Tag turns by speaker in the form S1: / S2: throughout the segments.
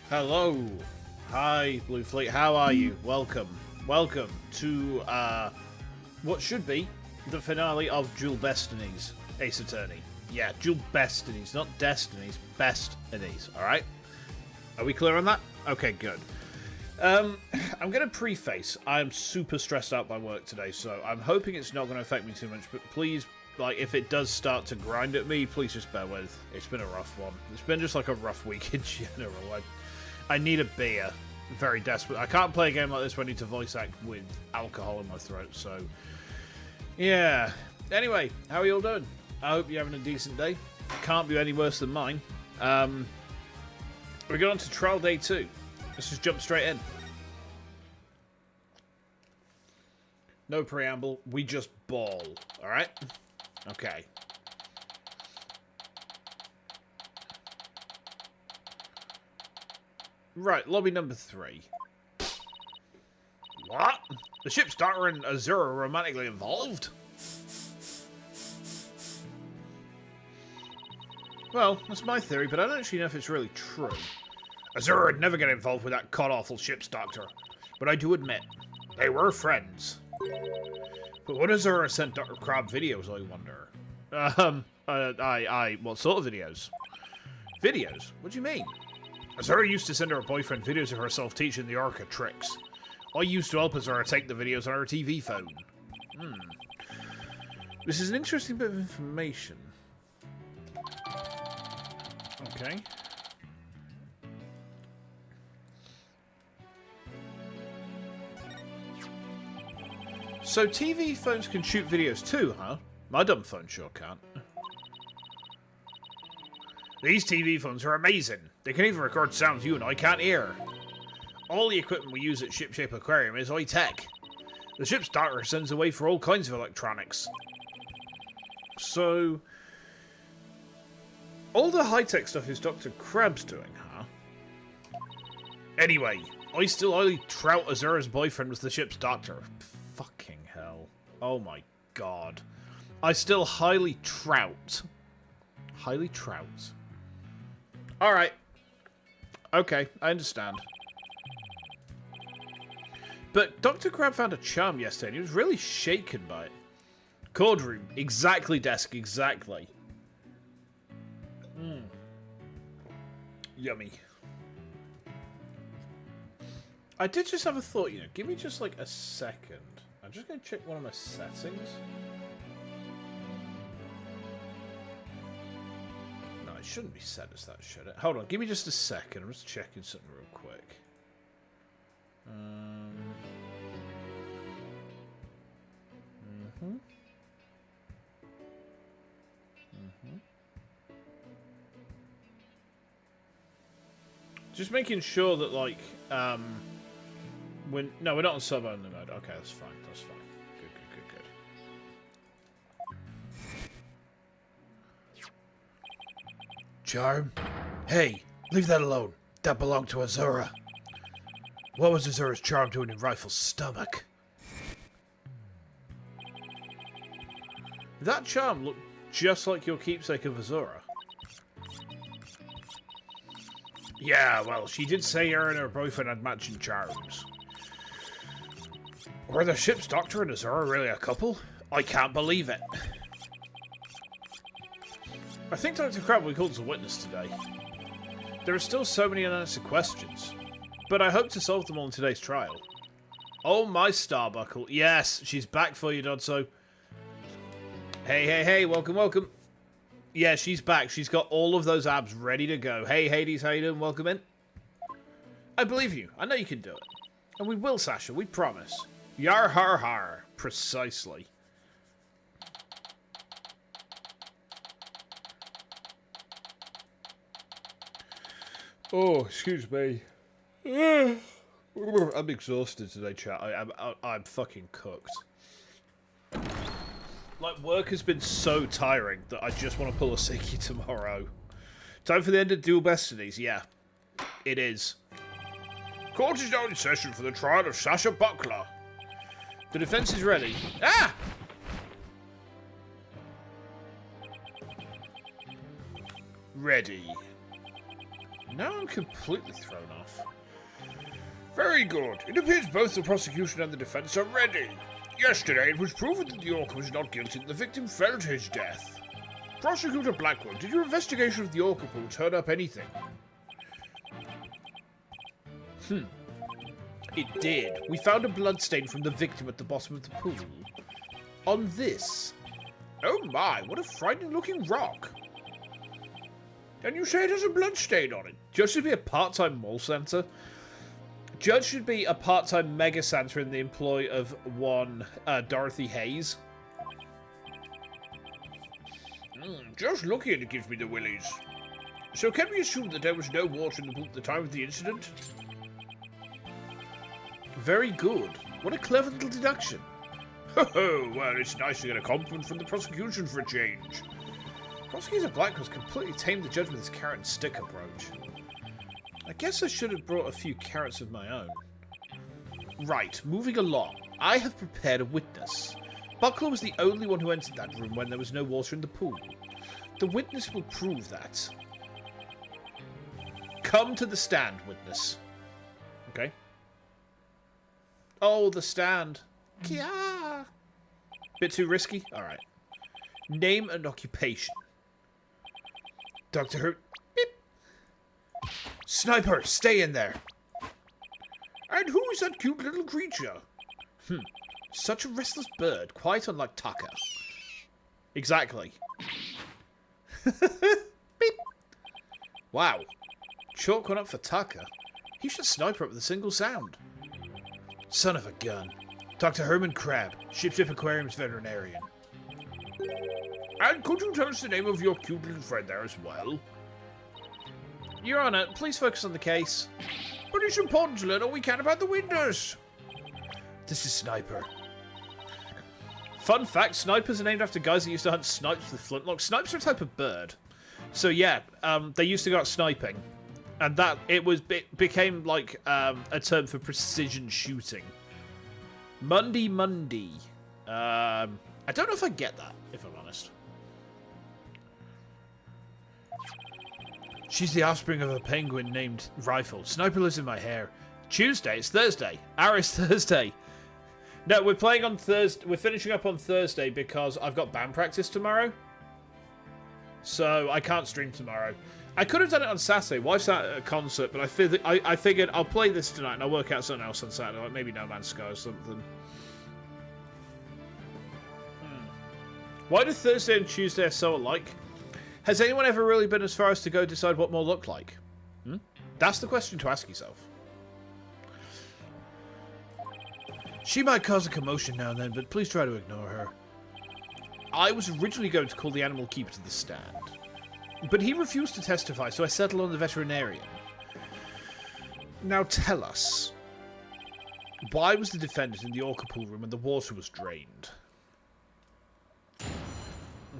S1: Hello. Hi, Blue Fleet. How are you? Welcome. Welcome to what should be the finale of Dual BESTinies, Ace Attorney. Yeah, Dual BESTinies, not Destinies, BESTinies, alright? Are we clear on that? Okay, good. I'm going to preface, I'm super stressed out by work today, so I'm hoping it's not going to affect me too much, but please, like, if it does start to grind at me, please just bear with. It's been a rough one. It's been just like a rough week in general. I need a beer. Very desperate. I can't play a game like this when I need to voice act with alcohol in my throat, so... yeah. Anyway, how are you all doing? I hope you're having a decent day. Can't be any worse than mine. We're going on to trial day 2. Let's just jump straight in. No preamble. We just ball. Alright? Okay. Right, lobby number 3. What? The ship's doctor and Azura are romantically involved? Well, that's my theory, but I don't actually know if it's really true. Azura would never get involved with that god-awful ship's doctor. But I do admit, they were friends. But what Azura sent Dr. Crab videos, I wonder? What sort of videos? Videos? What do you mean? Azura used to send her boyfriend videos of herself teaching the Orca tricks. I used to help Azura take the videos on her TV phone. This is an interesting bit of information. Okay. So TV phones can shoot videos too, huh? My dumb phone sure can't. These TV phones are amazing. They can even record sounds you and I can't hear. All the equipment we use at Shipshape Aquarium is high-tech. The ship's doctor sends away for all kinds of electronics. So... all the high-tech stuff is Dr. Crab's doing, huh? Anyway, I still highly trout Azura's boyfriend was the ship's doctor. Fucking hell. Oh my god. I still highly trout. Highly trout. Alright. Okay, I understand. But Dr. Crab found a charm yesterday and he was really shaken by it. Cord room. Exactly, desk. Exactly. Yummy. I did just have a thought, you know. Give me just like a second. I'm just going to check one of my settings. No, it shouldn't be set as that, should it? Hold on, give me just a second. I'm just checking something real quick. Just making sure that, like, no, we're not on sub-only mode. Okay, that's fine. That's fine. Good. Charm? Hey, leave that alone. That belonged to Azura. What was Azura's charm doing in Rifle's stomach? That charm looked just like your keepsake of Azura. Yeah, well, she did say her and her boyfriend had matching charms. Were the ship's doctor and Azura really a couple? I can't believe it. I think Dr. Crab will be called as a witness today. There are still so many unanswered questions, but I hope to solve them all in today's trial. Oh, my Starbuckle. Yes, she's back for you, Dodso. Hey, welcome, welcome. Yeah, she's back. She's got all of those abs ready to go. Hey, Hades, how you doing? Welcome in. I believe you. I know you can do it. And we will, Sasha. We promise. Yar har har. Precisely. Oh, excuse me. I'm exhausted today, chat. I'm fucking cooked. Like, work has been so tiring that I just want to pull a sickie tomorrow. Time for the end of Dual BESTinies, yeah. It is. Court is now in session for the trial of Sasha Buckler. The defense is ready. Ah! Ready. Now I'm completely thrown off.
S2: Very good. It appears both the prosecution and the defense are ready. Yesterday, it was proven that the Orca was not guilty and the victim felt his death. Prosecutor Blackwell, did your investigation of the Orca pool turn up anything?
S1: It did. We found a bloodstain from the victim at the bottom of the pool. On this.
S2: Oh my, what a frightening looking rock. And you say it has a bloodstain on it?
S1: Judge should be a part-time mall Santa. Judge should be a part-time mega Santa in the employ of one Dorothy Hayes.
S2: Just looking at it gives me the willies. So can we assume that there was no water in the pool at the time of the incident?
S1: Very good. What a clever little deduction.
S2: Oh, well, it's nice to get a compliment from the prosecution for a change.
S1: Prosecutor Blackwell's completely tamed the judge with his carrot and stick approach. I guess I should have brought a few carrots of my own. Right, moving along. I have prepared a witness. Buckler was the only one who entered that room when there was no water in the pool. The witness will prove that. Come to the stand, witness. Okay. Oh, the stand. Kia! Bit too risky? Alright. Name and occupation. Dr. Hurt. Beep. Sniper, stay in there.
S2: And who is that cute little creature?
S1: Such a restless bird, quite unlike Tucker. Exactly. Beep. Wow. Chalk one up for Tucker. He should sniper up with a single sound. Son of a gun. Dr. Herman Crab, Ship Aquarium's veterinarian.
S2: And could you tell us the name of your cute little friend there as well?
S1: Your Honour, please focus on the case.
S2: But it's important to learn all we can about the witness.
S1: This is Sniper. Fun fact, snipers are named after guys that used to hunt snipes with flintlocks. Snipes are a type of bird. So yeah, they used to go out sniping. And that, it became like a term for precision shooting. Mundy. I don't know if I get that, if I'm honest. She's the offspring of a penguin named Rifle. Sniper lives in my hair. Tuesday, it's Thursday. Aris Thursday. No, we're playing on Thursday. We're finishing up on Thursday because I've got band practice tomorrow. So I can't stream tomorrow. I could have done it on Saturday. Wife's at a concert, but I figured I'll play this tonight and I'll work out something else on Saturday, like maybe No Man's Sky or something. Why do Thursday and Tuesday are so alike? Has anyone ever really been as far as to go decide what more look like? That's the question to ask yourself. She might cause a commotion now and then, but please try to ignore her. I was originally going to call the animal keeper to the stand, but he refused to testify, so I settled on the veterinarian. Now tell us, why was the defendant in the orca pool room when the water was drained?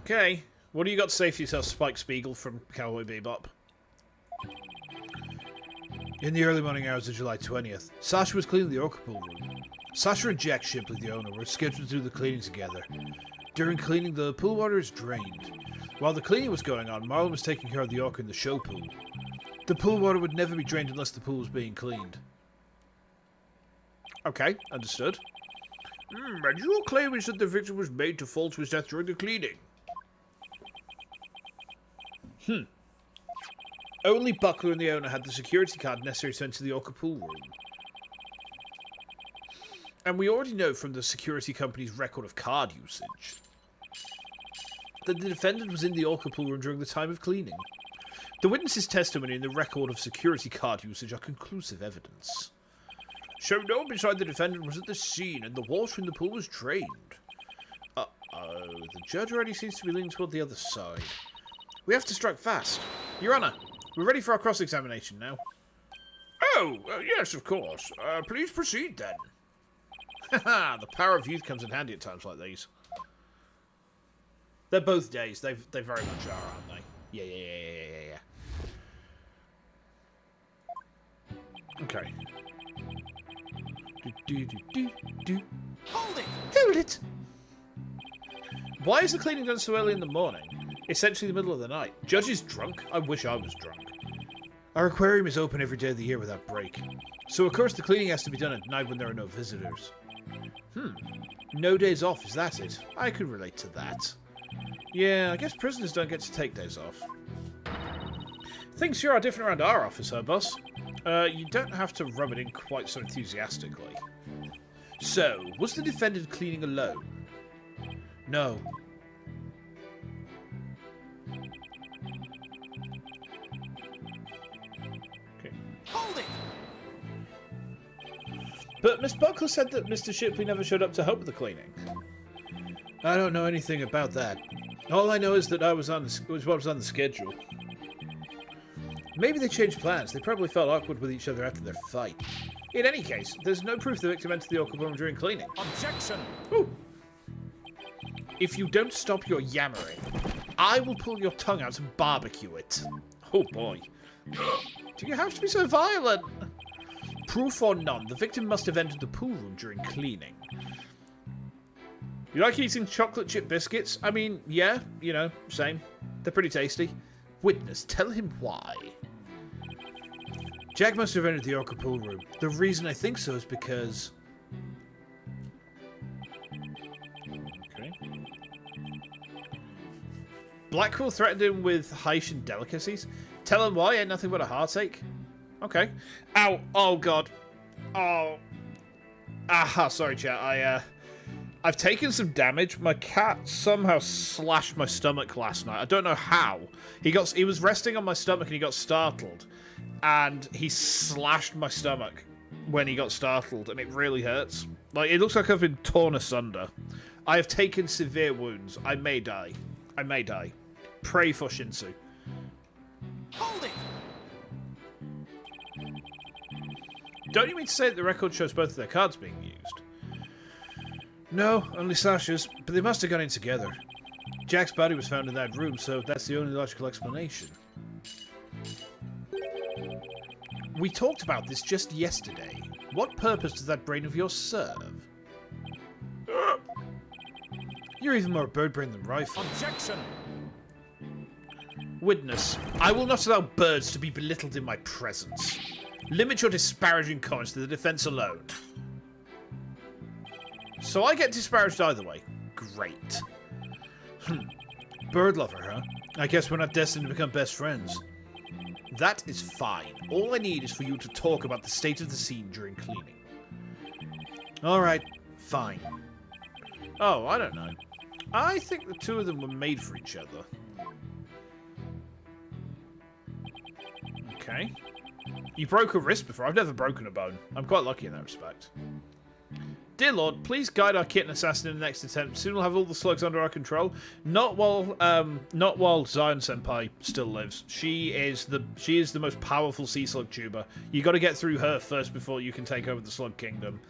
S1: Okay, what do you got to say for yourself, Spike Spiegel from Cowboy Bebop? In the early morning hours of July 20th, Sasha was cleaning the orca pool room. Sasha and Jack Shipley, the owner, were scheduled to do the cleaning together. During cleaning, the pool water is drained. While the cleaning was going on, Marlon was taking care of the orca in the show pool. The pool water would never be drained unless the pool was being cleaned. Okay, understood.
S2: And your claim is that the victim was made to fall to his death during the cleaning?
S1: Only Buckler and the owner had the security card necessary to enter the orca pool room. And we already know from the security company's record of card usage that the defendant was in the orca pool room during the time of cleaning. The witness's testimony and the record of security card usage are conclusive evidence.
S2: So no one beside the defendant was at the scene and the water in the pool was drained?
S1: Uh-oh, the judge already seems to be leaning toward the other side. We have to strike fast. Your Honour, we're ready for our cross-examination now.
S2: Oh, yes, of course. Please proceed then.
S1: Haha, the power of youth comes in handy at times like these. They're both days. They very much are, aren't they? Yeah. Okay. Hold it! Why is the cleaning done so early in the morning? Essentially the middle of the night. Judge is drunk? I wish I was drunk. Our aquarium is open every day of the year without break. So of course the cleaning has to be done at night when there are no visitors. No days off, is that it? I could relate to that. Yeah, I guess prisoners don't get to take days off. Things sure are different around our office, huh, boss? You don't have to rub it in quite so enthusiastically. So, was the defendant cleaning alone? No. Okay.
S3: Hold it!
S1: But Miss Buckler said that Mr. Shipley never showed up to help with the cleaning. I don't know anything about that. All I know is that was what was on the schedule. Maybe they changed plans. They probably felt awkward with each other after their fight. In any case, there's no proof the victim entered the awkward room during cleaning.
S3: Objection!
S1: Ooh. If you don't stop your yammering, I will pull your tongue out and barbecue it. Oh boy. Do you have to be so violent? Proof or none, the victim must have entered the pool room during cleaning. You like eating chocolate chip biscuits? I mean, yeah, you know, same. They're pretty tasty. Witness, tell him why. Jack must have entered the Orca pool room. The reason I think so is because... Okay. Blackwell threatened him with Haitian delicacies. Tell him why, ain't nothing but a heartache. Okay. Ow! Oh god. Oh. Aha, sorry chat. I've taken some damage. My cat somehow slashed my stomach last night. I don't know how. He was resting on my stomach and he got startled. And he slashed my stomach when he got startled, and it really hurts. Like, it looks like I've been torn asunder. I have taken severe wounds. I may die. I may die. Pray for Shanzu.
S3: Hold it!
S1: Don't you mean to say that the record shows both of their cards being used? No, only Sasha's, but they must have gone in together. Jack's body was found in that room, so that's the only logical explanation. We talked about this just yesterday. What purpose does that brain of yours serve? You're even more bird brain than rifle.
S3: Objection!
S1: Witness, I will not allow birds to be belittled in my presence. Limit your disparaging comments to the defense alone. So I get disparaged either way. Great. Bird lover, huh? I guess we're not destined to become best friends. That is fine. All I need is for you to talk about the state of the scene during cleaning. Alright, fine. Oh, I don't know. I think the two of them were made for each other. Okay. You broke a wrist before. I've never broken a bone. I'm quite lucky in that respect. Dear Lord, please guide our kitten assassin in the next attempt. Soon we'll have all the slugs under our control. Not while Zion Senpai still lives. She is the most powerful sea slug tuber. You got to get through her first before you can take over the Slug Kingdom.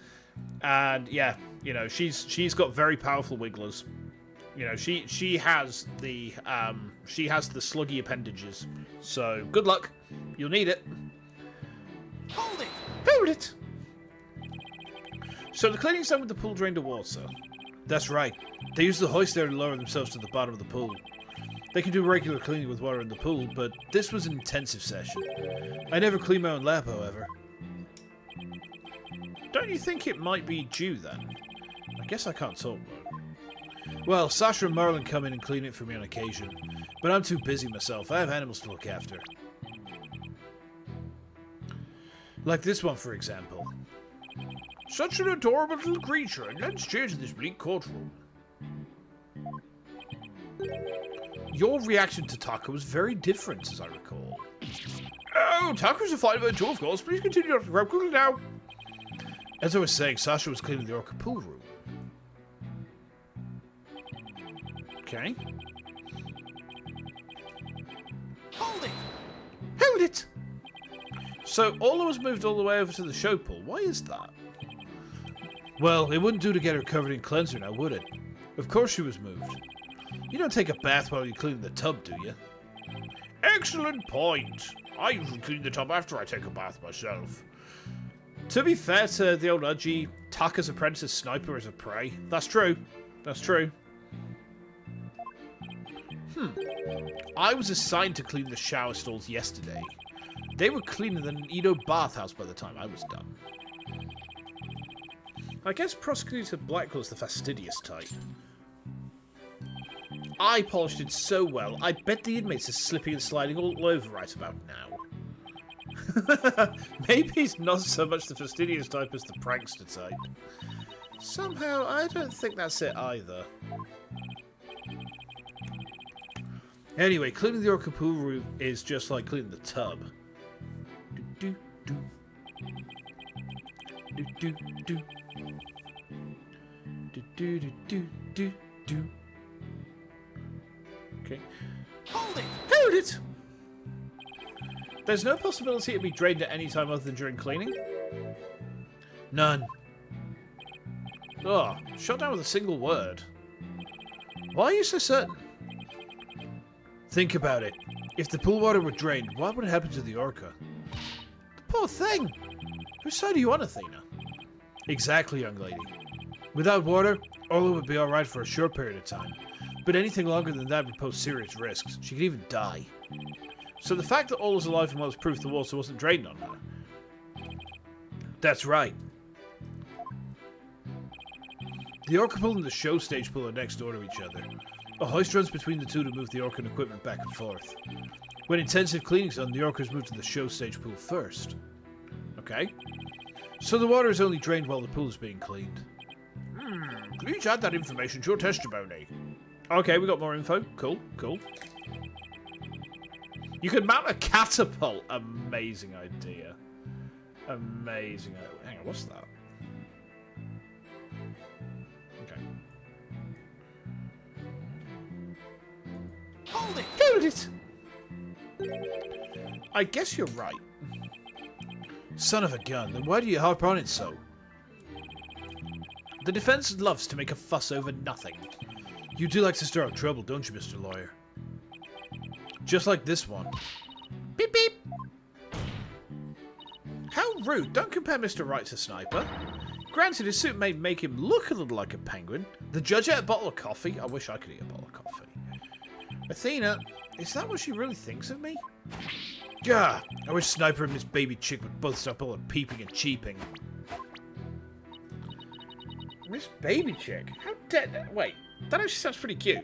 S1: And yeah, you know, she's got very powerful wigglers. You know, she has the sluggy appendages. So good luck. You'll need it.
S3: Hold it!
S1: Hold it! So the cleaning's done with the pool drained of water. That's right. They use the hoist there to lower themselves to the bottom of the pool. They can do regular cleaning with water in the pool, but this was an intensive session. I never clean my own lap, however. Don't you think it might be due then? I guess I can't talk though. Well, Sasha and Marlon come in and clean it for me on occasion, but I'm too busy myself. I have animals to look after. Like this one, for example. Such an adorable little creature, and let's cheer to this bleak courtroom. Your reaction to Taka was very different, as I recall. Oh, Taka's a fighter by two, of course. Please continue to grab quickly now. As I was saying, Sasha was cleaning the Orca pool room. Okay.
S3: Hold it!
S1: Hold it! So, Ola was moved all the way over to the show pool. Why is that? Well, it wouldn't do to get her covered in cleanser now, would it? Of course she was moved. You don't take a bath while you clean the tub, do you?
S2: Excellent point. I usually clean the tub after I take a bath myself.
S1: To be fair to the old Udgy, Taka's apprentice sniper is a prey. That's true. That's true. I was assigned to clean the shower stalls yesterday. They were cleaner than an Edo bathhouse by the time I was done. I guess Prosecutor Blackwell's the fastidious type. I polished it so well, I bet the inmates are slipping and sliding all over right about now. Maybe he's not so much the fastidious type as the prankster type. Somehow, I don't think that's it either. Anyway, cleaning the Orca pool room is just like cleaning the tub. Do, do, do. Do, do, do. Do, do, do, do, do, do. Okay.
S3: Hold it!
S1: Hold it! There's no possibility it'd be drained at any time other than during cleaning? None. Oh, shut down with a single word. Why are you so certain? Think about it. If the pool water were drained, what would happen to the orca? The poor thing! Whose side are you on, Athena? Exactly, young lady. Without water, Orla would be alright for a short period of time. But anything longer than that would pose serious risks. She could even die. So the fact that Orla's alive and well is proof the water wasn't drained on her. That's right. The orca pool and the show stage pool are next door to each other. A hoist runs between the two to move the orca and equipment back and forth. When intensive cleaning's done, the orca is moved to the show stage pool first. Okay. So the water is only drained while the pool is being cleaned.
S2: Please add that information to your testimony.
S1: Okay, we got more info. Cool, cool. You can mount a catapult. Amazing idea. Amazing idea. Hang on, what's that? Okay.
S3: Hold it!
S1: Hold it! I guess you're right. Son of a gun, then why do you harp on it so? The defense loves to make a fuss over nothing. You do like to stir up trouble, don't you, Mr. Lawyer? Just like this one. Beep beep! How rude, don't compare Mr. Wright to Sniper. Granted, his suit may make him look a little like a penguin. The judge ate a bottle of coffee. I wish I could eat a bottle of coffee. Athena, is that what she really thinks of me? Gah! I wish Sniper and this baby chick would both stop all the peeping and cheeping. This baby chick? How dead? Wait, that actually sounds pretty cute.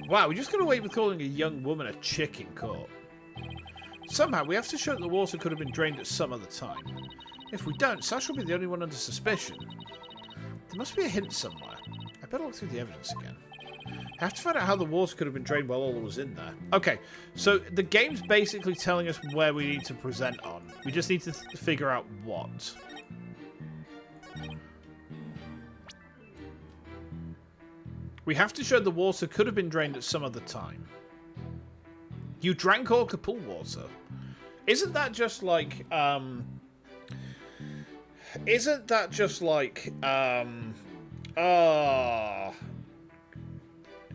S1: Wow, we just got away with calling a young woman a chick in court. Somehow, we have to show that the water could have been drained at some other time. If we don't, Sash will be the only one under suspicion. There must be a hint somewhere. I better look through the evidence again. I have to find out how the water could have been drained while Orla was in there. Okay, so the game's basically telling us where we need to present on. We just need to figure out what. We have to show the water could have been drained at some other time. You drank orca pool water. Isn't that just like, Isn't that just like,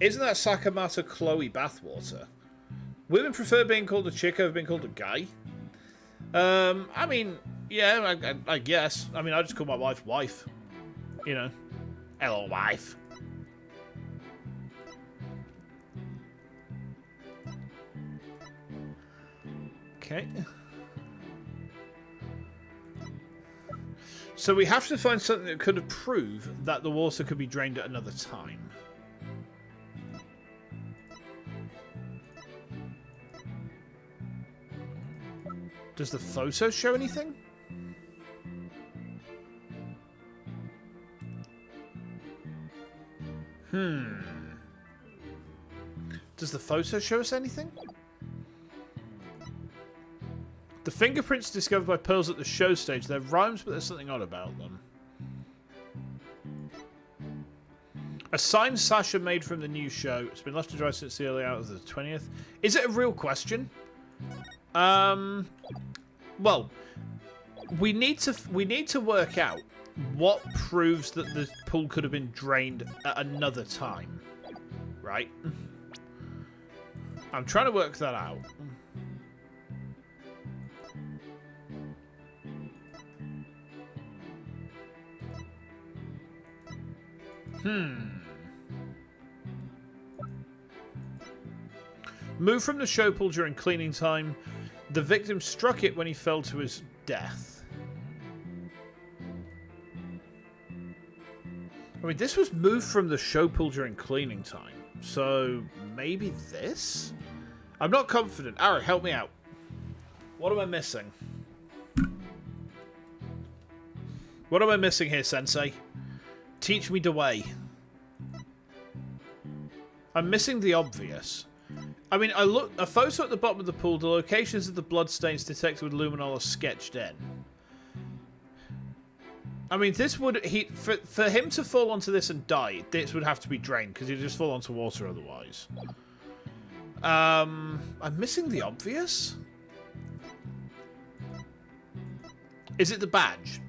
S1: Isn't that Sakamata Chloe bathwater? Women prefer being called a chick over being called a guy. I mean, yeah, I guess. I mean, I just call my wife wife. You know. Hello, wife. Okay. So we have to find something that could prove that the water could be drained at another time. Does the photo show anything? Does the photo show us anything? The fingerprints discovered by Pearls at the show stage. They're rhymes, but there's something odd about them. A signed Sasha made from the new show. It's been left to dry since the early hours of the 20th. Is it a real question? Well, we need to work out what proves that the pool could have been drained at another time, right? I'm trying to work that out. Move from the show pool during cleaning time. The victim struck it when he fell to his death. I mean, this was moved from the show pool during cleaning time. So, maybe this? I'm not confident. Ara, help me out. What am I missing? What am I missing here, Sensei? Teach me the way. I'm missing the obvious. I mean, I look a photo at the bottom of the pool. The locations of the bloodstains detected with luminol are sketched in. I mean, this would for him to fall onto this and die. This would have to be drained because he'd just fall onto water otherwise. I'm missing the obvious. Is it the badge?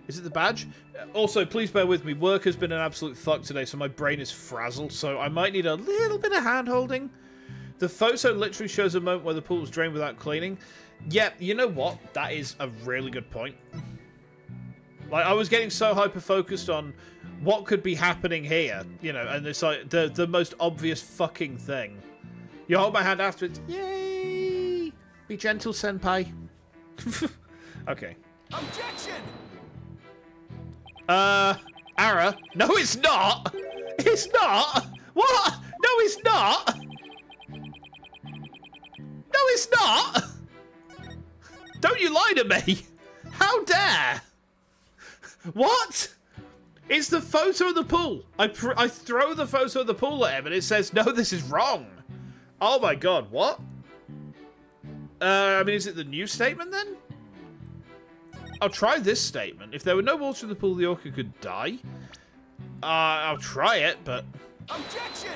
S1: Is it the badge? Also, please bear with me. Work has been an absolute fuck today, so my brain is frazzled, so I might need a little bit of hand-holding. The photo literally shows a moment where the pool was drained without cleaning. Yeah, you know what? That is a really good point. Like, I was getting so hyper-focused on what could be happening here, you know, and it's like the most obvious fucking thing. You hold my hand afterwards. Yay! Be gentle, senpai. Okay.
S3: Objection!
S1: Ara? No, it's not! It's not! What? No, it's not! No, it's not! Don't you lie to me! How dare! What? It's the photo of the pool. I throw the photo of the pool at him and it says, no, this is wrong. Oh my god, what? I mean, is it the new statement then? I'll try this statement. If there were no water in the pool, the orca could die. I'll try it, but...
S3: Objection!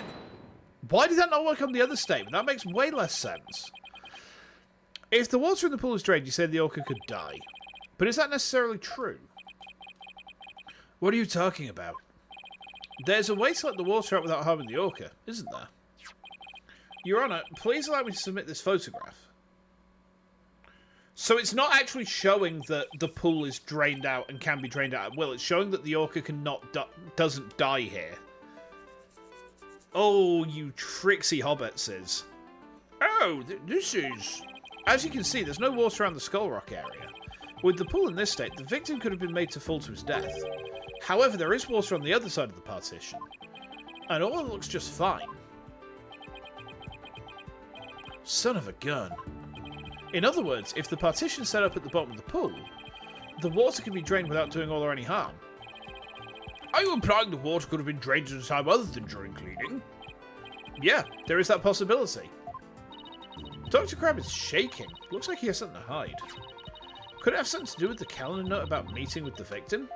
S1: Why did that not work on the other statement? That makes way less sense. If the water in the pool is drained, you said the orca could die. But is that necessarily true? What are you talking about? There's a way to let the water out without harming the orca, isn't there? Your Honour, please allow me to submit this photograph. So it's not actually showing that the pool is drained out and can be drained out at will. It's showing that the orca doesn't die here. Oh, you tricksy hobbitses.
S2: Oh, this is...
S1: As you can see, there's no water around the Skull Rock area. With the pool in this state, the victim could have been made to fall to his death. However, there is water on the other side of the partition. And all looks just fine. Son of a gun. In other words, if the partition is set up at the bottom of the pool, the water can be drained without doing all or any harm.
S2: Are you implying the water could have been drained at a time other than during cleaning?
S1: Yeah, there is that possibility. Dr. Crab is shaking. Looks like he has something to hide. Could it have something to do with the calendar note about meeting with the victim?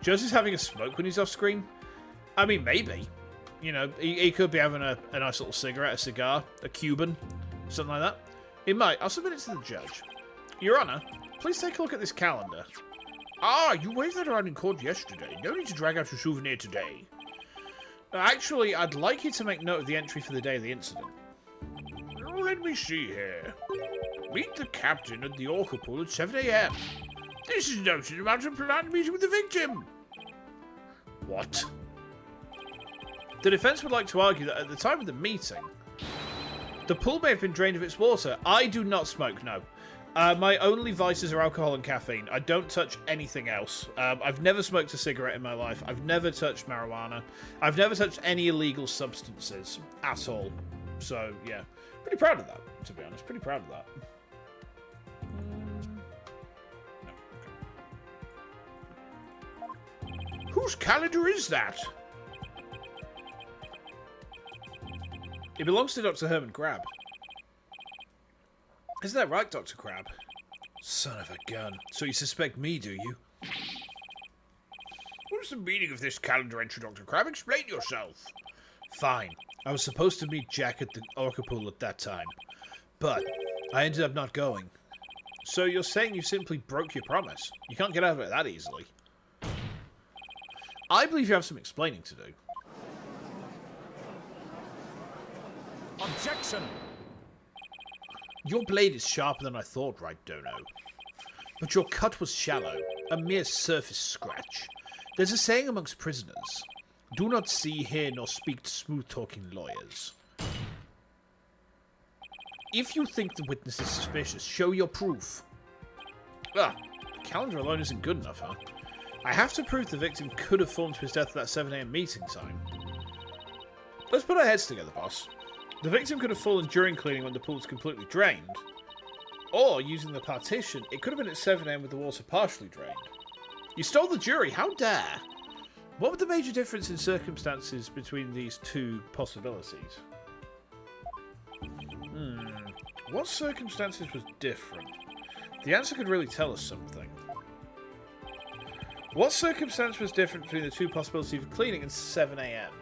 S1: Josie's having a smoke when he's off screen? I mean, maybe. You know, he could be having a nice little cigarette, a cigar, a Cuban, something like that. It might. I'll submit it to the judge. Your Honour, please take a look at this calendar.
S2: Ah, you waved that around in court yesterday. No need to drag out your souvenir today.
S1: Actually, I'd like you to make note of the entry for the day of the incident.
S2: Oh, let me see here. Meet the captain at the orca pool at 7 AM. This is noted about a planned meeting with the victim.
S1: What? The defence would like to argue that at the time of the meeting, the pool may have been drained of its water. I do not smoke, no. My only vices are alcohol and caffeine. I don't touch anything else. I've never smoked a cigarette in my life. I've never touched marijuana. I've never touched any illegal substances at all. So, yeah. Pretty proud of that, to be honest. Pretty proud of that.
S2: No, okay. Whose calendar is that?
S1: It belongs to Dr. Herman Crab. Isn't that right, Dr. Crab? Son of a gun. So you suspect me, do you?
S2: What is the meaning of this calendar entry, Dr. Crab? Explain yourself.
S1: Fine. I was supposed to meet Jack at the orca pool at that time, but I ended up not going. So you're saying you simply broke your promise? You can't get out of it that easily. I believe you have some explaining to do.
S3: Objection!
S1: Your blade is sharper than I thought, right, Dono? But your cut was shallow, a mere surface scratch. There's a saying amongst prisoners: do not see, hear, nor speak to smooth-talking lawyers. if you think the witness is suspicious, show your proof. Ah, calendar alone isn't good enough, huh? I have to prove the victim could have fallen to his death at that 7 AM meeting time. Let's put our heads together, boss. The victim could have fallen during cleaning when the pool was completely drained. Or, using the partition, it could have been at 7 AM with the water partially drained. You stole the jury, how dare? What would the major difference in circumstances between these two possibilities? What circumstances was different? The answer could really tell us something. What circumstance was different between the two possibilities of cleaning and 7 AM?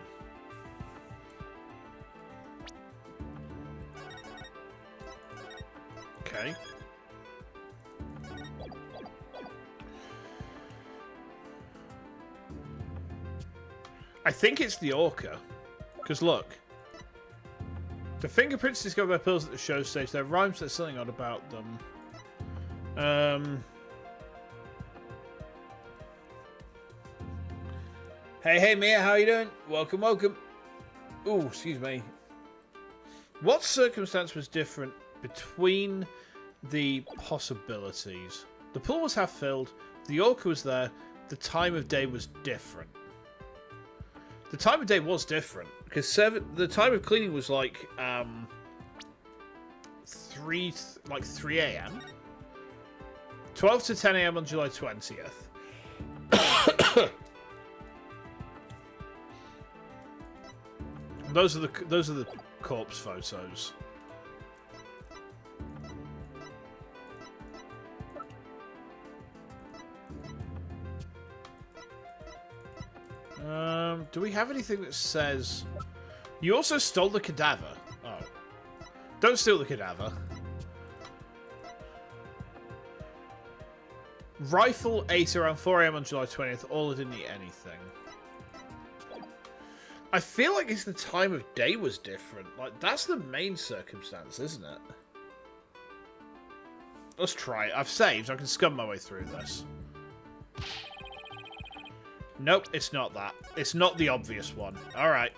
S1: Okay. I think it's the orca. Because look. The fingerprints discovered by pills at the show stage, there are rhymes that are something odd about them. Hey Mia, how you doing? Welcome, welcome. Ooh, excuse me. What circumstance was different between the possibilities? The pool was half filled, the orca was there, the time of day was different. The time of day was different because the time of cleaning was like 3 AM, 12 to 10 AM on July 20th. Those are the corpse photos. Do we have anything that says... You also stole the cadaver. Oh. Don't steal the cadaver. Rifle ate around 4 AM on July 20th. All didn't eat anything. I feel like it's the time of day was different. Like, that's the main circumstance, isn't it? Let's try it. I've saved. I can scum my way through this. Nope, it's not that. It's not the obvious one. Alright.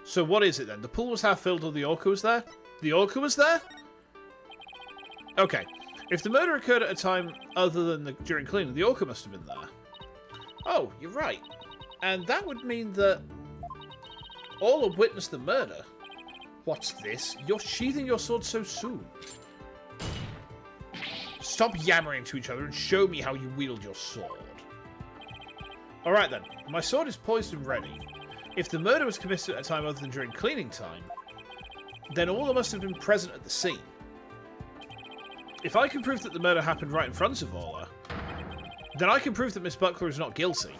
S1: So what is it then? The pool was half filled or the orca was there? The orca was there? Okay. If the murder occurred at a time other than during cleaning, the orca must have been there. Oh, you're right. And that would mean that all have witnessed the murder. What's this? You're sheathing your sword so soon. Stop yammering to each other and show me how you wield your sword. Alright then, my sword is poised and ready. If the murder was committed at a time other than during cleaning time, then all must have been present at the scene. If I can prove that the murder happened right in front of Orla, then I can prove that Miss Buckler is not guilty.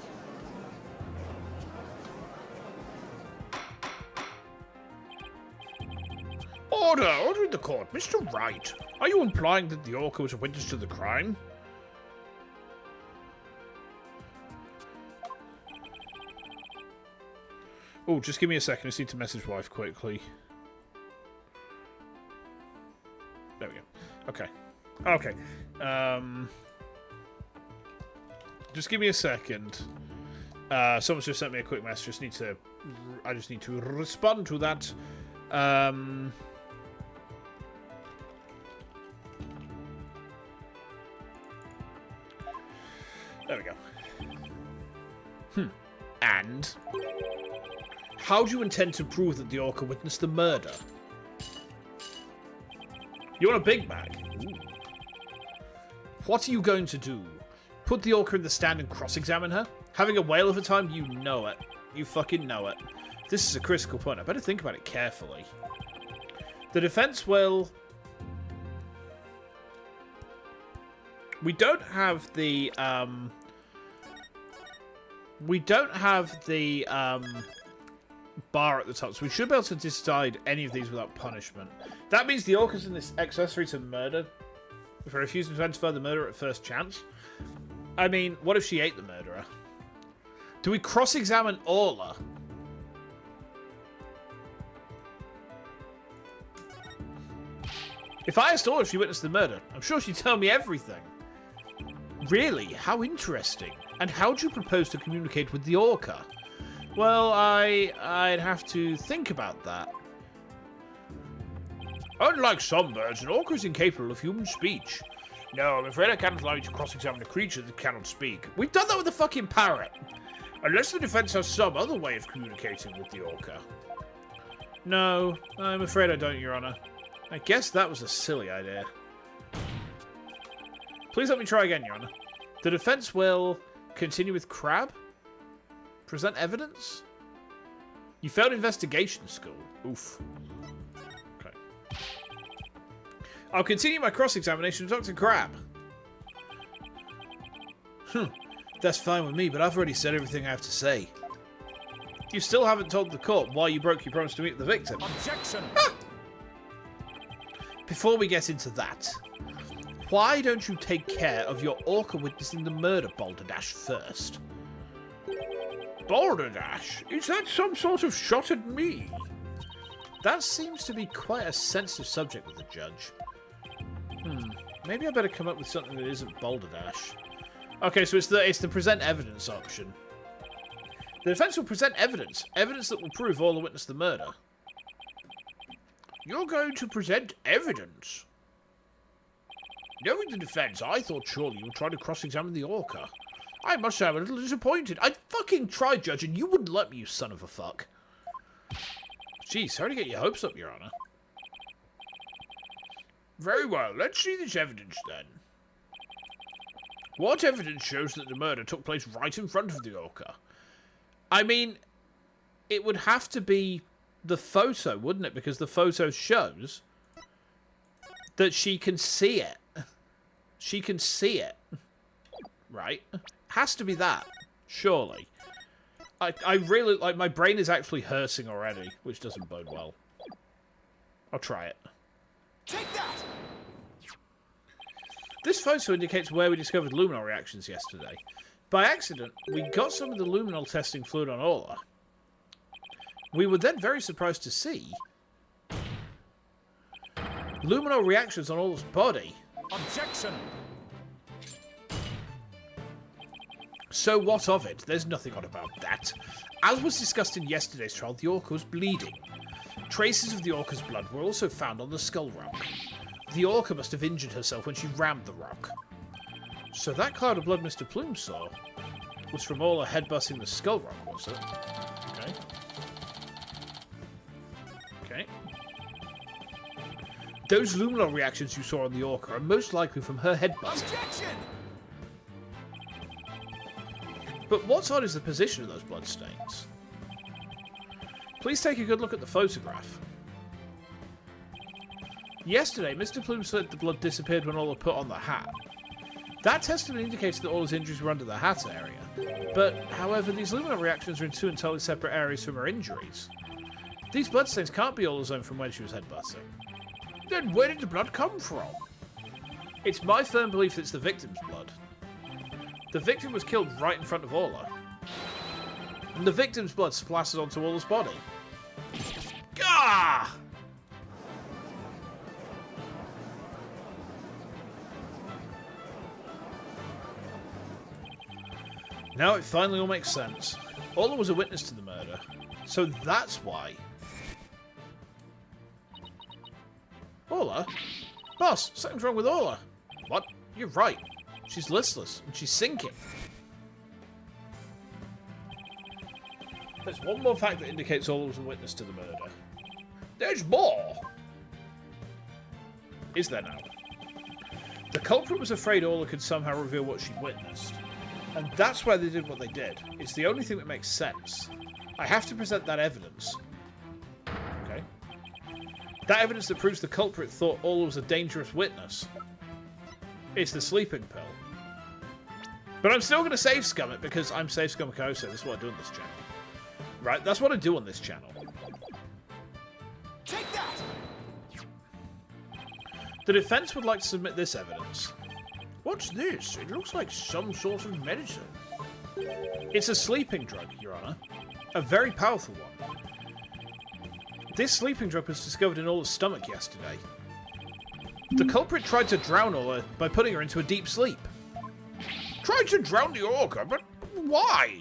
S2: Order! Order in the court. Mr. Wright, are you implying that the orca was a witness to the crime?
S1: Oh, just give me a second. I just need to message wife quickly. There we go. Okay. Okay. Just give me a second. Someone's just sent me a quick message. I just need to respond to that. There we go. And how do you intend to prove that the orca witnessed the murder? You want a Big Mac? Ooh. What are you going to do? Put the orca in the stand and cross-examine her? Having a whale of a time? You know it. You fucking know it. This is a critical point. I better think about it carefully. The defense will... We don't have the, bar at the top, so we should be able to decide any of these without punishment. That means the orca's in this accessory to murder for refusing to identify the murderer at first chance. I mean, what if she ate the murderer? Do we cross-examine Orla? If I asked Orla if she witnessed the murder, I'm sure she'd tell me everything. Really? How interesting. And how do you propose to communicate with the orca? Well, I'd have to think about that.
S2: Unlike some birds, an orca is incapable of human speech. No, I'm afraid I cannot allow you to cross-examine a creature that cannot speak.
S1: We've done that with the fucking parrot.
S2: Unless the defense has some other way of communicating with the orca.
S1: No, I'm afraid I don't, Your Honor. I guess that was a silly idea. Please let me try again, Your Honor. The defense will continue with Crab? Present evidence? You failed investigation school. Oof. Okay. I'll continue my cross-examination of Dr. Crab. That's fine with me, but I've already said everything I have to say. You still haven't told the court why you broke your promise to meet the victim.
S3: Objection!
S1: Before we get into that, why don't you take care of your orca witnessing the murder, Balderdash, first?
S2: Balderdash? Is that some sort of shot at me?
S1: That seems to be quite a sensitive subject with the judge. Maybe I better come up with something that isn't Balderdash. Okay, so it's the present evidence option. The defense will present evidence. Evidence that will prove all the witnessed the murder.
S2: You're going to present evidence? Knowing the defense, I thought surely you would try to cross-examine the orca. I must say I'm a little disappointed.
S1: I fucking tried, Judge, and you wouldn't let me, you son of a fuck. Gee, sorry to get your hopes up, Your Honor.
S2: Very well, let's see this evidence then. What evidence shows that the murder took place right in front of the orca?
S1: I mean, it would have to be the photo, wouldn't it? Because the photo shows that she can see it. She can see it. Right? Has to be that. Surely. I really, like, my brain is actually hurting already, which doesn't bode well. I'll try it.
S3: Take that!
S1: This photo indicates where we discovered luminol reactions yesterday. By accident, we got some of the luminol testing fluid on Orla. We were then very surprised to see luminol reactions on Orla's body.
S3: Objection!
S1: So what of it? There's nothing odd about that. As was discussed in yesterday's trial, the orca was bleeding. Traces of the orca's blood were also found on the skull rock. The orca must have injured herself when she rammed the rock. So that cloud of blood Mr. Plume saw was from Orla headbutting the skull rock, was it? Okay. Okay. Those luminol reactions you saw on the orca are most likely from her headbutting.
S3: Objection!
S1: But what's odd is the position of those bloodstains. Please take a good look at the photograph. Yesterday, Mr. Plume said the blood disappeared when Orla put on the hat. That testimony indicates that Orla's injuries were under the hat area. But, however, these luminol reactions are in two entirely separate areas from her injuries. These bloodstains can't be Orla's own from when she was headbutting.
S2: Then where did the blood come from?
S1: It's my firm belief that it's the victim's blood. The victim was killed right in front of Orla. And the victim's blood splashes onto Orla's body. Gah! Now it finally all makes sense. Orla was a witness to the murder, so that's why. Orla? Boss, something's wrong with Orla. What? You're right. She's listless, and she's sinking. There's one more fact that indicates Orla was a witness to the murder.
S2: There's more!
S1: Is there now? The culprit was afraid Orla could somehow reveal what she'd witnessed. And that's why they did what they did. It's the only thing that makes sense. I have to present that evidence. Okay. That evidence that proves the culprit thought Orla was a dangerous witness. It's the sleeping pill. But I'm still going to save scum it because I'm Save Scum CO. This is what I do on this channel. Right, that's what I do on this channel.
S3: Take that!
S1: The defense would like to submit this evidence.
S2: What's this? It looks like some sort of medicine.
S1: It's a sleeping drug, Your Honor. A very powerful one. This sleeping drug was discovered in Orla's stomach yesterday. The culprit tried to drown Orla by putting her into a deep sleep.
S2: Tried to drown the orca, but why?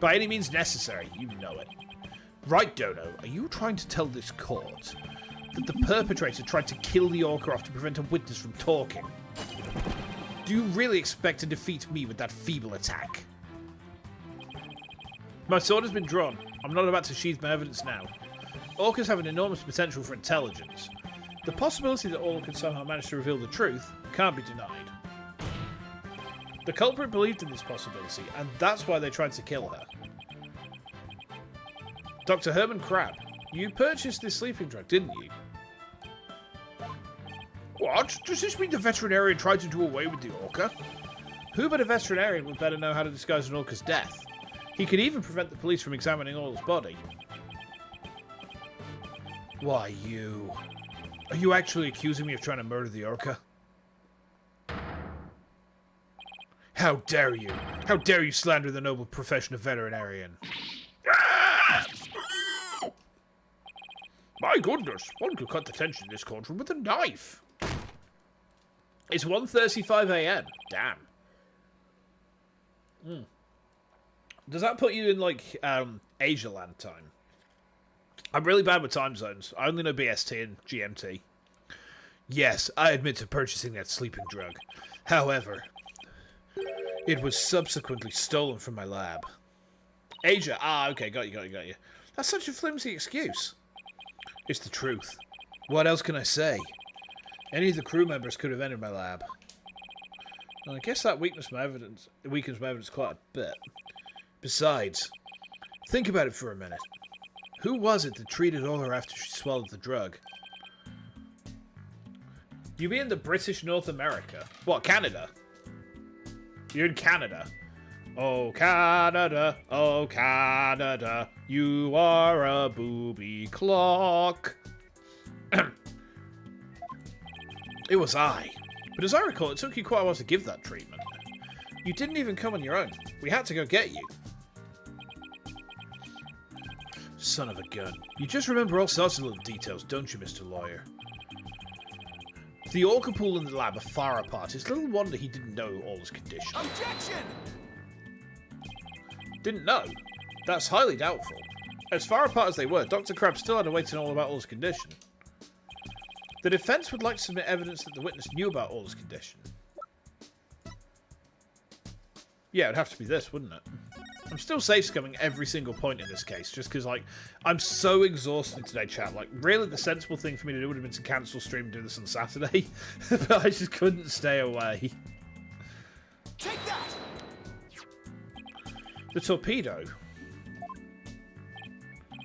S1: By any means necessary, you know it. Right, Dodo, are you trying to tell this court that the perpetrator tried to kill the orca off to prevent a witness from talking? Do you really expect to defeat me with that feeble attack? My sword has been drawn. I'm not about to sheathe my evidence now. Orcas have an enormous potential for intelligence. The possibility that Orca could somehow manage to reveal the truth can't be denied. The culprit believed in this possibility, and that's why they tried to kill her. Dr. Herman Crab, you purchased this sleeping drug, didn't you?
S2: What? Does this mean the veterinarian tried to do away with the orca?
S1: Who but a veterinarian would better know how to disguise an orca's death? He could even prevent the police from examining Orla's body. Why, you... Are you actually accusing me of trying to murder the orca? How dare you? How dare you slander the noble profession of veterinarian?
S2: My goodness, one could cut the tension in this courtroom with a knife.
S1: It's 1:35 a.m. Damn. Does that put you in, like, Asia land time? I'm really bad with time zones. I only know BST and GMT. Yes, I admit to purchasing that sleeping drug. However, it was subsequently stolen from my lab. Asia. Ah, okay, got you. That's such a flimsy excuse. It's the truth. What else can I say? Any of the crew members could have entered my lab. Well, I guess that weakens my evidence quite a bit. Besides, think about it for a minute. Who was it that treated Ola after she swallowed the drug? You mean the British North America? What, Canada? You're in Canada. Oh, Canada, you are a booby clock. It was I. But as I recall, it took you quite a while to give that treatment. You didn't even come on your own. We had to go get you. Son of a gun. You just remember all sorts of little details, don't you, Mr. Lawyer? The orca pool and the lab are far apart. It's little wonder he didn't know Orla's condition.
S3: Objection!
S1: Didn't know? That's highly doubtful. As far apart as they were, Dr. Crab still had a way to know all about Orla's condition. The defense would like to submit evidence that the witness knew about Orla's condition. Yeah, it'd have to be this, wouldn't it? I'm still safe-scumming every single point in this case, just because, like, I'm so exhausted today, chat. Like, really, the sensible thing for me to do would have been to cancel stream and do this on Saturday, but I just couldn't stay away.
S3: Take that!
S1: The torpedo.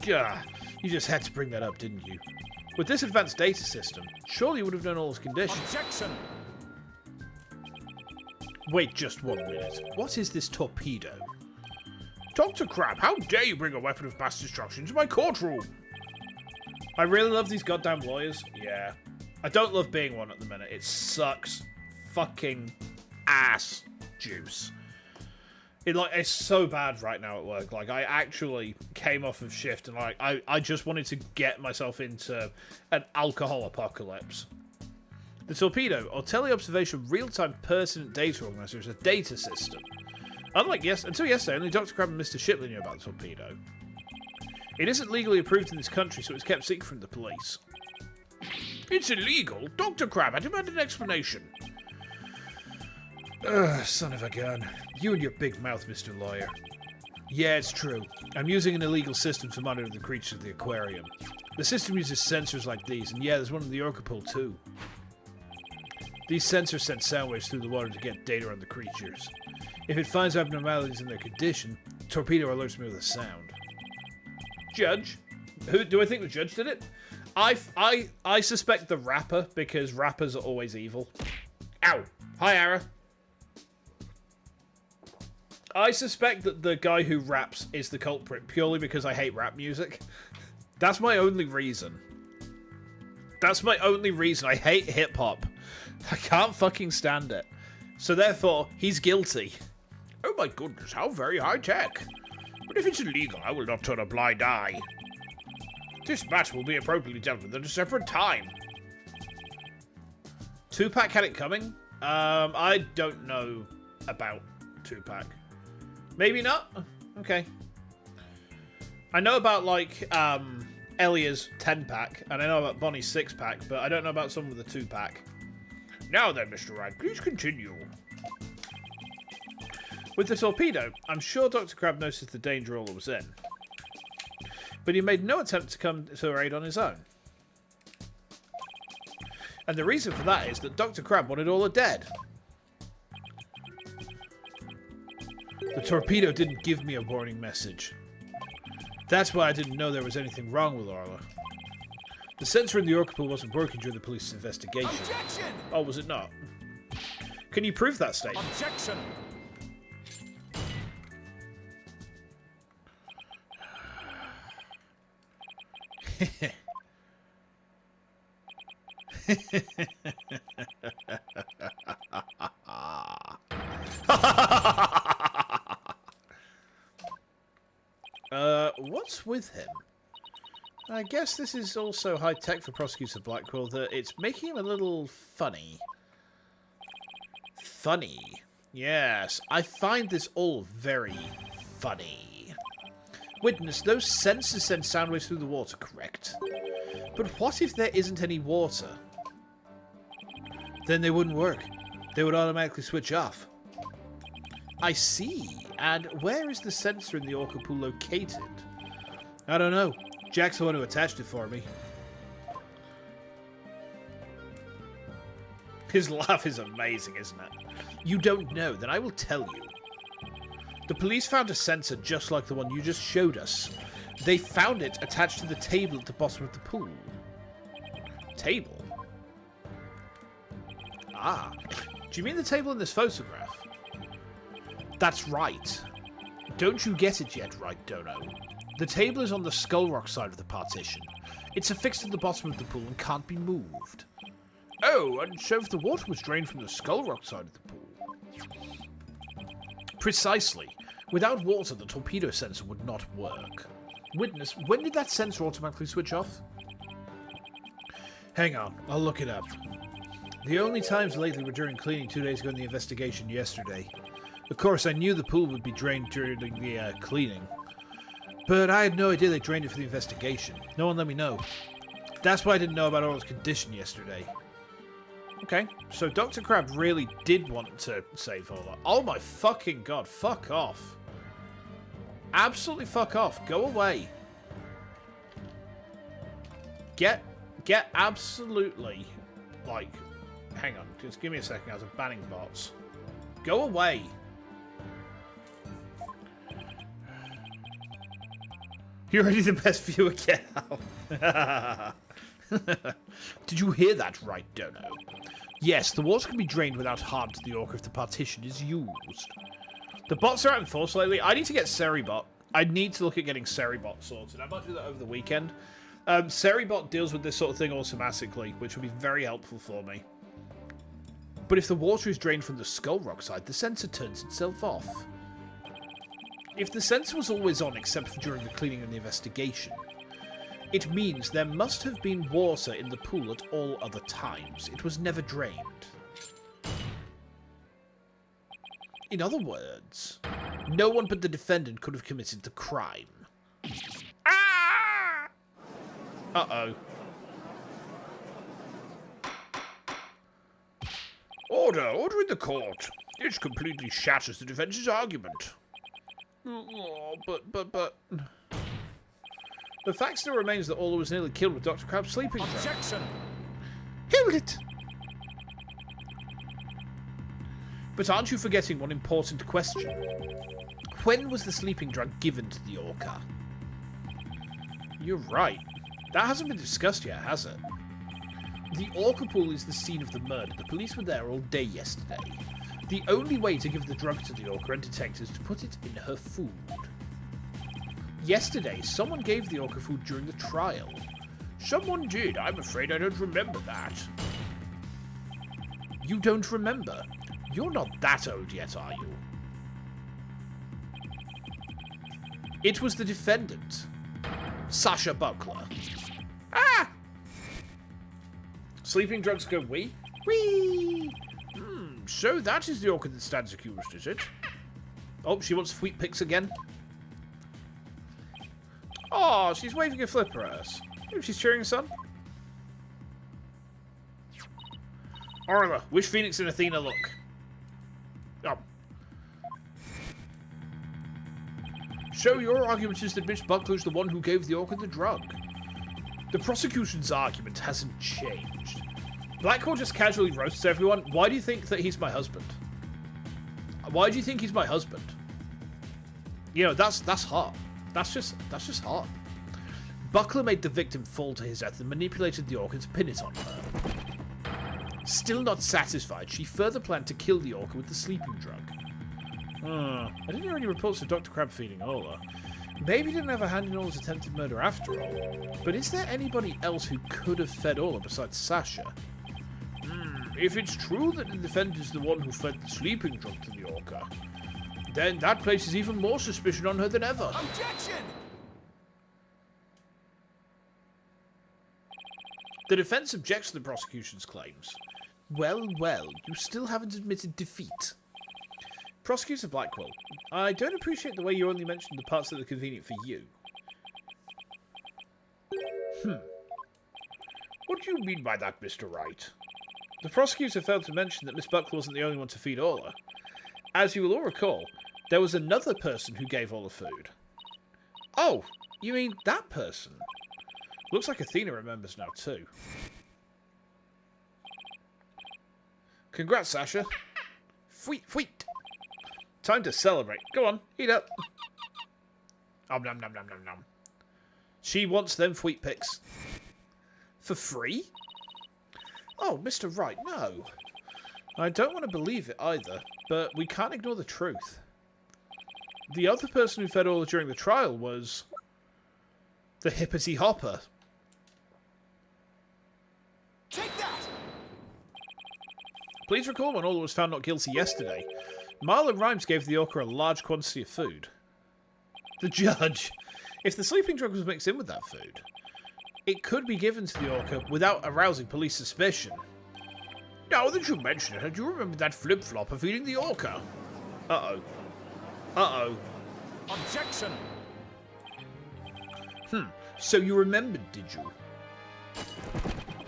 S1: Gah, you just had to bring that up, didn't you? With this advanced data system, surely you would have known all his conditions.
S3: Objection!
S1: Wait just 1 minute. What is this torpedo?
S2: Dr. Crab, how dare you bring a weapon of mass destruction to my courtroom?
S1: I really love these goddamn lawyers. Yeah. I don't love being one at the minute. It sucks fucking ass juice. It's so bad right now at work. Like, I actually came off of shift and, like, I just wanted to get myself into an alcohol apocalypse. The torpedo, or teleobservation real-time pertinent data organizer, is a data system. Unlike until yesterday, only Dr. Crab and Mr. Shipley knew about the torpedo. It isn't legally approved in this country, so it's kept secret from the police.
S2: It's illegal? Dr. Crab, I demand an explanation.
S1: Ugh, son of a gun. You and your big mouth, Mr. Lawyer. Yeah, it's true. I'm using an illegal system to monitor the creatures of the aquarium. The system uses sensors like these, and yeah, there's one in the orca pool too. These sensors send sound waves through the water to get data on the creatures. If it finds abnormalities in their condition, the torpedo alerts me with a sound. Judge? Who do I think the judge did it? I suspect the rapper, because rappers are always evil. Ow! Hi, Ara. I suspect that the guy who raps is the culprit purely because I hate rap music. That's my only reason. That's my only reason. I hate hip-hop. I can't fucking stand it. So therefore, he's guilty.
S2: Oh my goodness, how very high-tech. But if it's illegal, I will not turn a blind eye. This matter will be appropriately dealt with at a separate time.
S1: Tupac had it coming? I don't know about Tupac. Maybe not? Okay. I know about, like, Elia's 10-pack, and I know about Bonnie's 6-pack, but I don't know about some with the 2-pack.
S2: Now then, Mr. Wright, please continue.
S1: With the torpedo, I'm sure Dr. Crab noticed the danger Orla was in. But he made no attempt to come to her aid on his own. And the reason for that is that Dr. Crab wanted Orla dead. The torpedo didn't give me a warning message. That's why I didn't know there was anything wrong with Orla. The sensor in the orca pool wasn't working during the police's investigation.
S3: Objection!
S1: Oh, was it not? Can you prove that statement?
S3: Objection!
S1: What's with him? I guess this is also high tech for Prosecutor Blackwell, that it's making him a little funny. Funny. Yes, I find this all very funny. Witness, those sensors send sound waves through the water, correct? But what if there isn't any water? Then they wouldn't work. They would automatically switch off. I see. And where is the sensor in the orca pool located? I don't know. Jack's the one who attached it for me. His laugh is amazing, isn't it? You don't know, then I will tell you. The police found a sensor just like the one you just showed us. They found it attached to the table at the bottom of the pool. Table? Ah. Do you mean the table in this photograph? That's right. Don't you get it yet, right, Dono? The table is on the Skull Rock side of the partition. It's affixed at the bottom of the pool and can't be moved. Oh, and so if the water was drained from the Skull Rock side of the pool... Precisely. Without water, the torpedo sensor would not work. Witness, when did that sensor automatically switch off? Hang on, I'll look it up. The only times lately were during cleaning 2 days ago and the investigation yesterday. Of course, I knew the pool would be drained during the cleaning. But I had no idea they drained it for the investigation. No one let me know. That's why I didn't know about Orla's condition yesterday. Okay, so Dr. Crab really did want to save Orla. Oh my fucking god, fuck off. Absolutely fuck off. Go away. Get absolutely, like, hang on, just give me a second, guys, I'm banning bots. Go away. You're already the best viewer, get out. Did you hear that right, Dono? Yes, the water can be drained without harm to the orca if the partition is used. The bots are out in force lately. I need to get Ceribot. I need to look at getting Ceribot sorted. I might do that over the weekend. Ceribot deals with this sort of thing automatically, which would be very helpful for me. But if the water is drained from the Skull Rock side, the sensor turns itself off. If the sensor was always on except for during the cleaning and the investigation, it means there must have been water in the pool at all other times. It was never drained. In other words, no one but the defendant could have committed the crime. Ah! Uh-oh.
S2: Order in the court. This completely shatters the defense's argument.
S1: Oh, but... The fact still remains that Orla was nearly killed with Dr. Crab's sleeping drug.
S3: Objection!
S1: Hold it! But aren't you forgetting one important question? When was the sleeping drug given to the orca? You're right. That hasn't been discussed yet, has it? The orca pool is the scene of the murder. The police were there all day yesterday. The only way to give the drug to the orca and detectives is to put it in her food. Yesterday, someone gave the orca food during the trial.
S2: Someone did. I'm afraid I don't remember that.
S1: You don't remember? You're not that old yet, are you? It was the defendant, Sasha Buckler. Ah! Sleeping drugs go wee? Wee!
S2: So that is the orca that stands accused, is it?
S1: Oh, she wants sweet pics again. Oh, she's waving a flipper at us. Maybe she's cheering us on. Orla, wish Phoenix and Athena luck. Oh.
S2: So your argument is that Miss Buckler's the one who gave the orca the drug?
S1: The prosecution's argument hasn't changed. Blackwell just casually roasts everyone. Why do you think that he's my husband? Why do you think he's my husband? You know, that's hot. That's just hot. Buckler made the victim fall to his death and manipulated the orca to pin it on her. Still not satisfied, she further planned to kill the orca with the sleeping drug. I didn't hear any reports of Dr. Crab feeding Ola. Maybe he didn't have a hand in Ola's attempted murder after all. But is there anybody else who could have fed Ola besides Sasha?
S2: If it's true that the defendant is the one who fed the sleeping drug to the orca, then that places even more suspicion on her than ever.
S3: Objection!
S1: The defense objects to the prosecution's claims. Well, you still haven't admitted defeat. Prosecutor Blackwell, I don't appreciate the way you only mentioned the parts that are convenient for you.
S2: What do you mean by that, Mr. Wright?
S1: The prosecutor failed to mention that Miss Buckler wasn't the only one to feed Ola. As you will all recall, there was another person who gave Ola food. Oh, you mean that person? Looks like Athena remembers now too. Congrats, Sasha. Fweet. Time to celebrate. Go on, eat up. Nom nom nom nom nom nom. She wants them fweet pics. For free? Oh, Mr. Wright, no. I don't want to believe it either, but we can't ignore the truth. The other person who fed Ola during the trial was the hippity hopper.
S3: Take that!
S1: Please recall when Ola was found not guilty yesterday. Marlon Rhymes gave the orca a large quantity of food. The judge. If the sleeping drug was mixed in with that food, it could be given to the orca without arousing police suspicion.
S2: Now that you mention it, I do remember that flip-flop of eating the orca.
S1: Uh-oh.
S3: Objection!
S1: So you remembered, did you?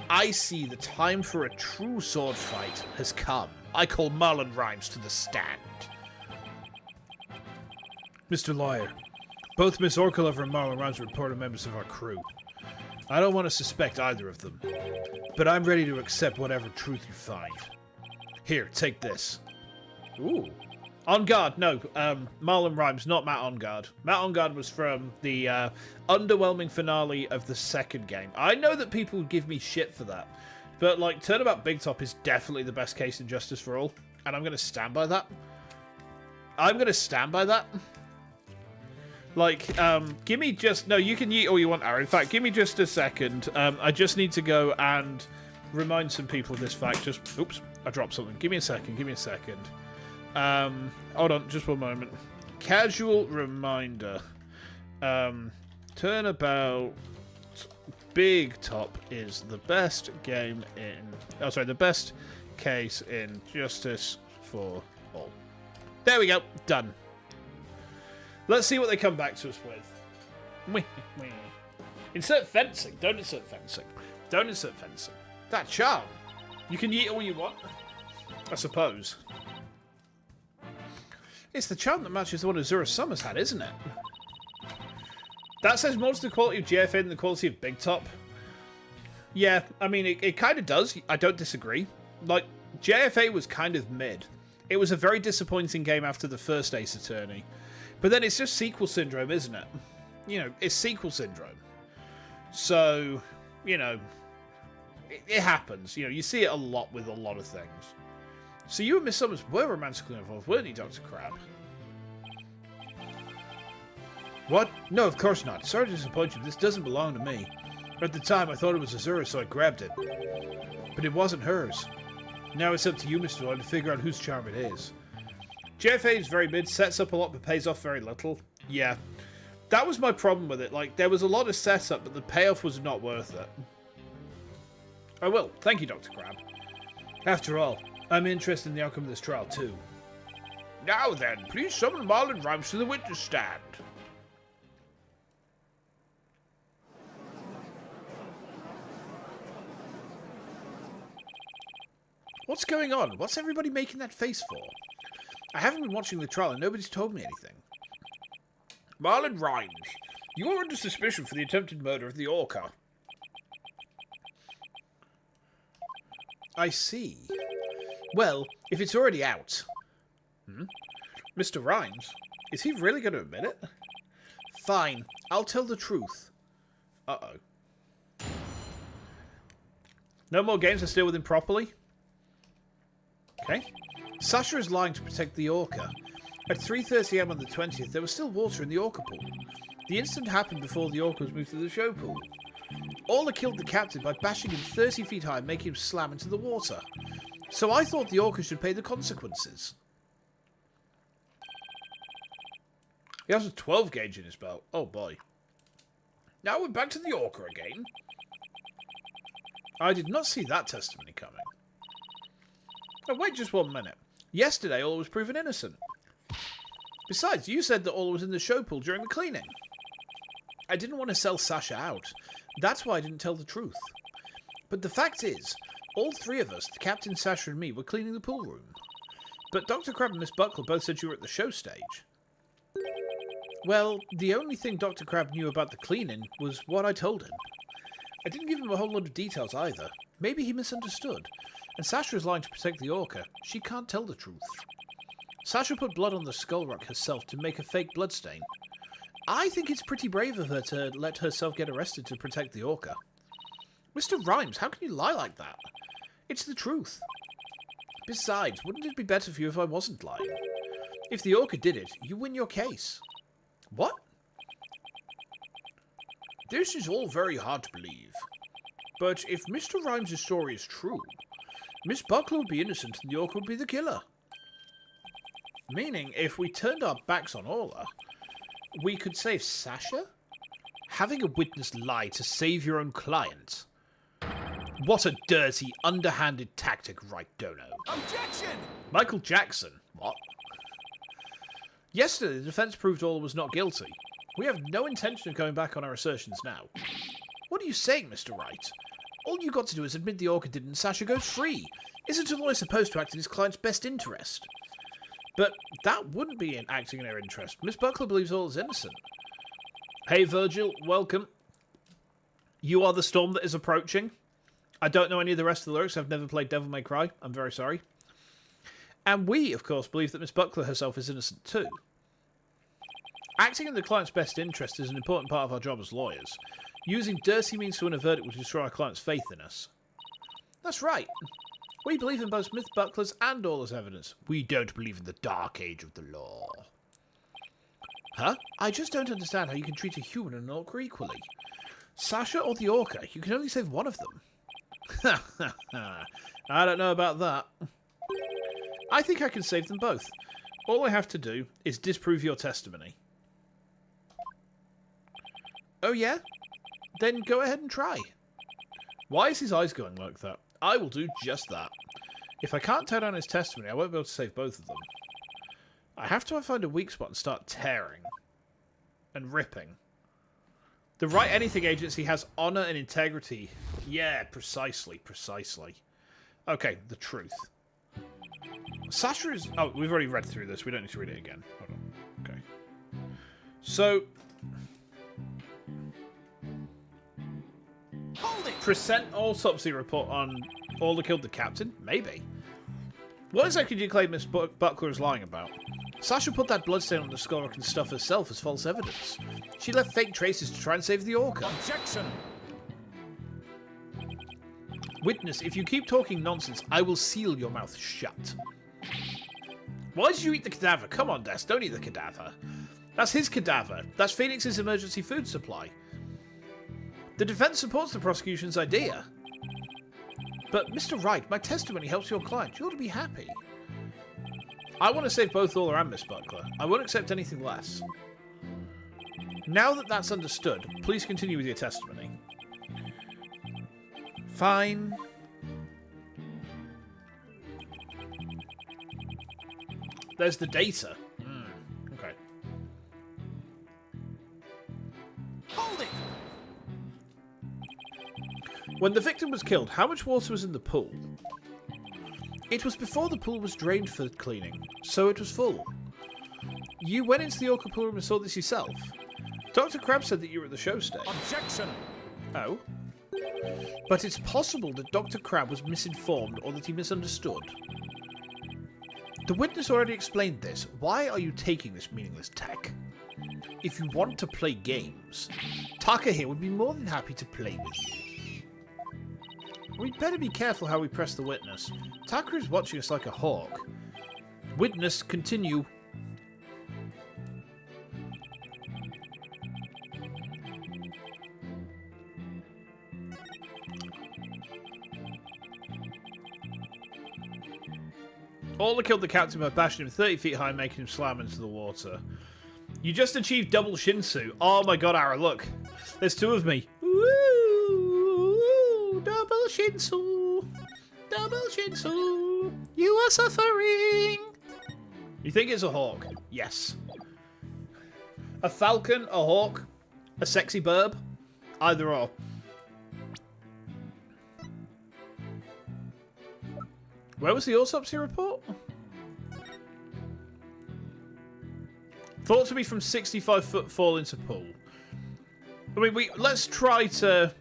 S1: I see the time for a true sword fight has come. I call Marlon Rhymes to the stand. Mr. Lawyer, both Miss Orkalover and Marlon Rhymes are reported members of our crew. I don't want to suspect either of them, but I'm ready to accept whatever truth you find. Here, take this. Ooh. On Guard, no. Marlon Rhymes, not Matt On Guard. Matt On Guard was from the underwhelming finale of the second game. I know that people would give me shit for that, but like Turnabout Big Top is definitely the best case in Justice for All, and I'm going to stand by that. Like, give me just... No, you can yeet all you want, Aaron. In fact, give me just a second. I just need to go and remind some people of this fact. Just... Oops, I dropped something. Give me a second. Hold on, just one moment. Casual reminder. Turnabout Big Top is the best game in... Oh, sorry, the best case in Justice for All. There we go. Done. Let's see what they come back to us with. Insert fencing. Don't insert fencing. That charm. You can yeet all you want, I suppose. It's the charm that matches the one Azura Summers had, isn't it? That says more to the quality of GFA than the quality of Big Top. Yeah, I mean, it kind of does. I don't disagree. Like, JFA was kind of mid. It was a very disappointing game after the first Ace Attorney. But then it's just sequel syndrome, isn't it? You know, it's sequel syndrome. So, you know, it happens. You know, you see it a lot with a lot of things. So you and Miss Summers were romantically involved, weren't you, Dr. Crab? What? No, of course not. Sorry to disappoint you, this doesn't belong to me. At the time, I thought it was Azura, so I grabbed it. But it wasn't hers. Now it's up to you, Mr. Lloyd, to figure out whose charm it is. JFA is very mid, sets up a lot, but pays off very little. Yeah. That was my problem with it. Like, there was a lot of setup, but the payoff was not worth it. I will. Thank you, Dr. Crab. After all, I'm interested in the outcome of this trial, too.
S2: Now then, please summon Marlon Rhymes to the witness stand.
S1: What's going on? What's everybody making that face for? I haven't been watching the trial and nobody's told me anything.
S2: Marlon Rhymes, you're under suspicion for the attempted murder of the Orca.
S1: I see. Well, if it's already out... Mr. Rhymes, is he really going to admit it? Fine, I'll tell the truth. Uh-oh. No more games to steal with him properly? Okay. Sasha is lying to protect the Orca. At 3:30 am on the 20th, there was still water in the Orca pool. The incident happened before the Orca was moved to the show pool. Orla killed the captain by bashing him 30 feet high and making him slam into the water. So I thought the Orca should pay the consequences. He has a 12 gauge in his belt. Oh boy.
S2: Now we're back to the Orca again.
S1: I did not see that testimony coming. Oh, wait just 1 minute. Yesterday, Orla was proven innocent. Besides, you said that Orla was in the show pool during the cleaning. I didn't want to sell Sasha out. That's why I didn't tell the truth. But the fact is, all three of us, the captain, Sasha and me, were cleaning the pool room. But Dr. Crab and Miss Buckler both said you were at the show stage. Well, the only thing Dr. Crab knew about the cleaning was what I told him. I didn't give him a whole lot of details either. Maybe he misunderstood. And Sasha is lying to protect the Orca. She can't tell the truth. Sasha put blood on the skull rock herself to make a fake bloodstain. I think it's pretty brave of her to let herself get arrested to protect the Orca. Mr. Rhymes, how can you lie like that? It's the truth. Besides, wouldn't it be better for you if I wasn't lying? If the Orca did it, you win your case. What?
S2: This is all very hard to believe. But if Mr. Rhymes' story is true, Miss Buckler would be innocent and the Orca would be the killer.
S1: Meaning, if we turned our backs on Orla, we could save Sasha? Having a witness lie to save your own client? What a dirty, underhanded tactic, right, Dono?
S3: Objection!
S1: Michael Jackson? What? Yesterday, the defence proved Orla was not guilty. We have no intention of going back on our assertions now. What are you saying, Mr. Wright? All you got to do is admit the Orca did and Sasha goes free. Isn't a lawyer supposed to act in his client's best interest? But that wouldn't be in acting in her interest. Miss Buckler believes Orla's innocent. Hey, Virgil, welcome. You are the storm that is approaching. I don't know any of the rest of the lyrics. I've never played Devil May Cry. I'm very sorry. And we, of course, believe that Miss Buckler herself is innocent too. Acting in the client's best interest is an important part of our job as lawyers. Using dirty means to win a verdict will destroy our client's faith in us. That's right. We believe in both Miss Buckler's and Orla's evidence. We don't believe in the dark age of the law. Huh? I just don't understand how you can treat a human and an orca equally. Sasha or the Orca, you can only save one of them. I don't know about that. I think I can save them both. All I have to do is disprove your testimony. Oh yeah? Then go ahead and try. Why is his eyes going like that? I will do just that. If I can't tear down his testimony, I won't be able to save both of them. I have to find a weak spot and start tearing. And ripping. The Right Anything Agency has honour and integrity. Yeah, precisely, precisely. Okay, the truth. Sasha is... Oh, we've already read through this. We don't need to read it again. Hold on. Okay. So...
S3: Hold it!
S1: Present autopsy report on Orla killed the captain? Maybe. What exactly do you claim Miss Buckler is lying about? Sasha put that bloodstain on the skull rock and stuff herself as false evidence. She left fake traces to try and save the Orca.
S3: Objection!
S1: Witness, if you keep talking nonsense, I will seal your mouth shut. Why did you eat the cadaver? Come on, Des, don't eat the cadaver. That's his cadaver. That's Phoenix's emergency food supply. The defense supports the prosecution's idea. But, Mr. Wright, my testimony helps your client. You ought to be happy. I want to save both Orla and Miss Buckler. I won't accept anything less. Now that that's understood, please continue with your testimony. Fine. There's the data. Okay.
S3: Hold it!
S1: When the victim was killed, how much water was in the pool? It was before the pool was drained for cleaning, so it was full. You went into the orca pool room and saw this yourself. Dr. Crab said that you were at the show stage.
S3: Objection!
S1: Oh? But it's possible that Dr. Crab was misinformed or that he misunderstood. The witness already explained this. Why are you taking this meaningless tech? If you want to play games, Taka here would be more than happy to play with you. We'd better be careful how we press the witness. Taka is watching us like a hawk. Witness, continue. Orla killed the captain by bashing him 30 feet high, making him slam into the water. You just achieved double Shinsu. Oh my god, Ara, look. There's two of me. Woo! Double Shinsu. Double Shinsu. You are suffering. You think it's a hawk? Yes. A falcon, a hawk, a sexy burb? Either or. Where was the autopsy report? Thought to be from 65 foot fall into pool. I mean, let's try this.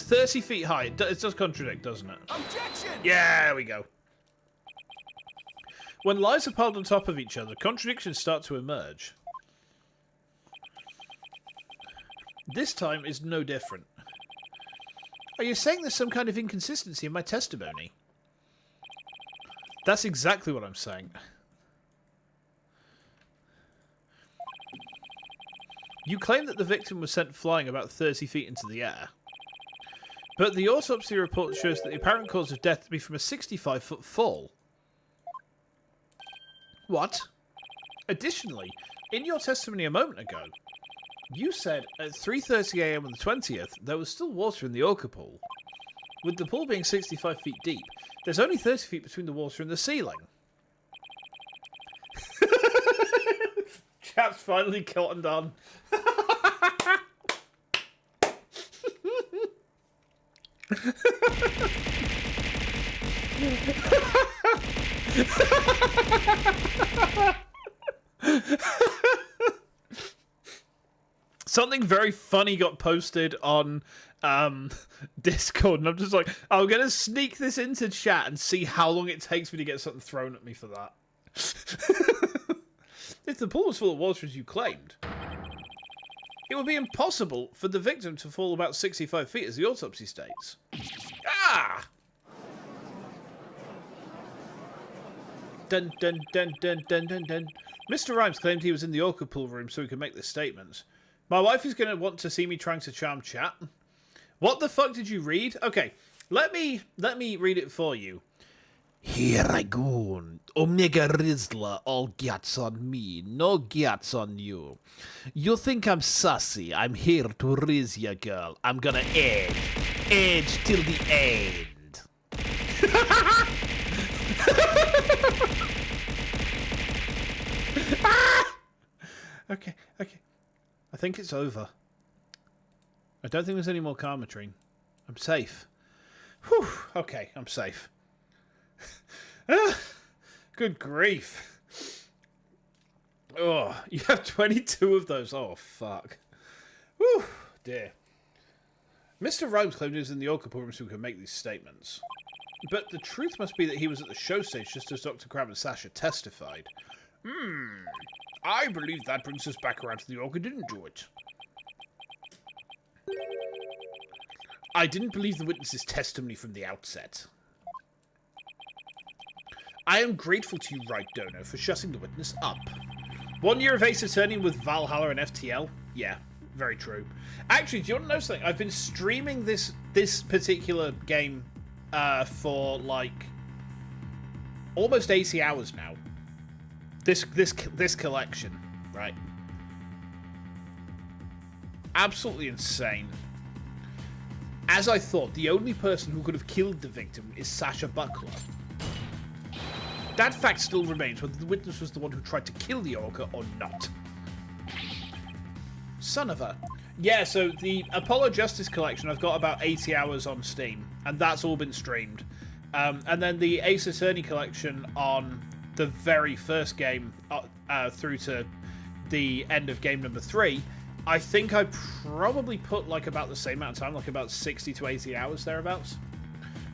S1: 30 feet high. It does contradict, doesn't it?
S3: Objection!
S1: Yeah, there we go. When lies are piled on top of each other, contradictions start to emerge. This time is no different. Are you saying there's some kind of inconsistency in my testimony? That's exactly what I'm saying. You claim that the victim was sent flying about 30 feet into the air. But the autopsy report shows that the apparent cause of death to be from a 65-foot fall. What? Additionally, in your testimony a moment ago, you said at 3:30 AM on the 20th, there was still water in the orca pool. With the pool being 65 feet deep, there's only 30 feet between the water and the ceiling. Chap's finally cottoned on. Something very funny got posted on Discord, and I'm just like, I'm going to sneak this into chat and see how long it takes me to get something thrown at me for that. If the pool was full of water as you claimed, it would be impossible for the victim to fall about 65 feet as the autopsy states. Ah! Dun dun dun dun dun dun dun. Mr. Rhymes claimed he was in the orca pool room so he could make this statement. My wife is going to want to see me trying to charm chat. What the fuck did you read? Okay, let me read it for you. Here I go. Omega Rizzler, all gets on me, no gets on you. You think I'm sassy? I'm here to riz ya, girl. I'm gonna edge till the end. Okay. I think it's over. I don't think there's any more Karmatrine. I'm safe. Whew. Okay, I'm safe. Good grief. Oh, you have 22 of those. Oh, fuck. Whew, dear. Mr. Rhymes claimed he was in the orca pool room so he could make these statements. But the truth must be that he was at the show stage just as Dr. Crab and Sasha testified.
S2: I believe that brings us back around to the orca didn't do it.
S1: I didn't believe the witness's testimony from the outset. I am grateful to you, Right Dono, for shutting the witness up. 1 year of Ace Attorney with Valhalla and FTL? Yeah, very true. Actually, do you want to know something? I've been streaming this particular game for, like, almost 80 hours now. This collection, right? Absolutely insane. As I thought, the only person who could have killed the victim is Sasha Buckler. That fact still remains whether the witness was the one who tried to kill the orca or not. Son of a... Yeah, so the Apollo Justice Collection, I've got about 80 hours on Steam, and that's all been streamed. And then the Ace Attorney collection on the very first game through to the end of game number 3, I think I probably put like about the same amount of time, like about 60 to 80 hours thereabouts.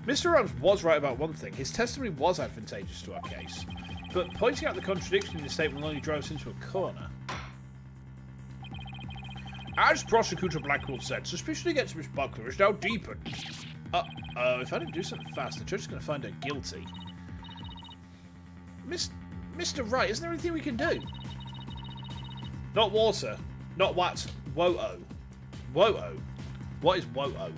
S1: Mr. Rams was right about one thing. His testimony was advantageous to our case, but pointing out the contradiction in his statement will only drive us into a corner.
S2: As Prosecutor Blackwell said, suspicion against Miss Buckler is now deepened.
S1: If I don't do something fast, the judge is going to find her guilty. Mr. Wright, isn't there anything we can do? Not water. Not what? Wo-oh. Wo-oh? What is wo-oh?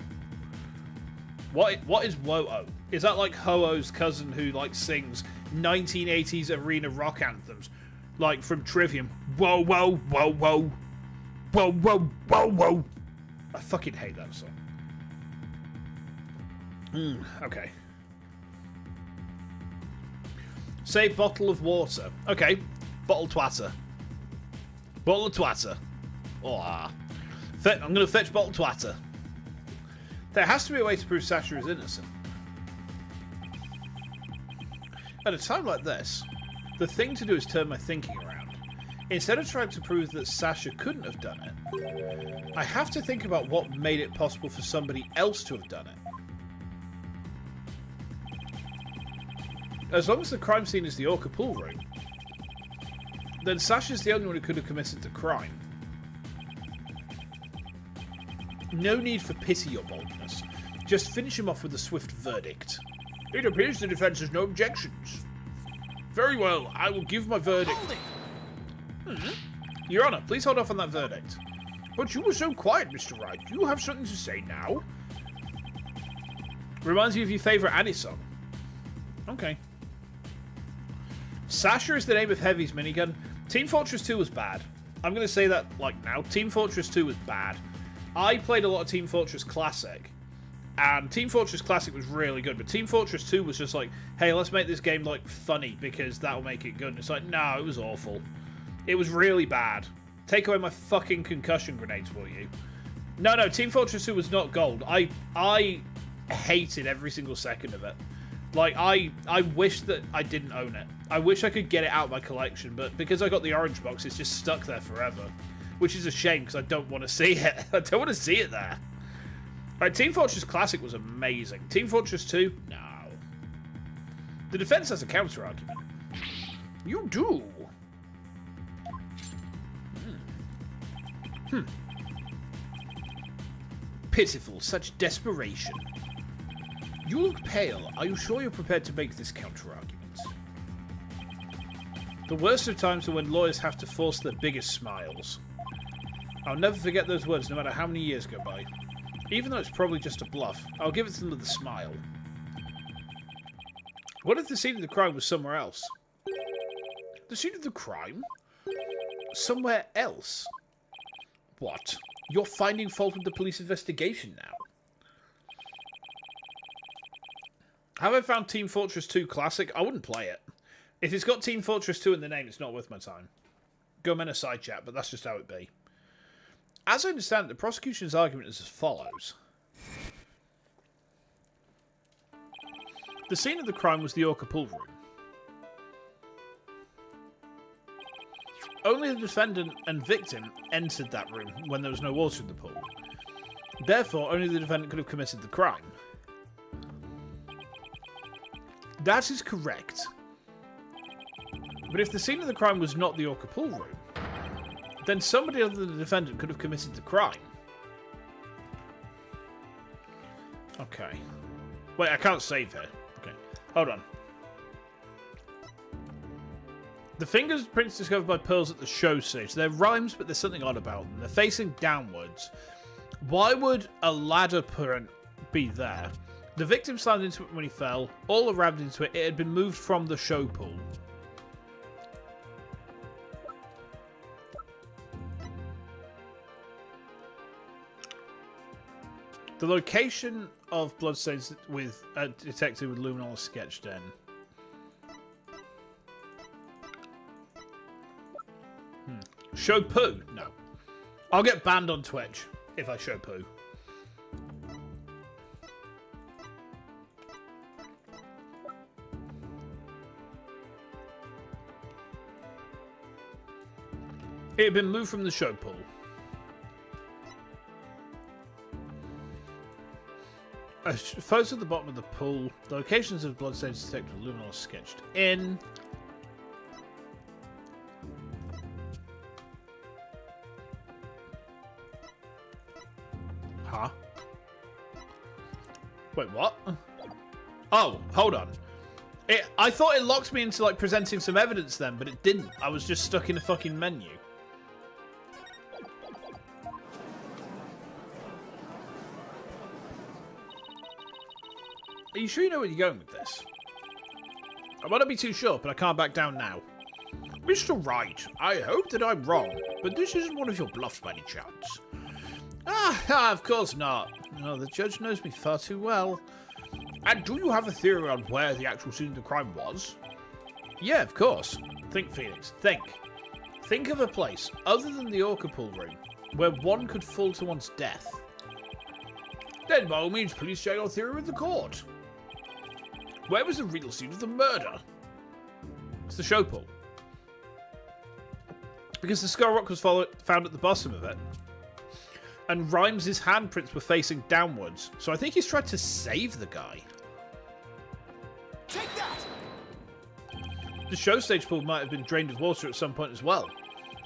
S1: What is wo-oh? Is that like Ho-oh's cousin who like sings 1980s arena rock anthems? Like from Trivium. Whoa, whoa, whoa, whoa. Whoa, whoa, whoa, whoa. I fucking hate that song. Okay. Say bottle of water. Okay. Bottle twatter. Bottle of twatter. Oh, I'm going to fetch bottle twatter. There has to be a way to prove Sasha is innocent. At a time like this, the thing to do is turn my thinking around. Instead of trying to prove that Sasha couldn't have done it, I have to think about what made it possible for somebody else to have done it. As long as the crime scene is the Orca pool room, then Sasha's the only one who could have committed the crime. No need for pity or boldness. Just finish him off with a swift verdict.
S2: It appears the defense has no objections. Very well, I will give my verdict.
S1: Your Honour, please hold off on that verdict.
S2: But you were so quiet, Mr. Wright. Do you have something to say now?
S1: Reminds you of your favourite Annie song. Okay. Sasha is the name of Heavy's minigun. Team Fortress 2 was bad. I'm going to say that, like, now. Team Fortress 2 was bad. I played a lot of Team Fortress Classic, and Team Fortress Classic was really good, but Team Fortress 2 was just like, hey, let's make this game, like, funny, because that'll make it good. And it's like, no, it was awful. It was really bad. Take away my fucking concussion grenades, will you? No, Team Fortress 2 was not gold. I hated every single second of it. Like, I wish that I didn't own it. I wish I could get it out of my collection, but because I got the orange box, it's just stuck there forever. Which is a shame, because I don't want to see it. I don't want to see it there. Right, Team Fortress Classic was amazing. Team Fortress 2? No. The defense has a counter-argument.
S2: You do?
S1: Pitiful, such desperation. You look pale. Are you sure you're prepared to make this counter-argument? The worst of times are when lawyers have to force their biggest smiles. I'll never forget those words, no matter how many years go by. Even though it's probably just a bluff, I'll give it to them with a smile. What if the scene of the crime was somewhere else?
S2: The scene of the crime?
S1: Somewhere else? What? You're finding fault with the police investigation now? Have I found Team Fortress 2 Classic? I wouldn't play it. If it's got Team Fortress 2 in the name, it's not worth my time. Go men a side chat, but that's just how it be. As I understand it, the prosecution's argument is as follows. The scene of the crime was the Orca pool room. Only the defendant and victim entered that room when there was no water in the pool. Therefore, only the defendant could have committed the crime. That is correct. But if the scene of the crime was not the Orca pool room, then somebody other than the defendant could have committed the crime. Okay. Wait, I can't save here. Okay. Hold on. The fingerprints discovered by Pearls at the show stage. They're rhymes, but there's something odd about them. They're facing downwards. Why would a ladder print be there? The victim slammed into it when he fell. All rammed into it. It had been moved from the show pool. The location of bloodstains with a detected with luminol sketched in. Show poo? No. I'll get banned on Twitch if I show poo. It had been moved from the show pool. Photos at the bottom of the pool. The locations of bloodstains detected with luminol sketched in. Huh? Wait, what? Oh, hold on. I thought it locked me into, like, presenting some evidence then, but it didn't. I was just stuck in a fucking menu. Are you sure you know where you're going with this? I want to be too sure, but I can't back down now.
S2: Mr. Wright, I hope that I'm wrong, but this isn't one of your bluffs by any chance.
S1: Of course not. No, the judge knows me far too well.
S2: And do you have a theory on where the actual scene of the crime was?
S1: Yeah, of course. Think, Phoenix. Think. Think of a place, other than the Orca pool room, where one could fall to one's death.
S2: Then by all means, please share your theory with the court. Where was the real scene of the murder?
S1: It's the show pool. Because the skull rock was found at the bottom of it. And Rhymes' handprints were facing downwards. So I think he's tried to save the guy.
S3: Take that!
S1: The show stage pool might have been drained of water at some point as well.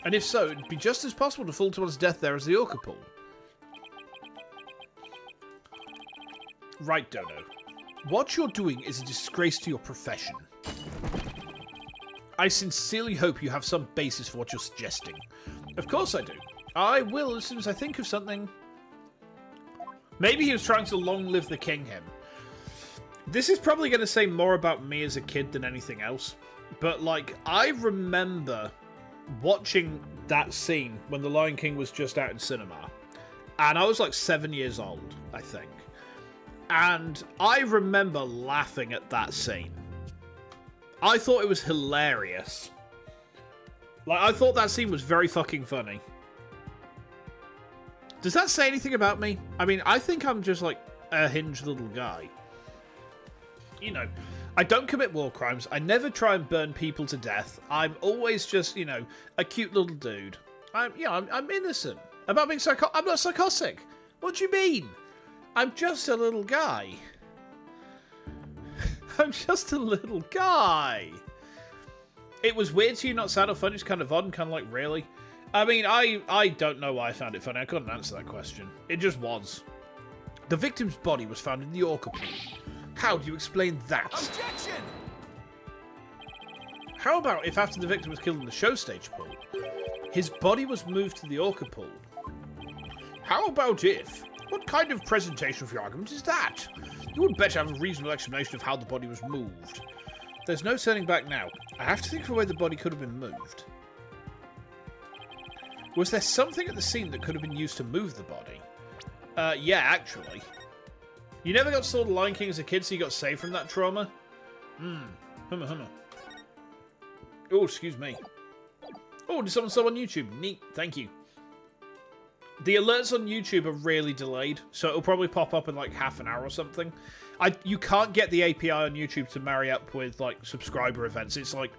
S1: And if so, it'd be just as possible to fall to one's death there as the Orca pool. Right, Dodo. What you're doing is a disgrace to your profession. I sincerely hope you have some basis for what you're suggesting. Of course I do. I will as soon as I think of something. Maybe he was trying to long live the king him. This is probably going to say more about me as a kid than anything else. But, like, I remember watching that scene when The Lion King was just out in cinema. And I was like 7 years old, I think. And I remember laughing at that scene. I thought it was hilarious. Like, I thought that scene was very fucking funny. Does that say anything about me? I mean, I think I'm just, like, a hinged little guy. You know, I don't commit war crimes. I never try and burn people to death. I'm always just, you know, a cute little dude. I'm innocent. About being I'm not psychotic. What do you mean? I'm just a little guy. I'm just a little guy. It was weird to you, not sad or funny. It's kind of odd and kind of like, really? I mean, I don't know why I found it funny. I couldn't answer that question. It just was. The victim's body was found in the Orca pool. How do you explain that?
S3: Objection!
S1: How about if after the victim was killed in the show stage pool, his body was moved to the Orca pool?
S2: How about if? What kind of presentation for your argument is that? You would better have a reasonable explanation of how the body was moved.
S1: There's no turning back now. I have to think of a way the body could have been moved. Was there something at the scene that could have been used to move the body? Yeah, actually. You never got saw The Lion King as a kid, so you got saved from that trauma? Hummer. Oh, excuse me. Oh, did someone sub on YouTube? Neat, thank you. The alerts on YouTube are really delayed, so it'll probably pop up in like half an hour or something. You can't get the API on YouTube to marry up with like subscriber events. It's like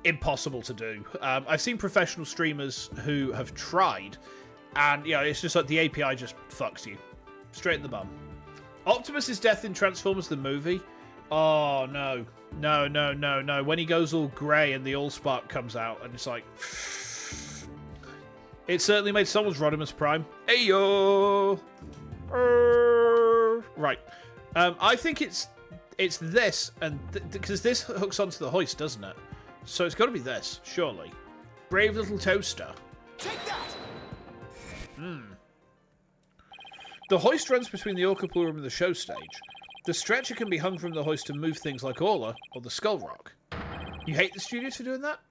S1: impossible to do. I've seen professional streamers who have tried, and yeah, it's just like the API just fucks you straight in the bum. Optimus's death in Transformers the movie. Oh no, no! When he goes all grey and the Allspark comes out, and it's like. It certainly made someone's Rodimus Prime. Ayo! Right. I think it's this, and because this hooks onto the hoist, doesn't it? So it's got to be this, surely. Brave little toaster.
S3: Take that!
S1: The hoist runs between the Orca pool room and the show stage. The stretcher can be hung from the hoist to move things like Orla or the Skull Rock. You hate the studios for doing that?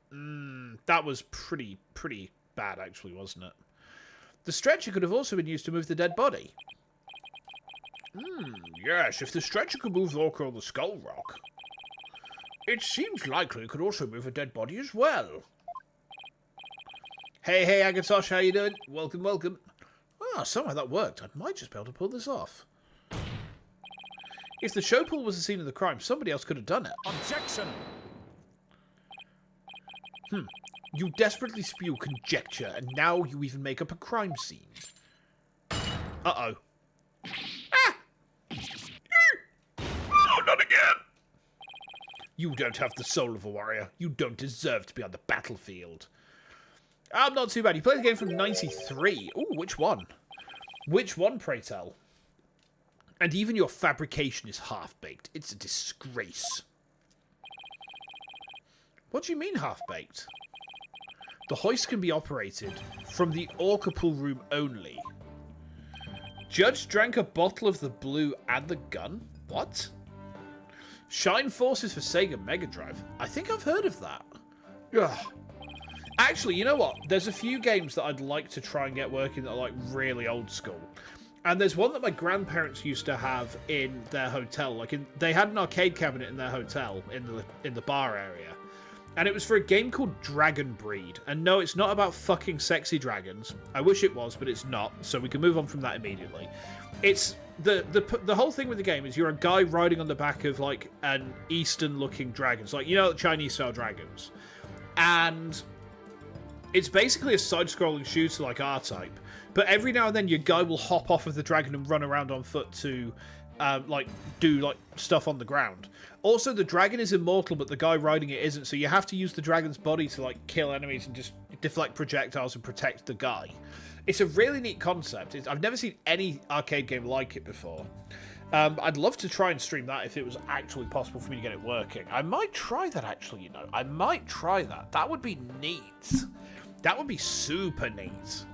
S1: That was pretty bad, actually, wasn't it? The stretcher could have also been used to move the dead body.
S2: Yes, if the stretcher could move the Orca or the Skull Rock. It seems likely it could also move a dead body as well.
S1: Hey, Agatosh, how you doing? Welcome. Ah, somehow that worked. I might just be able to pull this off. If the show pool was the scene of the crime, somebody else could have done it.
S3: Objection!
S1: You desperately spew conjecture, and now you even make up a crime scene. Uh-oh.
S2: Ah! Oh, not again!
S1: You don't have the soul of a warrior. You don't deserve to be on the battlefield. I'm not too bad. You played the game from 93. Ooh, which one? Which one, pray tell? And even your fabrication is half-baked. It's a disgrace. What do you mean half-baked? The hoist can be operated from the orca pool room only. Judge drank a bottle of the blue and the gun? What? Shine Forces for Sega Mega Drive. I think I've heard of that. Ugh. Actually, you know what? There's a few games that I'd like to try and get working that are like really old school. And there's one that my grandparents used to have in their hotel. They had an arcade cabinet in their hotel in the bar area. And it was for a game called Dragon Breed. And no, it's not about fucking sexy dragons. I wish it was, but it's not. So we can move on from that immediately. It's the whole thing with the game is you're a guy riding on the back of like an Eastern-looking dragon. So like, you know, Chinese-style dragons. And it's basically a side-scrolling shooter like R-Type. But every now and then your guy will hop off of the dragon and run around on foot to do stuff on the ground. Also, the dragon is immortal, but the guy riding it isn't, so you have to use the dragon's body to like kill enemies and just deflect projectiles and protect the guy. It's a really neat concept. I've never seen any arcade game like it before. I'd love to try and stream that if it was actually possible for me to get it working. I might try that, actually, you know. I might try that. That would be neat. That would be super neat.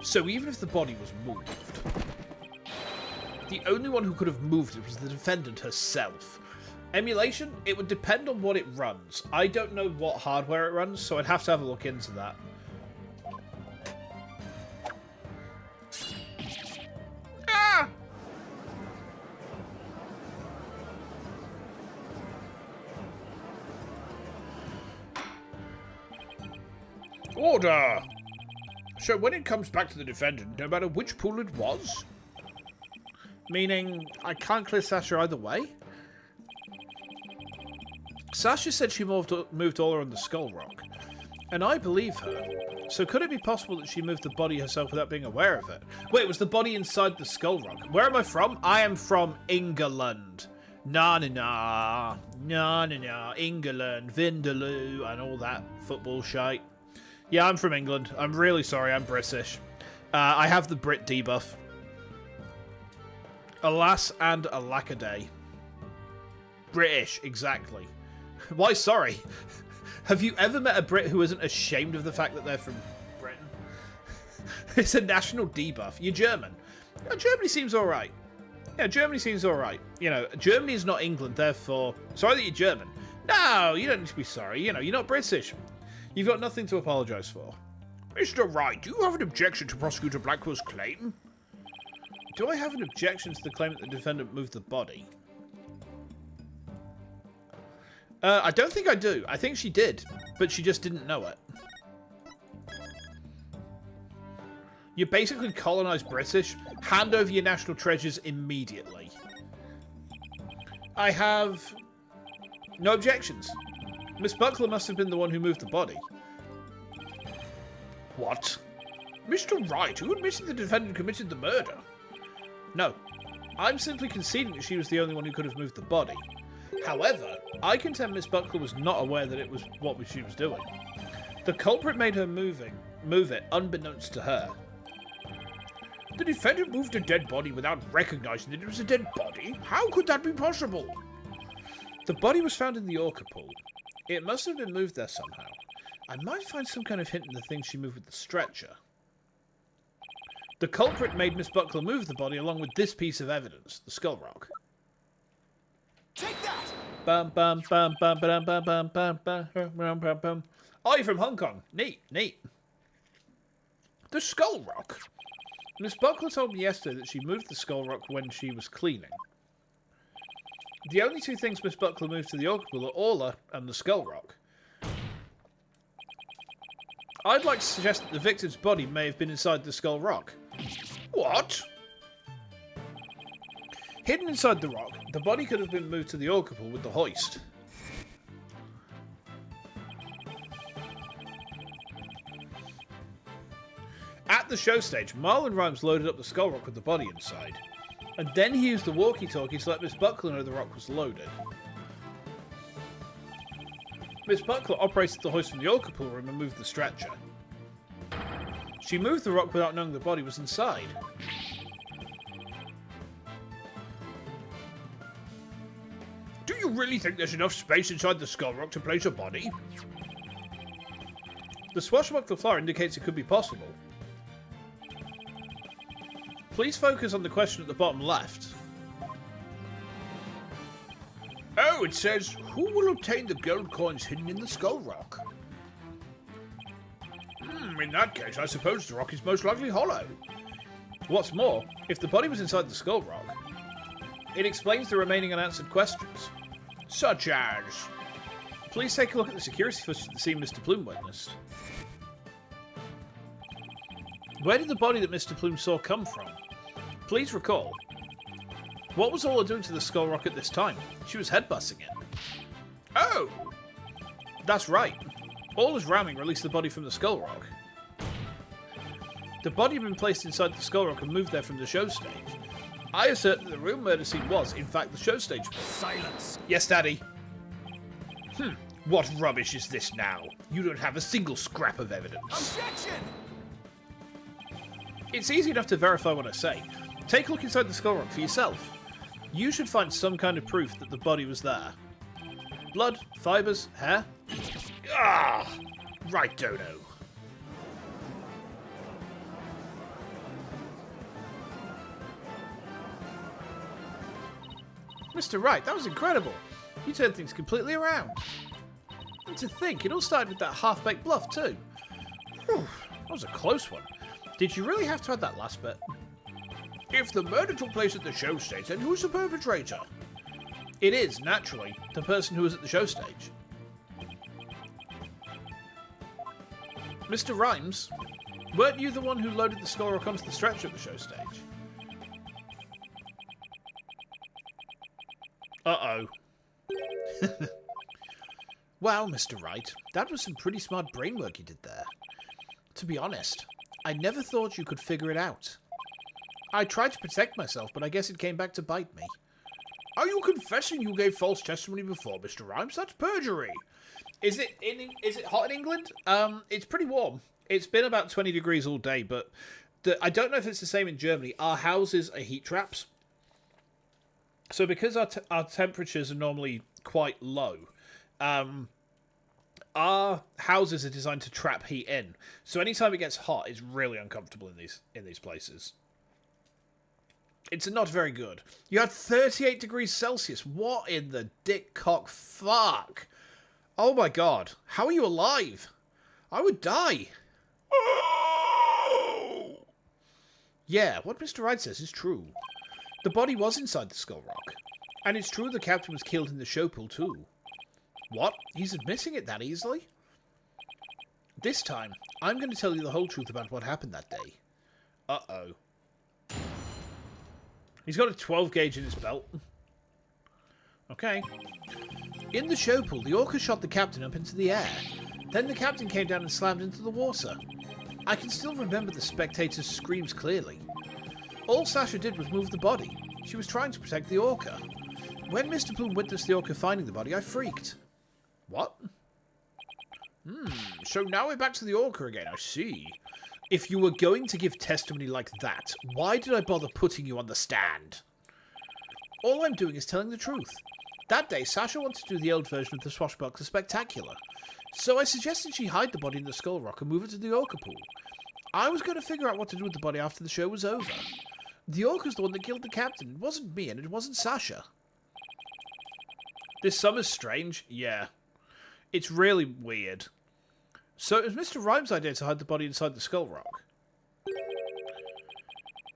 S1: So even if the body was moved, the only one who could have moved it was the defendant herself. Emulation? It would depend on what it runs. I don't know what hardware it runs, so I'd have to have a look into that. Ah!
S2: Order! So when it comes back to the defendant, no matter which pool it was?
S1: Meaning, I can't clear Sasha either way? Sasha said she moved all around the Skull Rock, and I believe her. So could it be possible that she moved the body herself without being aware of it? Wait, was the body inside the Skull Rock? Where am I from? I am from England. Na-na-na. Na-na-na. England, Vindaloo, and all that football shite. Yeah, I'm from England. I'm really sorry, I'm British. I have the Brit debuff. Alas and alackaday. British, exactly. Why sorry? Have you ever met a Brit who isn't ashamed of the fact that they're from Britain? It's a national debuff. You're German. Germany seems alright. Yeah, Germany seems alright. You know, Germany is not England, therefore... Sorry that you're German. No, you don't need to be sorry. You know, you're not British. You've got nothing to apologise for.
S2: Mr. Wright, do you have an objection to Prosecutor Blackwell's claim?
S1: Do I have an objection to the claim that the defendant moved the body? I don't think I do. I think she did, but she just didn't know it. You're basically colonised British. Hand over your national treasures immediately. I have no objections. Miss Buckler must have been the one who moved the body.
S2: What? Mr. Wright, who admitted the defendant committed the murder?
S1: No. I'm simply conceding that she was the only one who could have moved the body. However, I contend Miss Buckler was not aware that it was what she was doing. The culprit made her move it, unbeknownst to her.
S2: The defendant moved a dead body without recognizing that it was a dead body? How could that be possible?
S1: The body was found in the orca pool. It must have been moved there somehow. I might find some kind of hint in the thing she moved with the stretcher. The culprit made Miss Buckler move the body along with this piece of evidence, the skull rock.
S3: Take that!
S1: Bum bum bum bum bum bum bum bum bum bum bum. Oh, you're from Hong Kong. Neat, neat.
S2: The skull rock?
S1: Miss Buckler told me yesterday that she moved the skull rock when she was cleaning. The only two things Miss Buckler moved to the orca pool are Orla and the skull rock. I'd like to suggest that the victim's body may have been inside the skull rock.
S2: What?
S1: Hidden inside the rock, the body could have been moved to the orca pool with the hoist. At the show stage, Marlon Rhymes loaded up the skull rock with the body inside. And then he used the walkie-talkie to let Miss Buckler know the rock was loaded. Miss Buckler operated the hoist from the orca pool room and moved the stretcher. She moved the rock without knowing the body was inside.
S2: Do you really think there's enough space inside the skull rock to place a body?
S1: The swashbuckler flower indicates it could be possible. Please focus on the question at the bottom left.
S2: Oh, it says, who will obtain the gold coins hidden in the skull rock? In that case, I suppose the rock is most likely hollow.
S1: What's more, if the body was inside the skull rock, it explains the remaining unanswered questions.
S2: Such as...
S1: Please take a look at the security footage of the scene Mr. Plume witnessed. Where did the body that Mr. Plume saw come from? Please recall. What was Ola doing to the skull rock at this time? She was headbutting it.
S2: Oh!
S1: That's right. Ola's ramming released the body from the skull rock. The body had been placed inside the skull rock and moved there from the show stage. I assert that the real murder scene was, in fact, the show stage.
S3: Silence.
S1: Yes, Daddy.
S2: What rubbish is this now? You don't have a single scrap of evidence.
S3: Objection!
S1: It's easy enough to verify what I say. Take a look inside the skull rock for yourself. You should find some kind of proof that the body was there. Blood, fibres, hair.
S2: Ah! Right, Dodo.
S1: Mr. Wright, that was incredible. You turned things completely around. And to think, it all started with that half-baked bluff too. Whew, that was a close one. Did you really have to add that last bit?
S2: If the murder took place at the show stage, then who's the perpetrator?
S1: It is, naturally, the person who was at the show stage. Mr. Rhymes, weren't you the one who loaded the skull rock onto the stretcher at the show stage? Uh-oh. Wow, Mr. Wright, that was some pretty smart brain work you did there. To be honest, I never thought you could figure it out. I tried to protect myself, but I guess it came back to bite me.
S2: Are you confessing you gave false testimony before, Mr. Rhymes? That's perjury.
S1: Is it hot in England? It's pretty warm. It's been about 20 degrees all day, but I don't know if it's the same in Germany. Our houses are heat traps. So because our temperatures are normally quite low, our houses are designed to trap heat in. So anytime it gets hot, it's really uncomfortable in these places. It's not very good. You had 38 degrees Celsius. What in the dick cock fuck? Oh my god. How are you alive? I would die.
S2: Oh!
S1: Yeah, what Mr. Wright says is true. The body was inside the skull rock. And it's true the captain was killed in the show pool too. What? He's admitting it that easily? This time, I'm going to tell you the whole truth about what happened that day. Uh-oh. He's got a 12 gauge in his belt. Okay. In the show pool, the orca shot the captain up into the air. Then the captain came down and slammed into the water. I can still remember the spectators' screams clearly. All Sasha did was move the body. She was trying to protect the orca. When Mr. Plume witnessed the orca finding the body, I freaked. What?
S2: So now we're back to the orca again, I see.
S1: If you were going to give testimony like that, why did I bother putting you on the stand? All I'm doing is telling the truth. That day, Sasha wanted to do the old version of the Swashbuckler Spectacular. So I suggested she hide the body in the skull rock and move it to the orca pool. I was going to figure out what to do with the body after the show was over. The orca's the one that killed the captain. It wasn't me and it wasn't Sasha. This summer's strange. Yeah. It's really weird. So it was Mr. Rhymes' idea to hide the body inside the skull rock.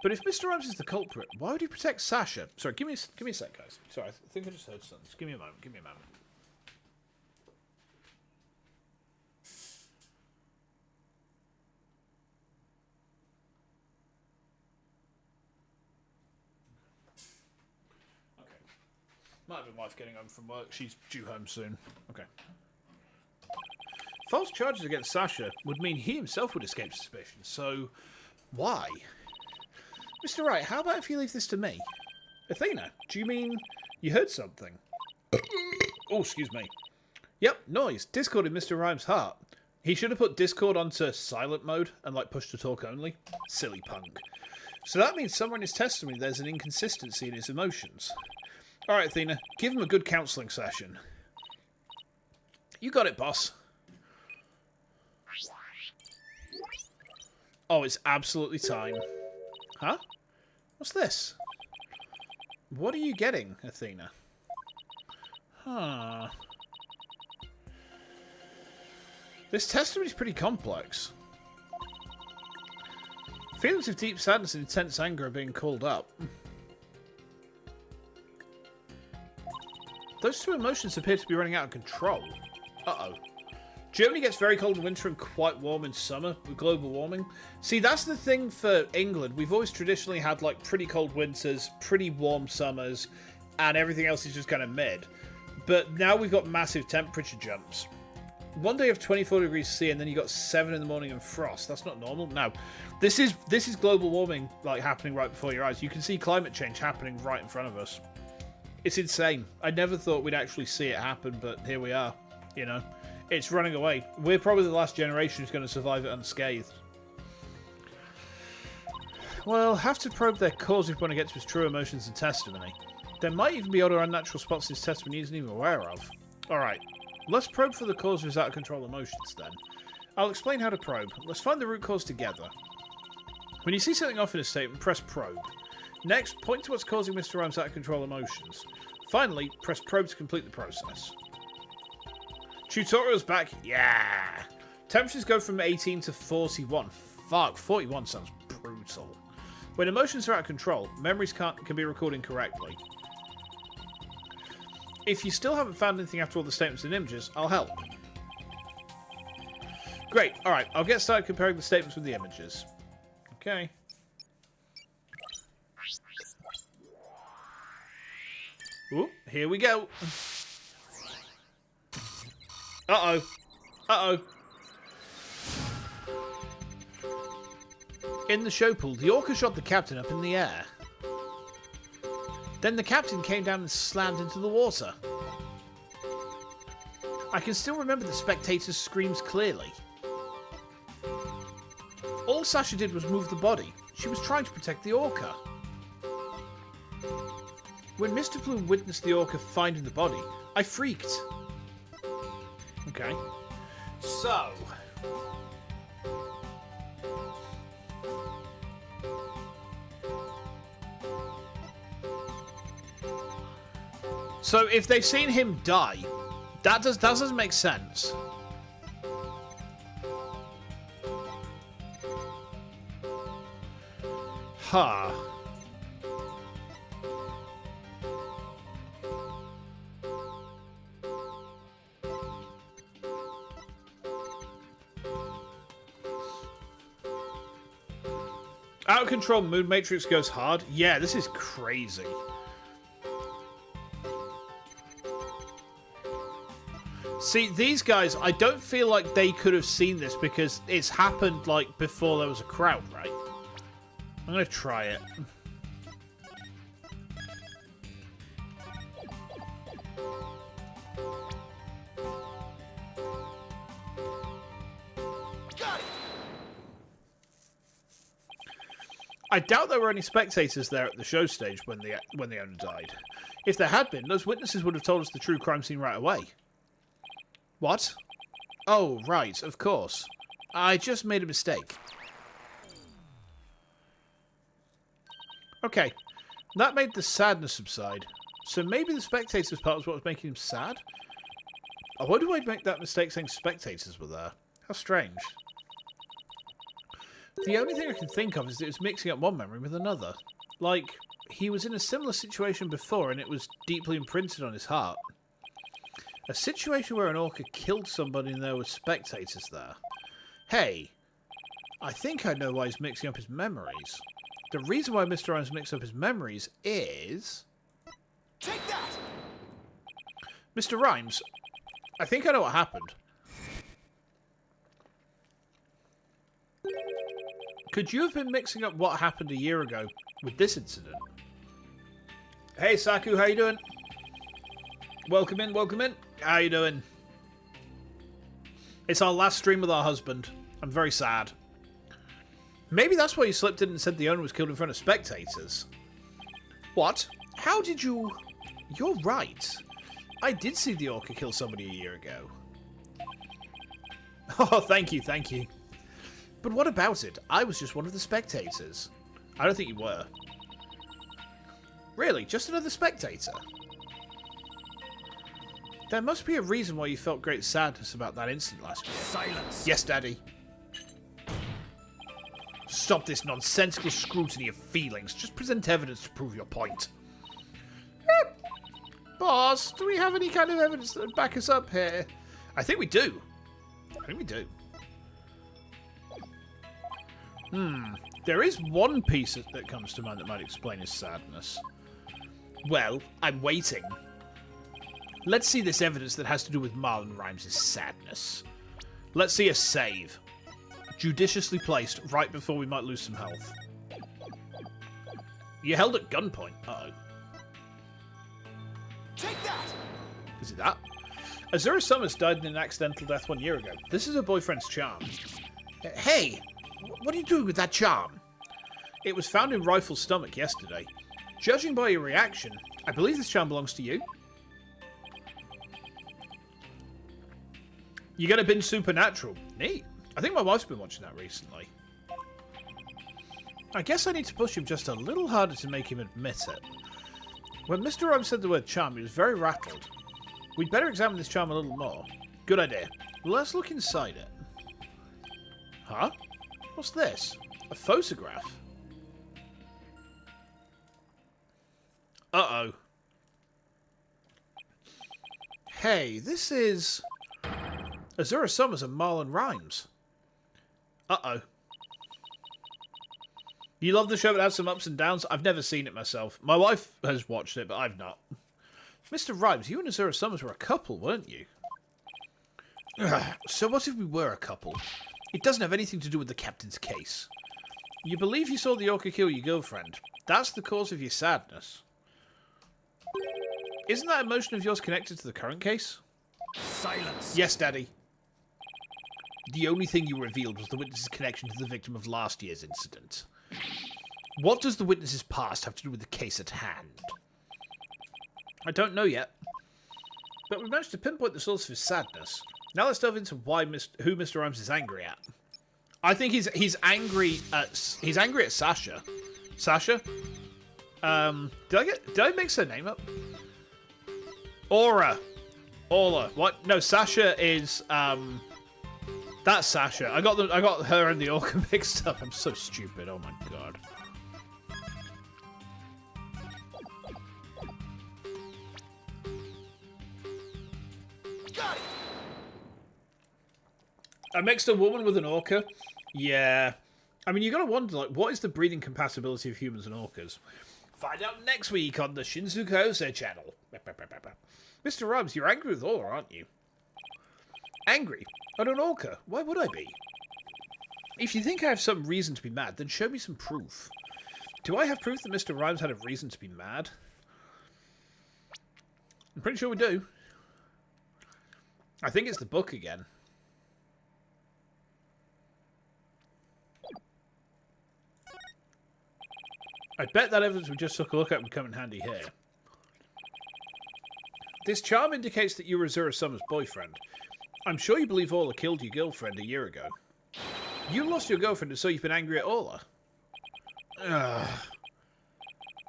S1: But if Mr. Rhymes is the culprit, why would he protect Sasha? Sorry, give me a sec, guys. Sorry, I think I just heard something. Just give me a moment. Okay. Might have been wife getting home from work. She's due home soon. Okay. False charges against Sasha would mean he himself would escape suspicion, so Why? Mr. Wright, how about if you leave this to me? Athena, do you mean you heard something? Oh, excuse me. Yep, noise. Discord in Mr. Rhymes' heart. He should have put Discord onto silent mode and like push to talk only. Silly punk. So that means somewhere in his testimony there's an inconsistency in his emotions. Alright, Athena, give him a good counselling session. You got it, boss. Oh, it's absolutely time. Huh? What's this? What are you getting, Athena? Huh. This testimony is pretty complex. Feelings of deep sadness and intense anger are being called up. Those two emotions appear to be running out of control. Uh-oh. Germany gets very cold in winter and quite warm in summer with global warming. See, that's the thing for England. We've always traditionally had like pretty cold winters, pretty warm summers, and everything else is just kind of mid. But now we've got massive temperature jumps. One day of 24 degrees C, and then you got 7 in the morning and frost. That's not normal. No, this is global warming like happening right before your eyes. You can see climate change happening right in front of us. It's insane. I never thought we'd actually see it happen, but here we are. You know, it's running away. We're probably the last generation who's going to survive it unscathed. Well, have to probe their cause if one gets to his true emotions and testimony. There might even be other unnatural spots in his testimony he isn't even aware of. Alright, let's probe for the cause of his out-of-control emotions then. I'll explain how to probe. Let's find the root cause together. When you see something off in a statement, press probe. Next, point to what's causing Mr. Rhymes' out-of-control emotions. Finally, press probe to complete the process. Tutorial's back. Yeah! Temperatures go from 18 to 41. Fuck, 41 sounds brutal. When emotions are out of control, memories can be recalled incorrectly. If you still haven't found anything after all the statements and images, I'll help. Great, alright, I'll get started comparing the statements with the images. Okay. Ooh, here we go. Uh-oh. Uh-oh. In the show pool, the orca shot the captain up in the air. Then the captain came down and slammed into the water. I can still remember the spectators' screams clearly. All Sasha did was move the body. She was trying to protect the orca. When Mr. Plume witnessed the orca finding the body, I freaked. Okay. So... So if they've seen him die, that doesn't make sense. Huh. Out of control mood matrix goes hard. Yeah, this is crazy. See, these guys, I don't feel like they could have seen this because it's happened, like, before there was a crowd, right? I'm gonna try it.
S3: Got it.
S1: I doubt there were any spectators there at the show stage when the owner died. If there had been, those witnesses would have told us the true crime scene right away. What? Oh, right, of course. I just made a mistake. Okay, that made the sadness subside. So maybe the spectators part was what was making him sad? I wonder why I'd make that mistake saying spectators were there. How strange. The only thing I can think of is that it was mixing up one memory with another. Like, he was in a similar situation before and it was deeply imprinted on his heart. A situation where an orca killed somebody and there were spectators there. Hey, I think I know why he's mixing up his memories. The reason why Mr. Rhymes mixed up his memories is...
S3: Take that!
S1: Mr. Rhymes, I think I know what happened. Could you have been mixing up what happened a year ago with this incident? Hey, Saku, how you doing? Welcome in, welcome in. How you doing? It's our last stream with our husband. I'm very sad. Maybe that's why you slipped in and said the owner was killed in front of spectators. What? How did you... You're right. I did see the orca kill somebody a year ago. Oh, thank you, thank you. But what about it? I was just one of the spectators. I don't think you were. Really? Just another spectator? There must be a reason why you felt great sadness about that incident last year.
S3: Silence.
S1: Yes, Daddy. Stop this nonsensical scrutiny of feelings. Just present evidence to prove your point. Boss, do we have any kind of evidence that would back us up here? I think we do. I think we do. There is one piece that comes to mind that might explain his sadness. Well, I'm waiting. Let's see this evidence that has to do with Marlon Rhymes' sadness. Let's see a save. Judiciously placed right before we might lose some health. You're held at gunpoint. Uh-oh.
S3: Take that.
S1: Is it that? Azura Summers died in an accidental death 1 year ago. This is her boyfriend's charm. Hey! What are you doing with that charm? It was found in Rifle's stomach yesterday. Judging by your reaction, I believe this charm belongs to you. You gonna binge Supernatural? Neat. I think my wife's been watching that recently. I guess I need to push him just a little harder to make him admit it. When Mr. Rhymes said the word charm, he was very rattled. We'd better examine this charm a little more. Good idea. Let's look inside it. Huh? What's this? A photograph? Uh-oh. Hey, this is... Azura Summers and Marlon Rhymes. Uh-oh. You love the show, but has some ups and downs? I've never seen it myself. My wife has watched it, but I've not. Mr. Rhymes, you and Azura Summers were a couple, weren't you? So what if we were a couple? It doesn't have anything to do with the captain's case. You believe you saw the orca kill your girlfriend. That's the cause of your sadness. Isn't that emotion of yours connected to the current case?
S3: Silence.
S1: Yes, Daddy. The only thing you revealed was the witness's connection to the victim of last year's incident. What does the witness's past have to do with the case at hand? I don't know yet. But we managed to pinpoint the source of his sadness. Now let's delve into who Mr. Rhymes is angry at. I think he's angry at Sasha. Sasha? Did I mix her name up? Aura. What? No, Sasha is that's Sasha. I got her and the orca mixed up. I'm so stupid. Oh my god.
S3: Got it.
S1: I mixed a woman with an orca. Yeah. I mean, you gotta wonder, like, what is the breeding compatibility of humans and orcas? Find out next week on the Shinzu Kose channel. Mr. Rhymes, you're angry with Aura, aren't you? Angry? At an orca? Why would I be? If you think I have some reason to be mad, then show me some proof. Do I have proof that Mr. Rhymes had a reason to be mad? I'm pretty sure we do. I think it's the book again. I bet that evidence we just took a look at would come in handy here. This charm indicates that you were Azura Summer's boyfriend. I'm sure you believe Orla killed your girlfriend a year ago. You lost your girlfriend and so you've been angry at Orla.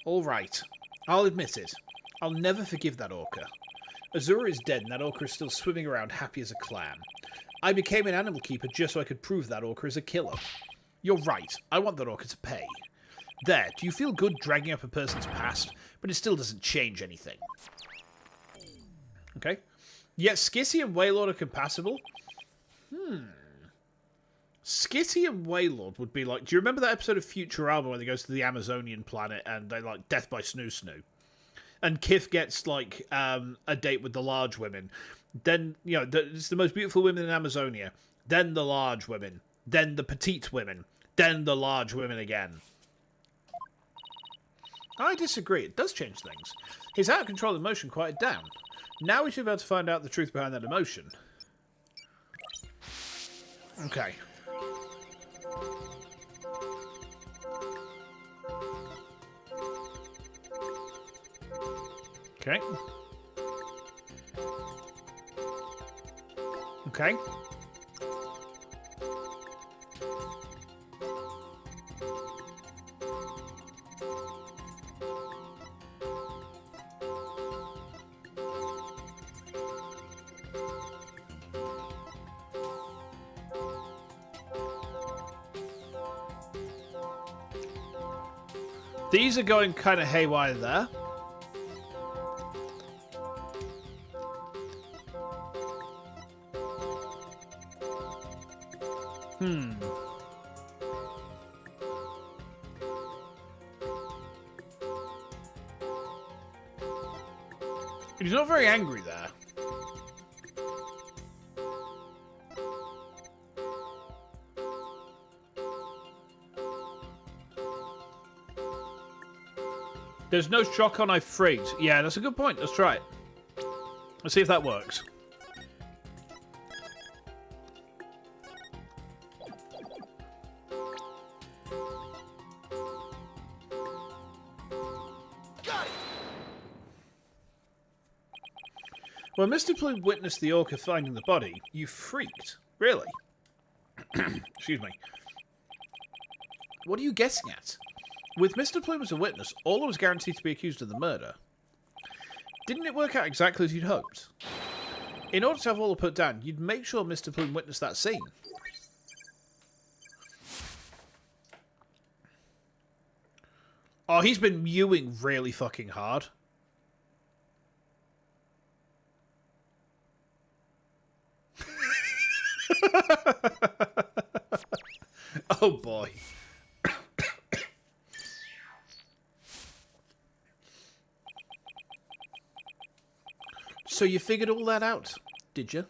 S1: Alright, I'll admit it. I'll never forgive that orca. Azura is dead and that orca is still swimming around happy as a clam. I became an animal keeper just so I could prove that orca is a killer. You're right, I want that orca to pay. There, do you feel good dragging up a person's past, but it still doesn't change anything? Okay. Yet Skitty and Waylord are compatible? Skitty and Waylord would be like... Do you remember that episode of Futurama when they goes to the Amazonian planet and they like death by Snoo Snoo? And Kif gets like a date with the large women. Then, you know, it's the most beautiful women in Amazonia. Then the large women. Then the petite women. Then the large women again. I disagree. It does change things. His out-of-control emotion quieted down. Now we should be able to find out the truth behind that emotion. Okay. Okay. Okay. These are going kind of haywire there. He's not very angry there. There's no shock on I freeze. Yeah, that's a good point. Let's try it. Let's see if that works.
S3: Got it.
S1: When Mr. Plume witnessed the orca finding the body, you freaked. Really? Excuse me. What are you guessing at? With Mr. Plume as a witness, Orla was guaranteed to be accused of the murder. Didn't it work out exactly as you'd hoped? In order to have Orla put down, you'd make sure Mr. Plume witnessed that scene. Oh, he's been mewing really fucking hard. Oh boy. So you figured all that out, did you?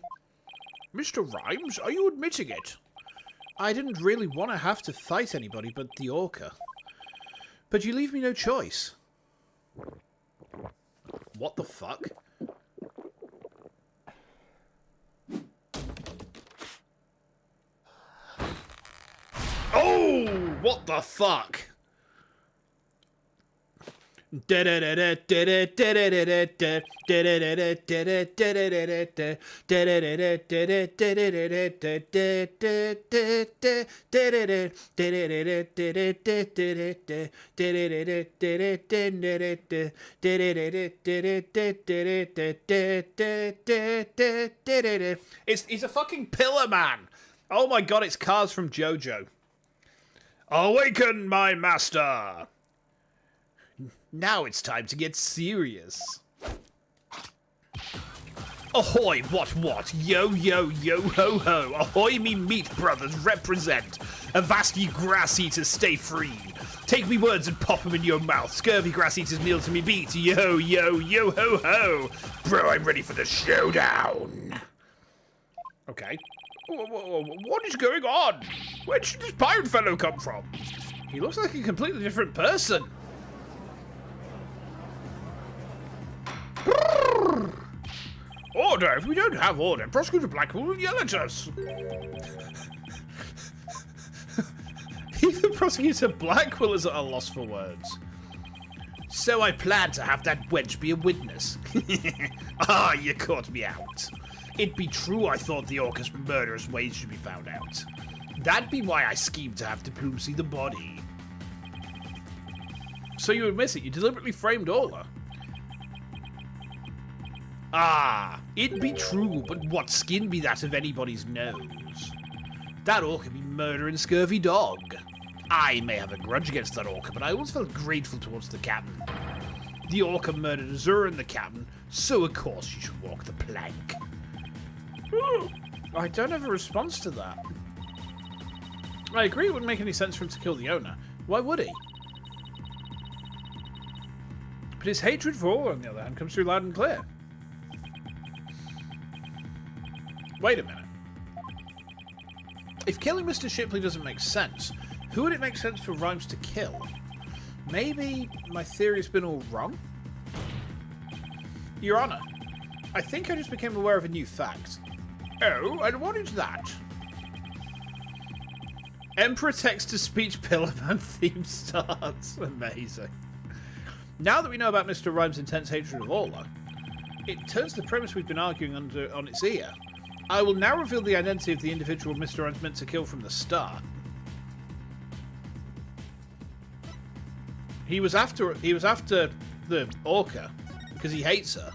S2: Mr. Rhymes, are you admitting it?
S1: I didn't really want to have to fight anybody but the orca. But you leave me no choice. What the fuck? Oh, what the fuck? He's a fucking pillar man. Oh my god, it's Cars from JoJo. Awaken, my master! Now it's time to get serious. Ahoy, what? Yo, ho, ho. Ahoy, me meat brothers represent. Avast ye grass eaters, stay free. Take me words and pop 'em in your mouth. Scurvy grass eaters kneel to me beat. Yo, ho, ho. Bro, I'm ready for the showdown. Okay.
S2: What is going on? Where did this pirate fellow come from?
S1: He looks like a completely different person.
S2: Order! If we don't have order, Prosecutor Blackwell will yell at us.
S1: Even Prosecutor Blackwell is at a loss for words. So I plan to have that wench be a witness. Ah, you caught me out. It be true I thought the orca's murderous ways should be found out. That'd be why I schemed to have the Plume see the body. So you admit it, you deliberately framed Orla. Ah, it be true, but what skin be that of anybody's nose? That orca be murdering scurvy dog. I may have a grudge against that orca, but I always felt grateful towards the captain. The orca murdered Azura and the captain, so of course she should walk the plank. I don't have a response to that. I agree it wouldn't make any sense for him to kill the owner. Why would he? But his hatred for Orla, on the other hand, comes through loud and clear. Wait a minute. If killing Mr. Shipley doesn't make sense, Who would it make sense for Rhymes to kill? Maybe my theory's been all wrong? Your Honour, I think I just became aware of a new fact.
S2: Oh, and what is that?
S1: Emperor text-to-speech Pillar Man theme starts. Amazing. Now that we know about Mr. Rhymes' intense hatred of Orla, it turns the premise we've been arguing on its ear. I will now reveal the identity of the individual Mr. Rhymes meant to kill from the start. He was after the Orca because he hates her.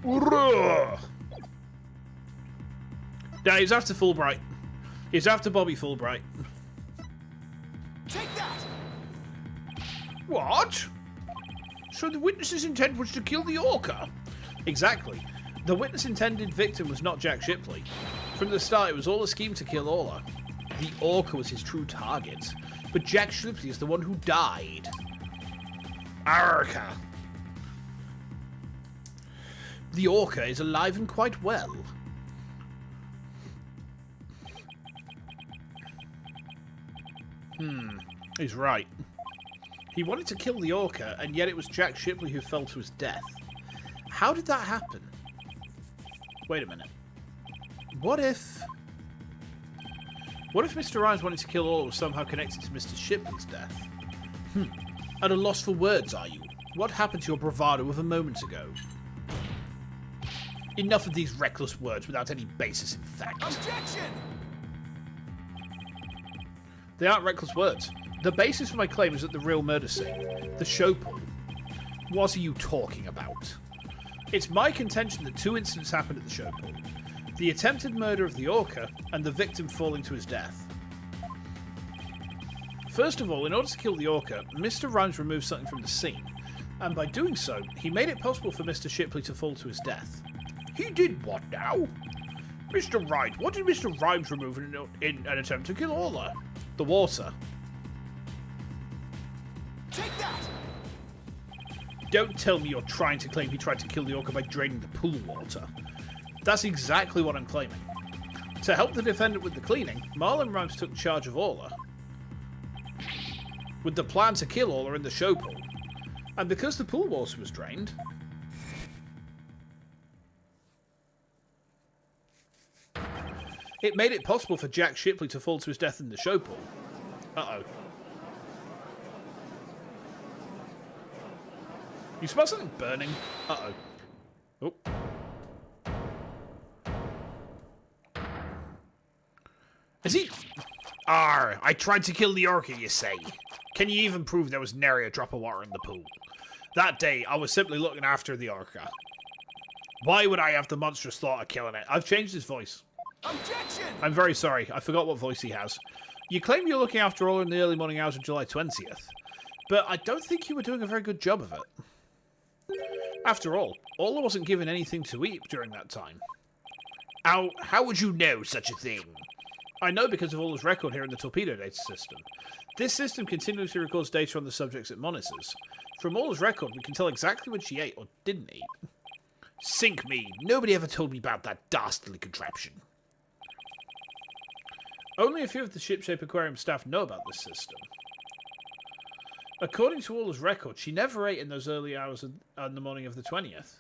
S2: Urgh!
S1: No, he's after Fulbright. He's after Bobby Fulbright.
S3: Take that!
S2: What? So the witness's intent was to kill the Orca?
S1: Exactly. The witness intended victim was not Jack Shipley. From the start, it was all a scheme to kill Orla. The Orca was his true target, but Jack Shipley is the one who died.
S2: Orca.
S1: The Orca is alive and quite well. He's right. He wanted to kill the Orca, and yet it was Jack Shipley who fell to his death. How did that happen? Wait a minute. What if Mr. Rhymes wanting to kill Orla was somehow connected to Mr. Shipley's death? At a loss for words, are you? What happened to your bravado of a moment ago? Enough of these reckless words without any basis in fact.
S3: Objection!
S1: They aren't reckless words. The basis for my claim is at the real murder scene, the show pool. What are you talking about? It's my contention that two incidents happened at the show pool. The attempted murder of the Orca, and the victim falling to his death. First of all, in order to kill the Orca, Mr. Rhymes removed something from the scene, and by doing so, he made it possible for Mr. Shipley to fall to his death.
S2: He did what now? Mr. Wright, what did Mr. Rhymes remove in an attempt to kill Orla?
S1: The water.
S3: Take that!
S1: Don't tell me you're trying to claim he tried to kill the Orca by draining the pool water. That's exactly what I'm claiming. To help the defendant with the cleaning, Marlon Rhymes took charge of Orla, with the plan to kill Orla in the show pool. And because the pool water was drained, it made it possible for Jack Shipley to fall to his death in the show pool. Uh-oh. You smell something burning? Uh-oh. Oh. Is he...
S2: I tried to kill the Orca, you say? Can you even prove there was nary a drop of water in the pool?
S1: That day, I was simply looking after the Orca.
S2: Why would I have the monstrous thought of killing it?
S1: I've changed his voice.
S3: Objection!
S1: I'm very sorry. I forgot what voice he has. You claim you're looking after Orla in the early morning hours of July 20th, but I don't think you were doing a very good job of it. After all, Orla wasn't given anything to eat during that time.
S2: How would you know such a thing?
S1: I know because of Orla's record here in the torpedo data system. This system continuously records data on the subjects it monitors. From Orla's record, we can tell exactly when she ate or didn't eat.
S2: Sink me. Nobody ever told me about that dastardly contraption.
S1: Only a few of the Shipshape Aquarium staff know about this system. According to Orla's record, she never ate in those early hours on the morning of the 20th.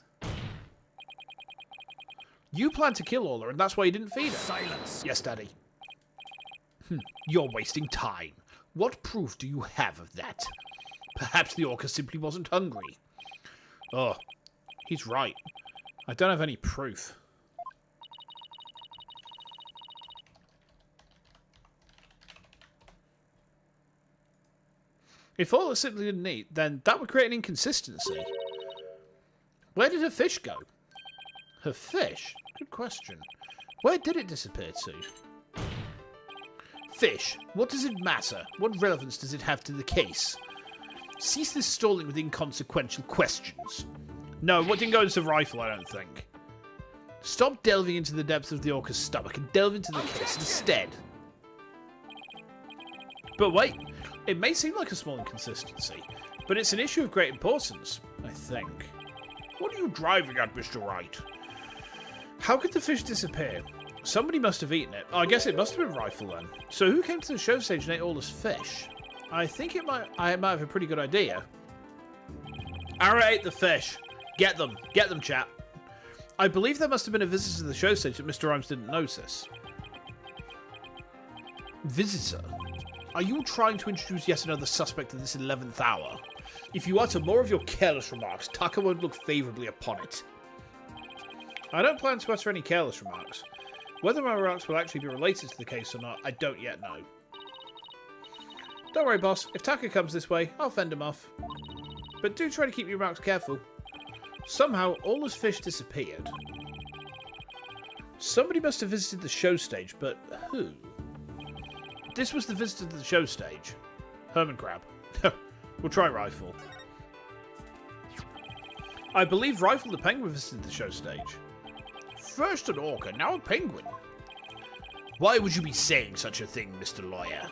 S1: You planned to kill Orla, and that's why you didn't feed her.
S3: Silence!
S1: Yes, Daddy.
S2: You're wasting time. What proof do you have of that? Perhaps the Orca simply wasn't hungry.
S1: Oh, he's right. I don't have any proof. If Orla simply didn't eat, then that would create an inconsistency. Where did her fish go? Her fish? Good question. Where did it disappear to?
S2: Fish, what does it matter? What relevance does it have to the case? Cease this stalling with inconsequential questions.
S1: No, what didn't go into the rifle, I don't think.
S2: Stop delving into the depths of the Orca's stomach and delve into the case instead.
S1: But wait, it may seem like a small inconsistency, but it's an issue of great importance, I think.
S2: What are you driving at, Mr. Wright?
S1: How could the fish disappear? Somebody must have eaten it. Oh, I guess it must have been Rifle then. So who came to the show stage and ate all this fish? I think I might have a pretty good idea. Ara ate the fish. Get them, chat. I believe there must have been a visitor to the show stage that Mr. Rhymes didn't notice. Visitor? Are you trying to introduce yet another suspect in this 11th hour? If you utter more of your careless remarks, Taka won't look favourably upon it. I don't plan to utter any careless remarks. Whether my remarks will actually be related to the case or not, I don't yet know. Don't worry, boss. If Taka comes this way, I'll fend him off. But do try to keep your remarks careful. Somehow, all his fish disappeared. Somebody must have visited the show stage, but who? This was the visitor to the show stage. Herman Crab. We'll try Rifle. I believe Rifle the Penguin visited the show stage. First an orca, now a penguin. Why would you be saying such a thing, Mr. Lawyer?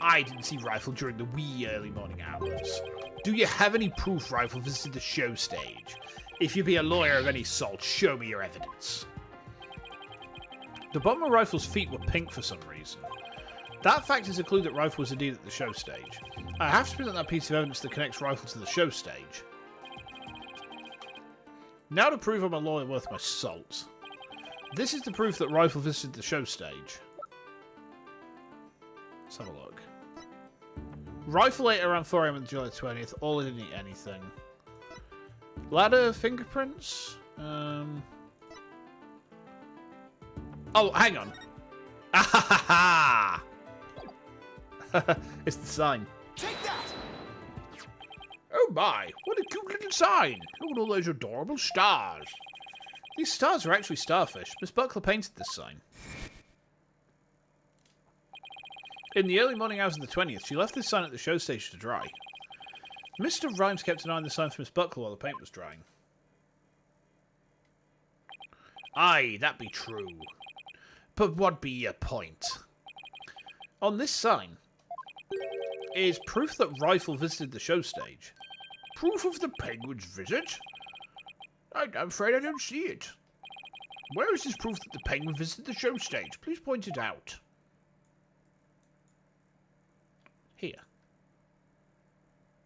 S1: I didn't see Rifle during the wee early morning hours. Do you have any proof Rifle visited the show stage? If you be a lawyer of any sort, show me your evidence. The bottom of Rifle's feet were pink for some reason. That fact is a clue that Rifle was indeed at the show stage. I have to present that piece of evidence that connects Rifle to the show stage. Now to prove I'm a lawyer worth my salt. This is the proof that Rifle visited the show stage. Let's have a look. Rifle ate around 4 AM on July 20th. All didn't eat anything. Ladder fingerprints? Oh, hang on. Ah, it's the sign.
S3: Take that!
S2: Oh my, what a cute little sign. Look at all those adorable stars.
S1: These stars are actually starfish. Miss Buckler painted this sign. In the early morning hours of the 20th, she left this sign at the show stage to dry. Mr. Rhymes kept an eye on the sign for Miss Buckler while the paint was drying. Aye, that be true. But what be your point? On this sign is proof that Rifle visited the show stage.
S2: Proof of the penguin's visit? I'm afraid I don't see it. Where is this proof that the penguin visited the show stage? Please point it out.
S1: Here.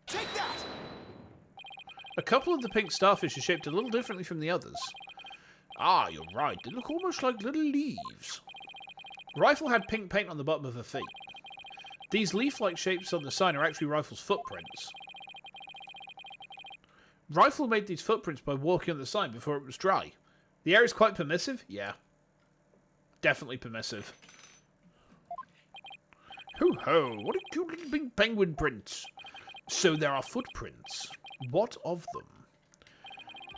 S3: Take that!
S1: A couple of the pink starfish are shaped a little differently from the others.
S2: Ah, you're right. They look almost like little leaves.
S1: Rifle had pink paint on the bottom of her feet. These leaf-like shapes on the sign are actually Rifle's footprints. Rifle made these footprints by walking on the sign before it was dry. The air is quite permissive? Yeah. Definitely permissive.
S2: Ho-ho, what a cute little pink penguin prints.
S1: So there are footprints. What of them?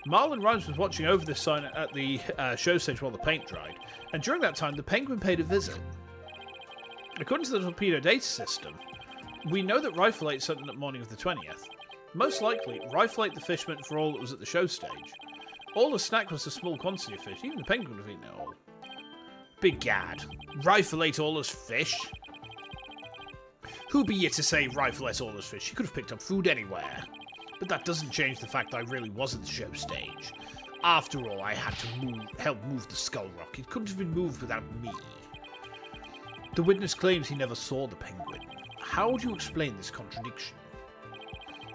S1: Marlon Rhymes was watching over this sign at the show stage while the paint dried, and during that time the penguin paid a visit. According to the torpedo data system, we know that Rifle ate something that morning of the 20th. Most likely, Rifle ate the fish meant for all that was at the show stage. All the snack was a small quantity of fish, even the penguin would have eaten it all. Begad, Rifle ate all his fish? Who be ye to say Rifle ate all his fish? He could have picked up food anywhere. But that doesn't change the fact that I really was at the show stage. After all, I had to help move the skull rock. It couldn't have been moved without me. The witness claims he never saw the penguin. How do you explain this contradiction?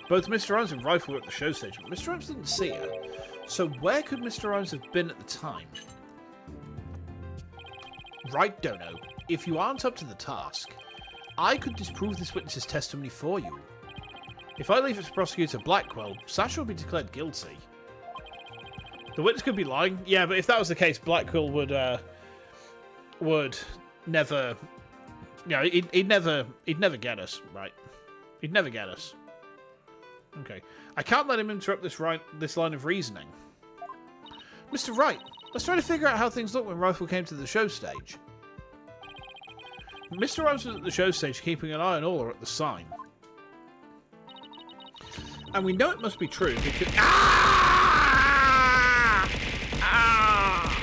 S1: Both Mr. Rhymes and Rifle were at the show stage, but Mr. Rhymes didn't see her. So where could Mr. Rhymes have been at the time? Right, Dono. If you aren't up to the task, I could disprove this witness's testimony for you. If I leave it to Prosecutor Blackwell, Sasha will be declared guilty. The witness could be lying. Yeah, but if that was the case, Blackwell would never... Yeah, he'd never get us, right? He'd never get us. Okay. I can't let him interrupt this line of reasoning. Mr. Wright, let's try to figure out how things looked when Rifle came to the show stage. Mr. Rhymes was at the show stage keeping an eye on all at the sign. And we know it must be true because... Ah! Ah!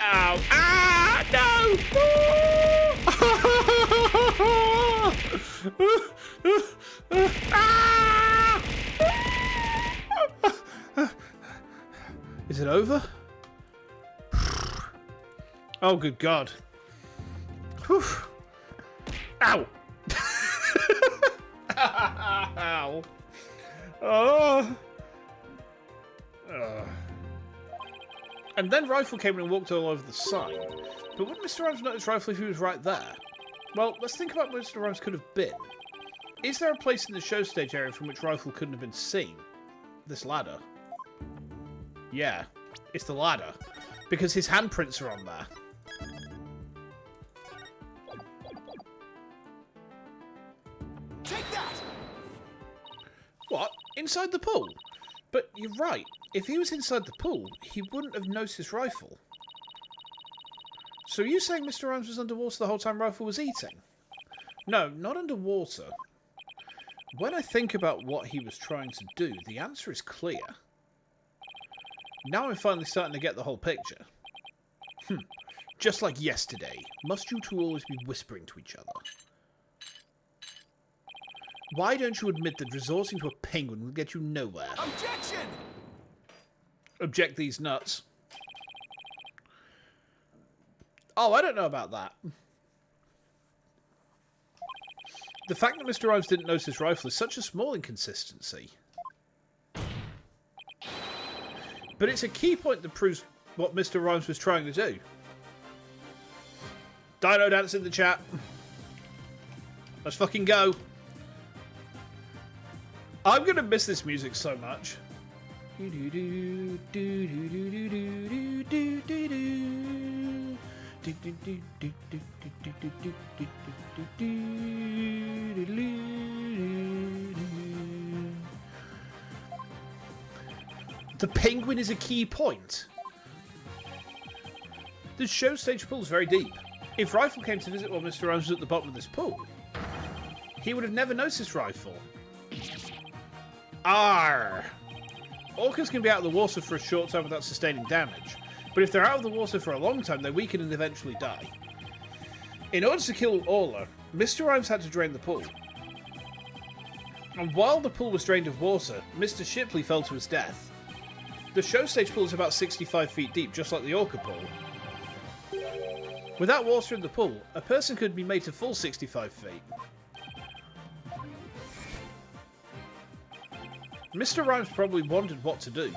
S1: Ow! Ah! No! Ah! Is it over? Oh, good God. Whew. Ow! Ow. Oh. And then Rifle came in and walked all over the sign. But wouldn't Mr. Rhymes notice Rifle if he was right there? Well, let's think about where Mr. Rhymes could have been. Is there a place in the show stage area from which Rifle couldn't have been seen? This ladder. Yeah, it's the ladder. Because his handprints are on there.
S3: Take that!
S1: What? Inside the pool? But you're right. If he was inside the pool, he wouldn't have noticed Rifle. So are you saying Mr. Rhymes was underwater the whole time Rifle was eating? No, not underwater. When I think about what he was trying to do, the answer is clear. Now I'm finally starting to get the whole picture. Just like yesterday, must you two always be whispering to each other? Why don't you admit that resorting to a penguin will get you nowhere?
S3: Objection!
S1: Object these nuts. Oh, I don't know about that. The fact that Mr. Rhymes didn't notice Rifle is such a small inconsistency. But it's a key point that proves what Mr. Rhymes was trying to do. Dino dance in the chat. Let's fucking go. I'm going to miss this music so much. The penguin is a key point. The show stage pool is very deep. If Rifle came to visit while Mr. Rhymes was at the bottom of this pool, he would have never noticed Rifle. Arr! Orcas can be out of the water for a short time without sustaining damage, but if they're out of the water for a long time, they weaken and eventually die. In order to kill Orla, Mr. Rhymes had to drain the pool. And while the pool was drained of water, Mr. Shipley fell to his death. The show stage pool is about 65 feet deep, just like the Orca pool. Without water in the pool, a person could be made to fall 65 feet. Mr. Rhymes probably wondered what to do.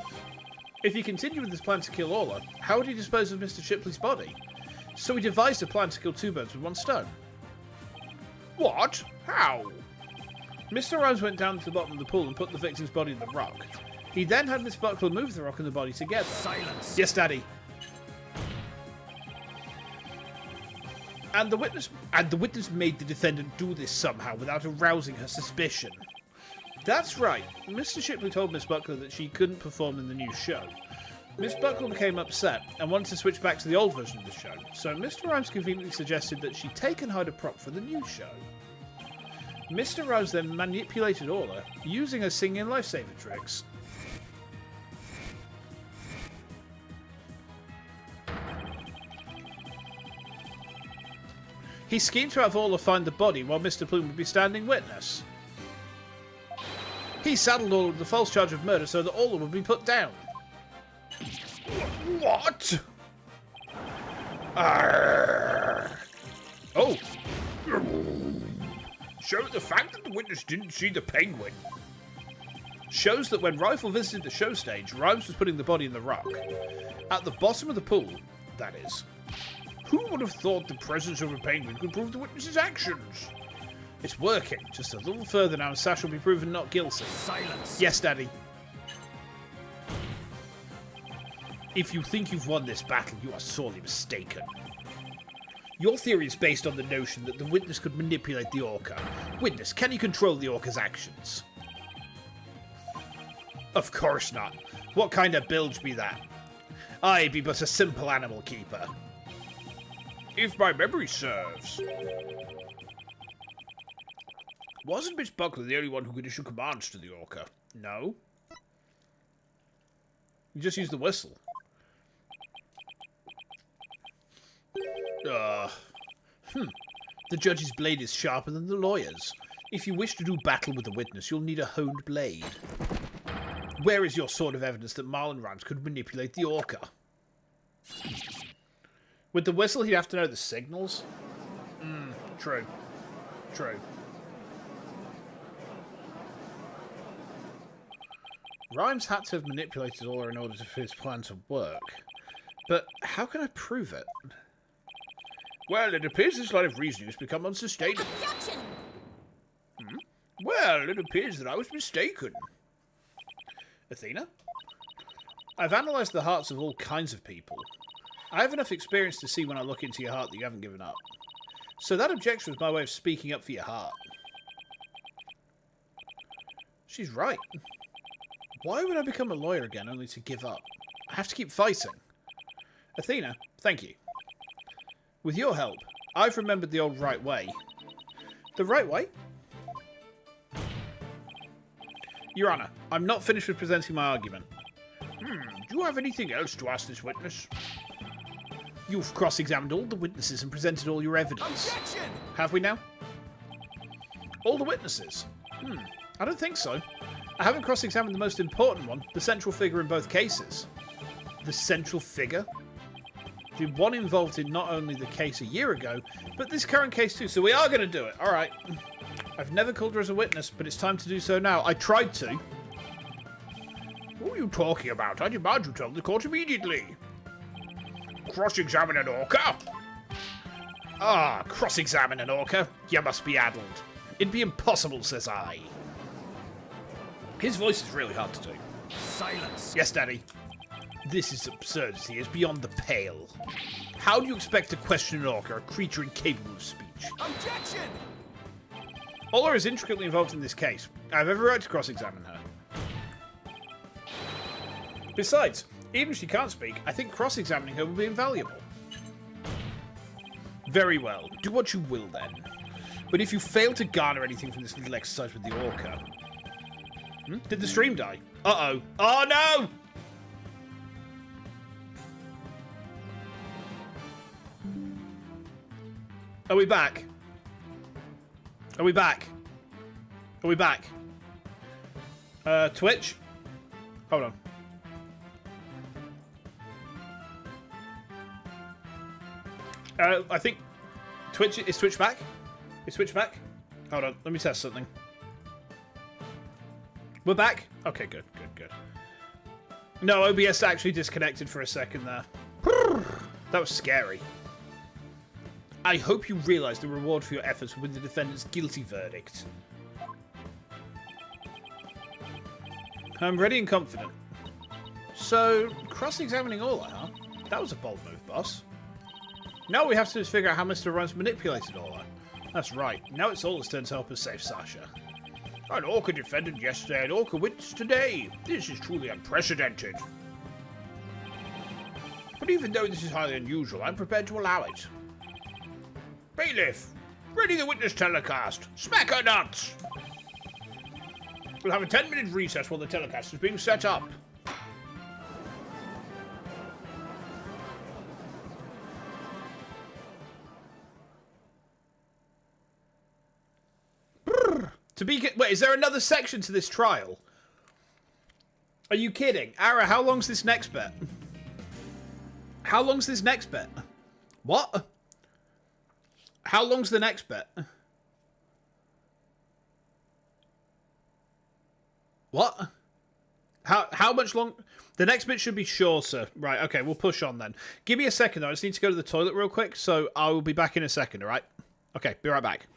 S1: If he continued with his plan to kill Orla, how would he dispose of Mr. Shipley's body? So he devised a plan to kill two birds with one stone.
S2: What? How?
S1: Mr. Rhymes went down to the bottom of the pool and put the victim's body in the rock. He then had Miss Buckler move the rock and the body together.
S3: Silence!
S1: Yes, Daddy. And the witness made the defendant do this somehow without arousing her suspicion. That's right. Mr. Shipley told Miss Buckler that she couldn't perform in the new show. Miss Buckler became upset and wanted to switch back to the old version of the show, so Mr. Rhymes conveniently suggested that she take and hide a prop for the new show. Mr. Rhymes then manipulated Orla, using her singing and lifesaver tricks. He schemed to have Orla find the body while Mr. Plume would be standing witness. He saddled Orla with the false charge of murder so that Orla would be put down.
S2: What?
S1: Oh!
S2: So the fact that the witness didn't see the penguin
S1: Shows that when Rifle visited the show stage, Rhymes was putting the body in the rock. At the bottom of the pool, that is.
S2: Who would have thought the presence of a penguin could prove the witness's actions?
S1: It's working. Just a little further now and Sash will be proven not guilty.
S3: Silence!
S1: Yes, Daddy. If you think you've won this battle, you are sorely mistaken. Your theory is based on the notion that the witness could manipulate the orca. Witness, can you control the orca's actions? Of course not. What kind of bilge be that? I be but a simple animal keeper.
S2: If my memory serves. Wasn't Miss Buckler the only one who could issue commands to the orca?
S1: No. You just use the whistle. The judge's blade is sharper than the lawyer's. If you wish to do battle with a witness, you'll need a honed blade. Where is your sword of evidence that Marlon Rhymes could manipulate the orca? With the whistle, he'd have to know the signals. True. True. Rhymes had to have manipulated Aura in order for his plan to work. But how can I prove it?
S2: Well, it appears this line of reasoning has become unsustainable.
S4: Objection!
S2: Well, it appears that I was mistaken.
S1: Athena? I've analysed the hearts of all kinds of people. I have enough experience to see when I look into your heart that you haven't given up. So that objection was my way of speaking up for your heart. She's right. Why would I become a lawyer again only to give up? I have to keep fighting. Athena, thank you. With your help, I've remembered the old right way. The right way? Your Honour, I'm not finished with presenting my argument.
S2: Do you have anything else to ask this witness?
S1: You've cross-examined all the witnesses and presented all your evidence.
S3: Objection!
S1: Have we now? All the witnesses? I don't think so. I haven't cross-examined the most important one, the central figure in both cases. The central figure? The one involved in not only the case a year ago, but this current case too, so we are going to do it. Alright. I've never called her as a witness, but it's time to do so now. I tried to.
S2: Who are you talking about? I demand you tell the court immediately. Cross-examine an orca?
S1: Ah, cross-examine an orca? You must be addled. It'd be impossible, says I. His voice is really hard to do.
S3: Silence!
S1: Yes, Daddy. This is absurdity. It's beyond the pale. How do you expect to question an orca, a creature incapable of speech?
S3: Objection!
S1: Ola is intricately involved in this case. I have every right to cross-examine her. Besides, even if she can't speak, I think cross-examining her will be invaluable. Very well. Do what you will, then. But if you fail to garner anything from this little exercise with the orca... Did the stream die? Uh-oh. Oh, no! Are we back? Are we back? Are we back? Twitch? Hold on. I think Twitch is Twitch back? Is Twitch back? Hold on, let me test something. We're back? Okay, good. No, OBS actually disconnected for a second there. That was scary. I hope you realise the reward for your efforts will be the defendant's guilty verdict. I'm ready and confident. So, cross-examining Ola, huh? That was a bold move, boss. Now all we have to do is figure out how Mr. Rhymes manipulated Ola. That's right. Now it's Ola's turn to help us save Sasha.
S2: An orca defendant yesterday, an orca witness today. This is truly unprecedented. But even though this is highly unusual, I'm prepared to allow it. Bailiff, ready the witness telecast. Smack her nuts! We'll have a 10-minute recess while the telecast is being set up.
S1: Wait, is there another section to this trial? Are you kidding? Ara, how long's this next bit? How long's this next bit? What? How long's the next bit? What? How much long? The next bit should be shorter. Right, okay, we'll push on then. Give me a second though, I just need to go to the toilet real quick, so I will be back in a second, alright? Okay, be right back.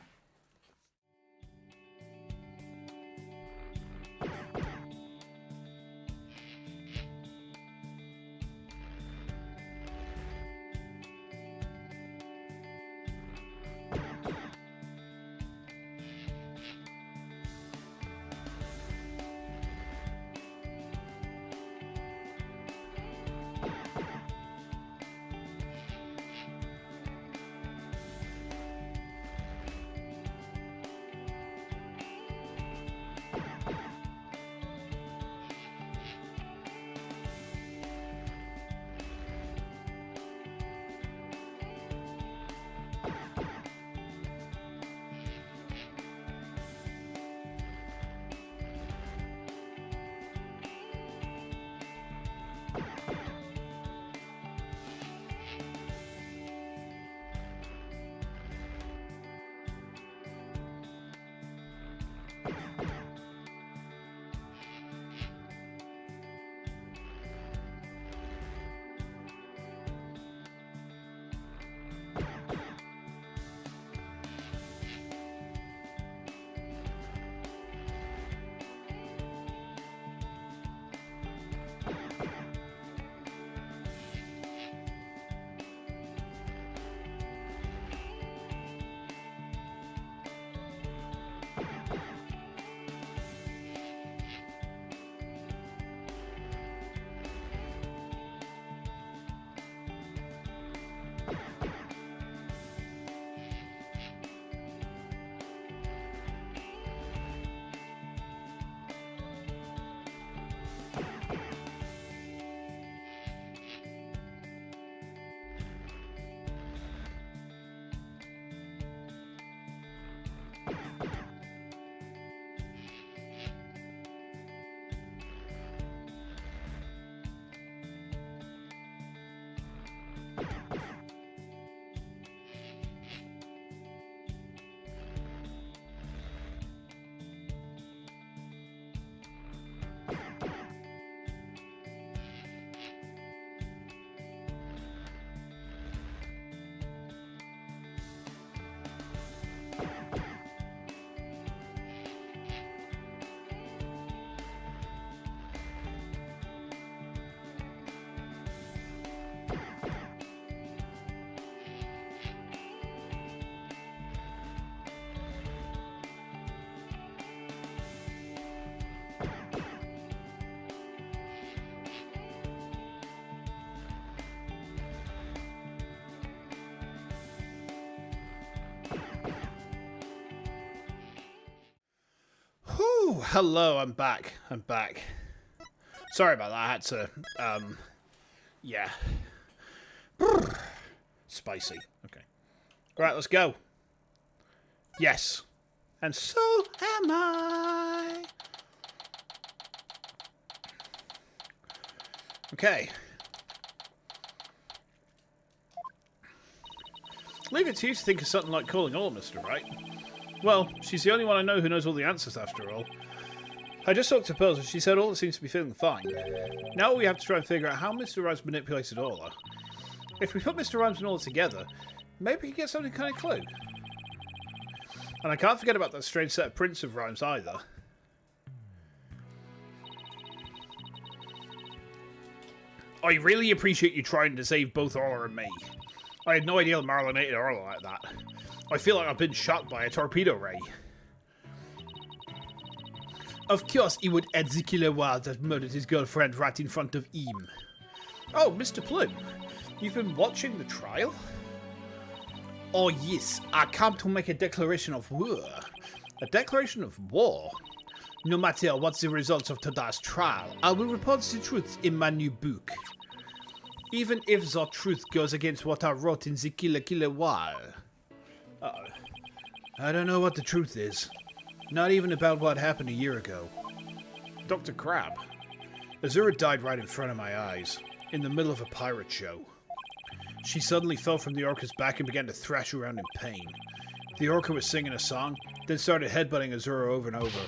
S1: hello, I'm back. Sorry about that, I had to, yeah. Spicy. Okay. Alright, let's go. Yes. And so am I. Okay. Leave it to you to think of something like calling all, Mr. Right. Well, she's the only one I know who knows all the answers after all. I just talked to Pearls and she said all seems to be feeling fine. Now we have to try and figure out how Mr. Rhymes manipulated Orla. If we put Mr. Rhymes and Orla together, maybe we can get some kind of clue. And I can't forget about that strange set of prints of Rhymes either. I really appreciate you trying to save both Orla and me. I had no idea Marlon hated Orla like that. I feel like I've been shot by a torpedo ray. Of course he would add the killer wild that murdered his girlfriend right in front of him. Oh, Mr. Plume, you've been watching the trial? Oh yes, I come to make a declaration of war. A declaration of war? No matter what the results of today's trial, I will report the truth in my new book. Even if the truth goes against what I wrote in the killer while. Uh-oh. I don't know what the truth is. Not even about what happened a year ago. Dr. Crab. Azura died right in front of my eyes, in the middle of a pirate show. She suddenly fell from the orca's back and began to thrash around in pain. The orca was singing a song, then started headbutting Azura over and over.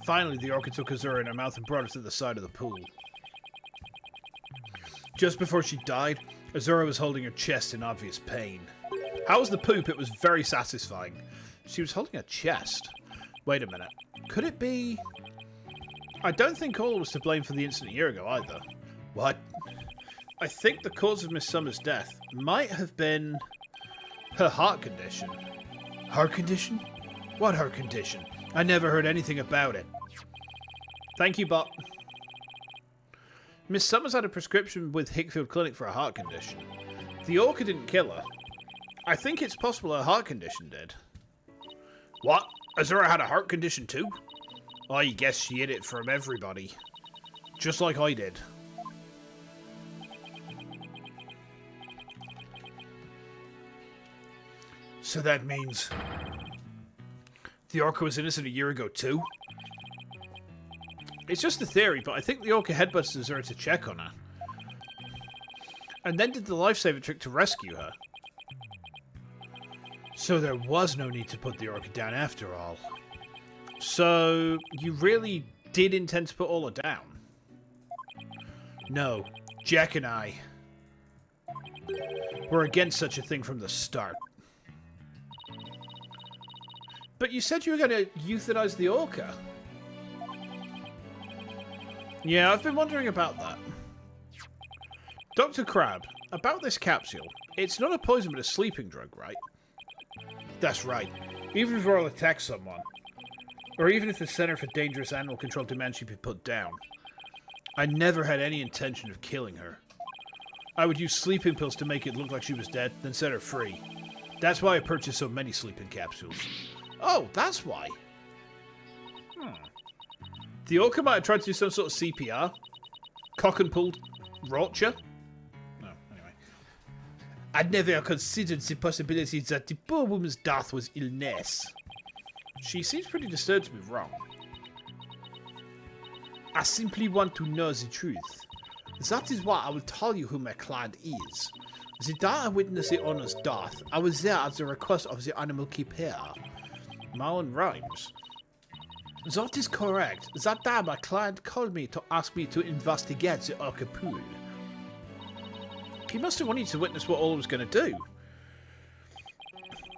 S1: Finally, the orca took Azura in her mouth and brought her to the side of the pool. Just before she died, Azura was holding her chest in obvious pain. How was the poop? It was very satisfying. She was holding her chest. Wait a minute. Could it be... I don't think Orla was to blame for the incident a year ago either. What? I think the cause of Miss Summer's death might have been her heart condition. Heart condition? What heart condition? I never heard anything about it. Thank you, Bot. Miss Summers had a prescription with Hickfield Clinic for a heart condition. The orca didn't kill her. I think it's possible her heart condition did. What? Azura had a heart condition too? I guess she hid it from everybody. Just like I did. So that means... the orca was innocent a year ago too? It's just a theory, but I think the orca headbutted Azura to check on her. And then did the lifesaver trick to rescue her. So there was no need to put the orca down after all. So, you really did intend to put Orla down? No, Jack and I were against such a thing from the start. But you said you were going to euthanize the orca. Yeah, I've been wondering about that. Dr. Crab, about this capsule, it's not a poison but a sleeping drug, right? That's right. Even if Orla attacks someone, or even if the Center for Dangerous Animal Control demands she be put down, I never had any intention of killing her. I would use sleeping pills to make it look like she was dead, then set her free. That's why I purchased so many sleeping capsules. Oh, that's why. The orca might have tried to do some sort of CPR. Cock and pulled Rocha. No, anyway. I'd never considered the possibility that the poor woman's death was illness. She seems pretty disturbed to be wrong. I simply want to know the truth. That is why I will tell you who my client is. The day I witnessed the owner's death, I was there at the request of the animal keeper, Marlon Rhymes. That is correct. That day my client called me to ask me to investigate the orca pool. He must have wanted to witness what Orla was going to do.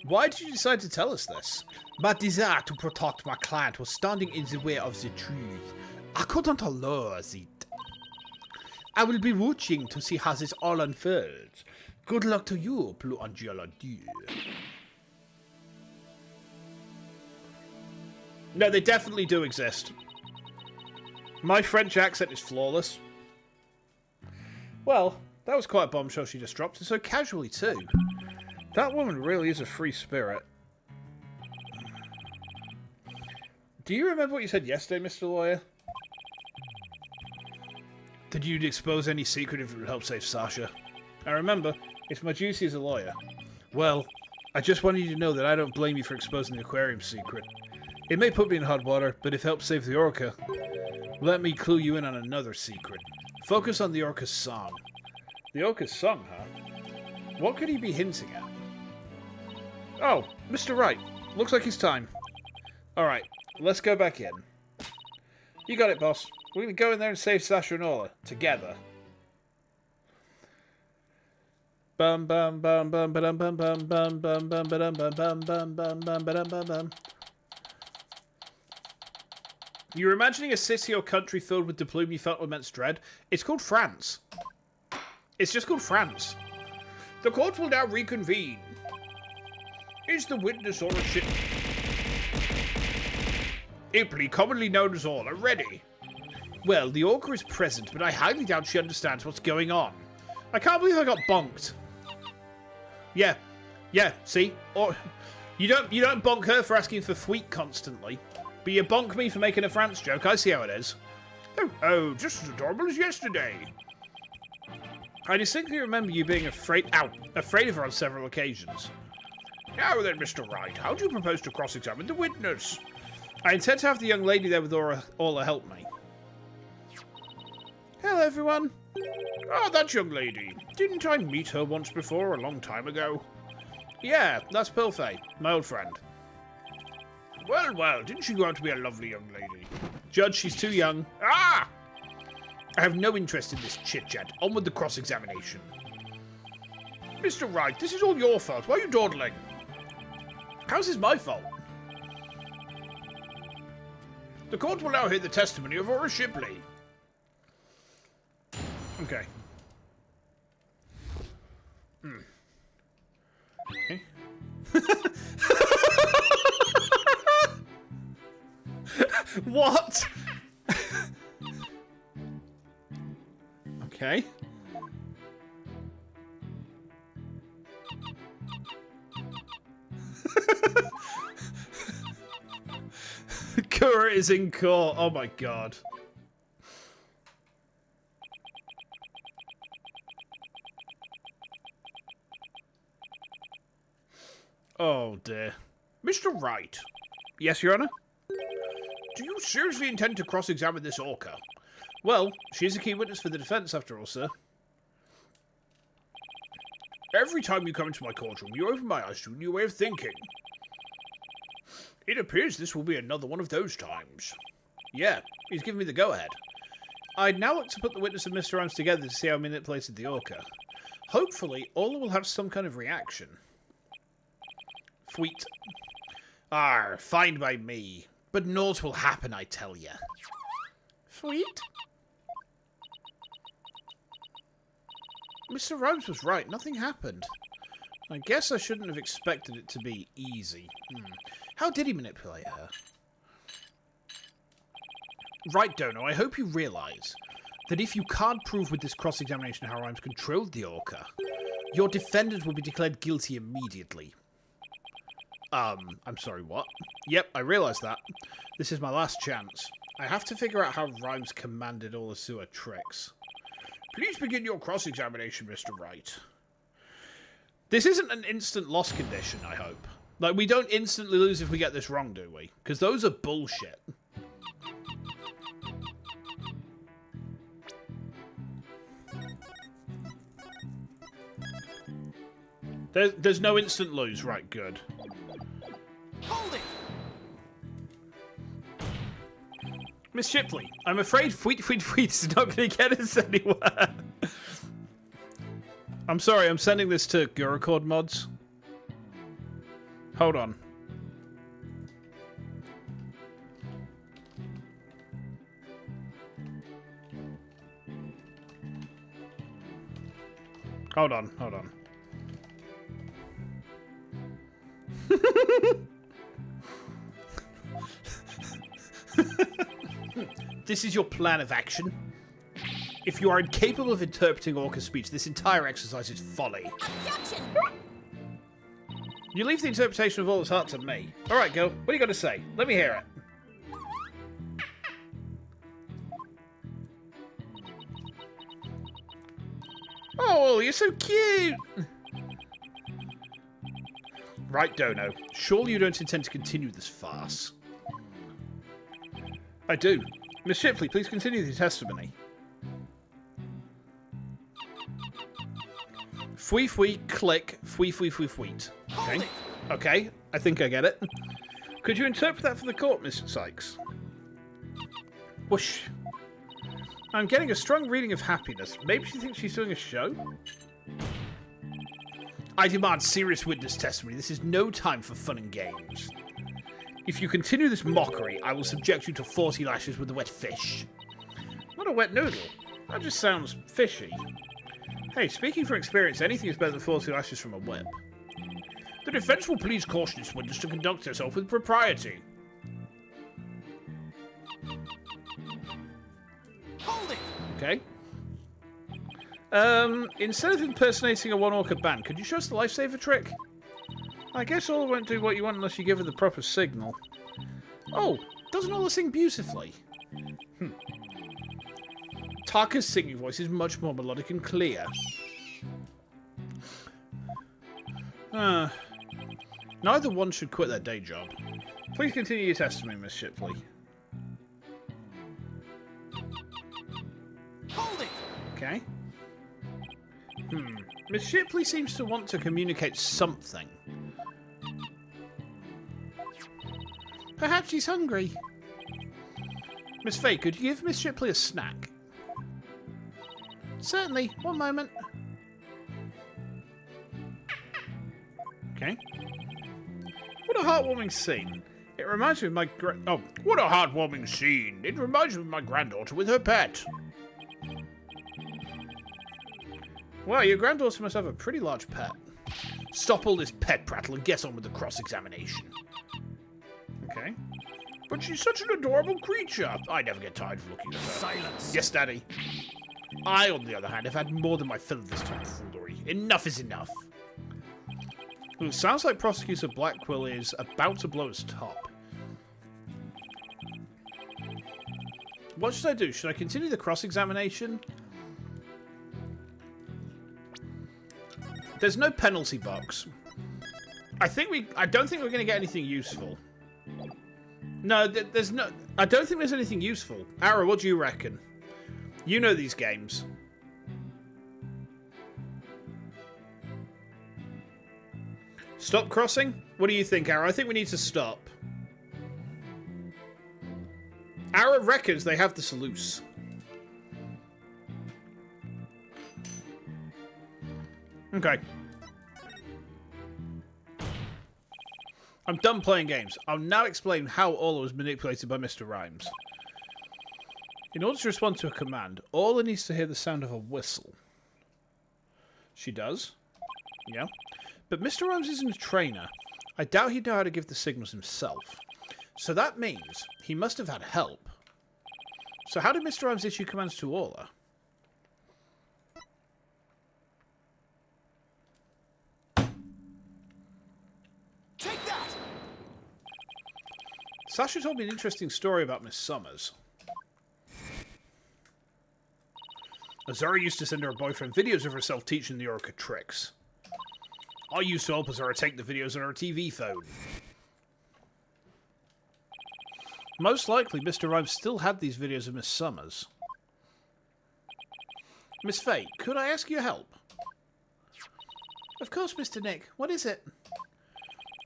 S1: Why did you decide to tell us this? My desire to protect my client was standing in the way of the truth. I couldn't allow it. I will be watching to see how this all unfolds. Good luck to you, Blue Angela dear. No, they definitely do exist. My French accent is flawless. Well, that was quite a bombshell she just dropped, and so casually too. That woman really is a free spirit. Do you remember what you said yesterday, Mr. Lawyer? That you'd expose any secret if it would help save Sasha. I remember. It's my duty as a lawyer. Well, I just wanted you to know that I don't blame you for exposing the aquarium secret. It may put me in hot water, but if it helps save the orca, let me clue you in on another secret. Focus on the orca's song. The orca's song, huh? What could he be hinting at? Oh, Mr. Wright. Looks like it's time. Alright, let's go back in. You got it, boss. We're going to go in there and save Sasha and Orla. Together. Bum bum bum bum bum bum bum bum bum bum bum bum bum bum bum bum bum bum. You're imagining a city or country filled with the plume you felt immense dread? It's called France. It's just called France.
S2: The court will now reconvene. Is the witness or a ship... Ipley, commonly known as Orla, ready?
S1: Well, the orca is present, but I highly doubt she understands what's going on. I can't believe I got bonked. Yeah, see? Or you don't bonk her for asking for Fweet constantly. But you bonk me for making a France joke. I see how it is.
S2: Oh, just as adorable as yesterday.
S1: I distinctly remember you being afraid of her on several occasions.
S2: Now then, Mr. Wright, how do you propose to cross-examine the witness?
S1: I intend to have the young lady there with Orla help me. Hello, everyone.
S2: Oh, that young lady. Didn't I meet her once before, a long time ago?
S1: Yeah, that's Pilfay, my old friend.
S2: Well, well, didn't she go out to be a lovely young lady?
S1: Judge, she's too young.
S2: Ah! I have no interest in this chit-chat. On with the cross-examination. Mr. Wright, this is all your fault. Why are you dawdling?
S1: How's this my fault?
S2: The court will now hear the testimony of Orla Shipley.
S1: Okay. Okay. What? Okay. Kura is in court. Oh my god. Oh dear.
S2: Mr. Wright.
S1: Yes, Your Honor?
S2: Do you seriously intend to cross-examine this orca?
S1: Well, she's a key witness for the defense after all, sir.
S2: Every time you come into my courtroom, you open my eyes to a new way of thinking. It appears this will be another one of those times.
S1: Yeah, he's given me the go-ahead. I'd now like to put the witness and Mr. Rhymes together to see how I manipulated the orca. Hopefully, Orla will have some kind of reaction. Fweet. Fine by me. But naught will happen, I tell ya. Fweet? Mr. Rhymes was right. Nothing happened. I guess I shouldn't have expected it to be easy. How did he manipulate her? Right, Dono, I hope you realise that if you can't prove with this cross-examination how Rhymes controlled the orca, your defendant will be declared guilty immediately. I'm sorry, what? Yep, I realise that. This is my last chance. I have to figure out how Rhymes commanded all the sewer tricks.
S2: Please begin your cross-examination, Mr. Wright.
S1: This isn't an instant loss condition, I hope. Like, we don't instantly lose if we get this wrong, do we? Because those are bullshit. There's no instant lose. Right, good.
S3: Hold it!
S1: Miss Shipley, I'm afraid Fweet is not going to get us anywhere. I'm sorry, I'm sending this to GoRecord mods. Hold on. Hold on. This is your plan of action. If you are incapable of interpreting Orca's speech, this entire exercise is folly.
S4: Objection!
S1: You leave the interpretation of all his heart to me. Alright, girl, what are you going to say? Let me hear it. Oh, you're so cute! Right, Dono. Surely you don't intend to continue this farce. I do. Miss Shipley, please continue the testimony. Fwee fwee, click, fwee fwee fwee fweet. Okay. Okay, I think I get it. Could you interpret that for the court, Miss Sykes? Whoosh. I'm getting a strong reading of happiness. Maybe she thinks she's doing a show? I demand serious witness testimony. This is no time for fun and games. If you continue this mockery, I will subject you to 40 lashes with a wet fish. Not a wet noodle. That just sounds fishy. Hey, speaking from experience, anything is better than 40 lashes from a whip. The defense will please caution its witness to conduct herself with propriety.
S3: Hold it!
S1: Okay. Instead of impersonating a one-orca band, could you show us the lifesaver trick? I guess Ola won't do what you want unless you give her the proper signal. Oh, doesn't Ola sing beautifully? Taka's singing voice is much more melodic and clear. Neither one should quit their day job. Please continue your testimony, Miss Shipley.
S3: Hold it!
S1: Okay. Miss Shipley seems to want to communicate something. Perhaps she's hungry. Miss Faye, could you give Miss Shipley a snack? Certainly. One moment. Okay. What a heartwarming scene. It reminds me of my
S2: What a heartwarming scene. It reminds me of my granddaughter with her pet.
S1: Wow, your granddaughter must have a pretty large pet. Stop all this pet prattle and get on with the cross-examination. Okay.
S2: But she's such an adorable creature. I never get tired of looking at her.
S3: Silence!
S1: Yes, Daddy. I, on the other hand, have had more than my fill of this tomfoolery. Enough is enough. Ooh, sounds like Prosecutor Blackwell is about to blow his top. What should I do? Should I continue the cross-examination? There's no penalty box. I don't think we're going to get anything useful. No, there's no... I don't think there's anything useful. Ara, what do you reckon? You know these games. Stop crossing? What do you think, Ara? I think we need to stop. Ara reckons they have the solution. Okay. I'm done playing games. I'll now explain how Orla was manipulated by Mr. Rhymes. In order to respond to a command, Orla needs to hear the sound of a whistle. She does. Yeah. But Mr. Rhymes isn't a trainer. I doubt he'd know how to give the signals himself. So that means he must have had help. So how did Mr. Rhymes issue commands to Orla?
S3: Take that!
S1: Sasha told me an interesting story about Miss Summers. Azura used to send her boyfriend videos of herself teaching the Orca tricks. I used to help Azura take the videos on her TV phone. Most likely, Mr. Rhymes still had these videos of Miss Summers. Miss Faye, could I ask your help? Of course, Mr. Nick. What is it?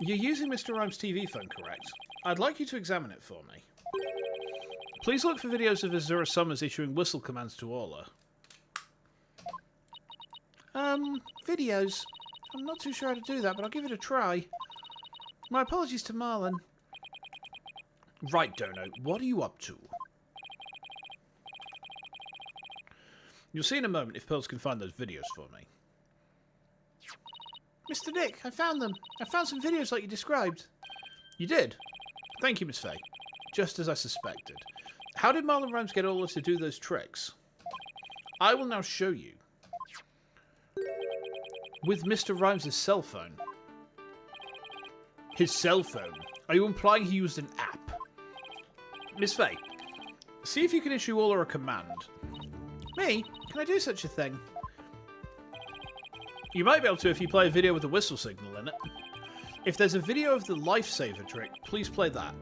S1: You're using Mr. Rhymes' TV phone, correct? I'd like you to examine it for me. Please look for videos of Azura Summers issuing whistle commands to Orla. Videos. I'm not too sure how to do that, but I'll give it a try. My apologies to Marlon. Right, Dono, what are you up to? You'll see in a moment if Pearls can find those videos for me. Mr. Nick, I found them. I found some videos like you described. You did? Thank you, Miss Faye. Just as I suspected. How did Marlon Rhymes get Orla to do those tricks? I will now show you. With Mr. Rhymes' cell phone. His cell phone? Are you implying he used an app? Miss Faye, see if you can issue Orla a command. Me? Can I do such a thing? You might be able to if you play a video with a whistle signal in it. If there's a video of the lifesaver trick, please play that.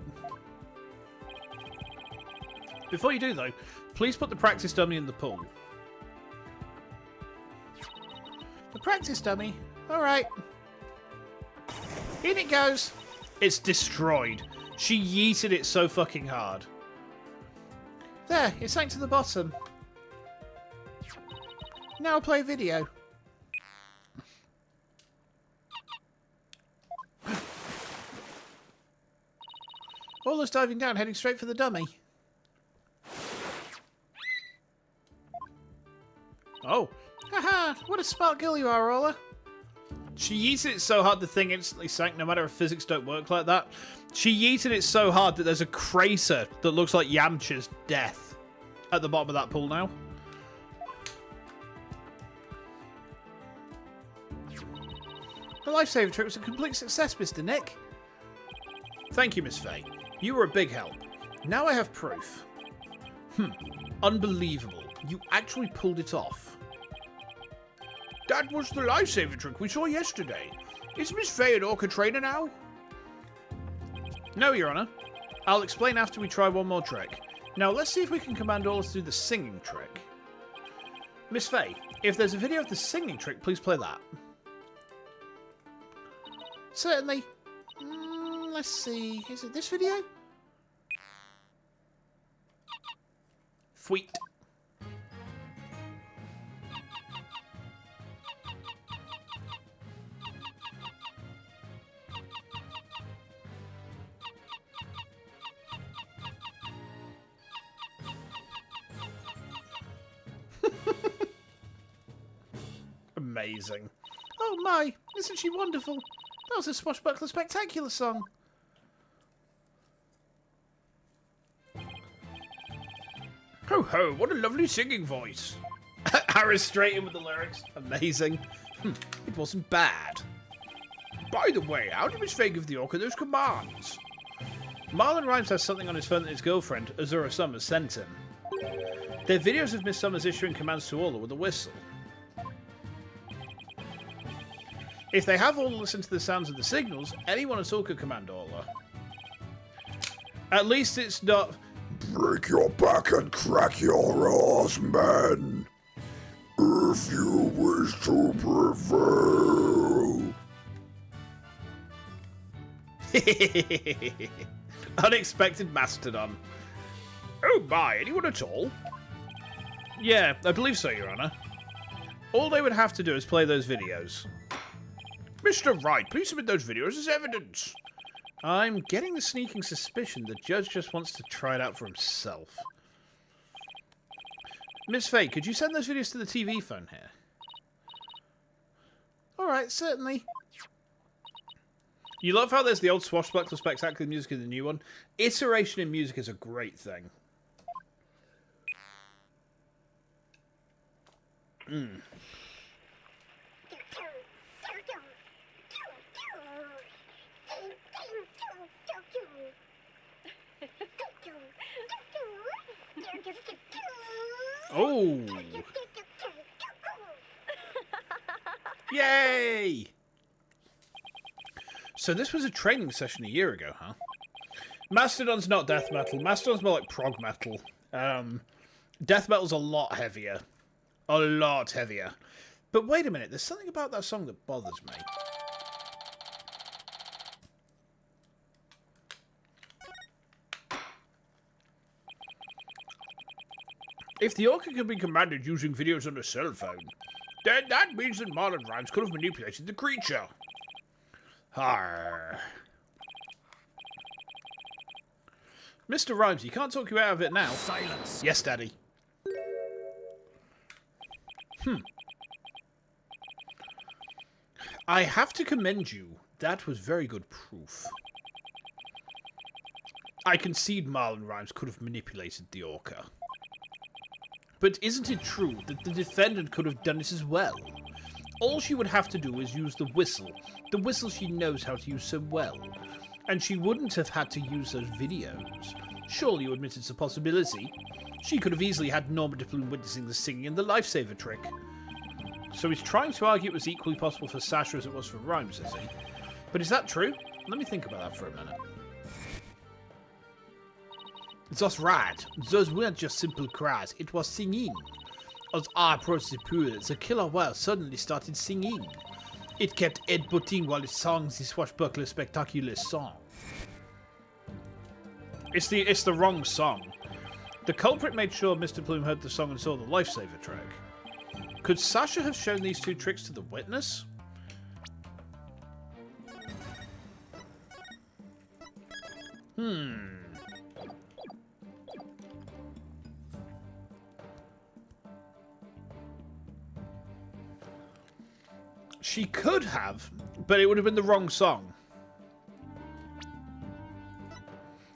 S1: Before you do, though, please put the practice dummy in the pool. The practice dummy? Alright. In it goes. It's destroyed. She yeeted it so fucking hard. There, it sank to the bottom. Now I'll play video. Ola's diving down, heading straight for the dummy. Oh. Haha, what a smart girl you are, Ola. She yeeted it so hard the thing instantly sank, no matter if physics don't work like that. She yeeted it so hard that there's a crater that looks like Yamcha's death at the bottom of that pool now. The lifesaver trick was a complete success, Mr. Nick. Thank you, Miss Faye. You were a big help. Now I have proof. Unbelievable. You actually pulled it off.
S2: That was the lifesaver trick we saw yesterday. Is Miss Faye an Orca trainer now?
S1: No, Your Honor. I'll explain after we try one more trick. Now, let's see if we can command Ola to do the singing trick. Miss Faye, if there's a video of the singing trick, please play that. Certainly. Let's see. Is it this video? Fweet. Amazing. Oh my, isn't she wonderful? That was a Swashbuckler Spectacular song.
S2: Ho ho, what a lovely singing voice.
S1: Harris straight in with the lyrics. Amazing. It wasn't bad.
S2: By the way, how did Miss Faye give the Orca those commands?
S1: Marlon Rhymes has something on his phone that his girlfriend, Azura Summers, sent him. They're videos of Miss Summers issuing commands to Ola with a whistle. If they have Ola listen to the sounds of the signals, anyone at all could command Ola. At least it's not...
S4: Break your back and crack your ass, man. If you wish to prevail.
S1: Unexpected Mastodon.
S2: Oh my, anyone at all?
S1: Yeah, I believe so, Your Honor. All they would have to do is play those videos.
S2: Mr. Wright, please submit those videos as evidence.
S1: I'm getting the sneaking suspicion the judge just wants to try it out for himself. Miss Faye, could you send those videos to the TV phone here? Alright, certainly. You love how there's the old Swashbuckler Spectacular music in the new one? Iteration in music is a great thing. Oh! Yay! So this was a training session a year ago, huh? Mastodon's not death metal. Mastodon's more like prog metal. Death metal's a lot heavier. A lot heavier. But wait a minute, there's something about that song that bothers me.
S2: If the Orca can be commanded using videos on a cell phone, then that means that Marlon Rhymes could have manipulated the creature.
S1: Arr. Mr. Rhymes, you can't talk you out of it now.
S3: Silence.
S1: Yes, Daddy. I have to commend you. That was very good proof. I concede Marlon Rhymes could have manipulated the Orca. But isn't it true that the defendant could have done this as well? All she would have to do is use the whistle she knows how to use so well. And she wouldn't have had to use those videos. Surely you admit it's a possibility. She could have easily had Norma DePlume witnessing the singing and the lifesaver trick. So he's trying to argue it was equally possible for Sasha as it was for Rhymes, is he? But is that true? Let me think about that for a minute. That's right. Those weren't just simple cries. It was singing. As I approached the pool, the killer whale suddenly started singing. It kept headbutting while it sang the swashbuckler spectacular song. It's the wrong song. The culprit made sure Mr. Plume heard the song and saw the lifesaver trick. Could Sasha have shown these two tricks to the witness? She could have, but it would have been the wrong song.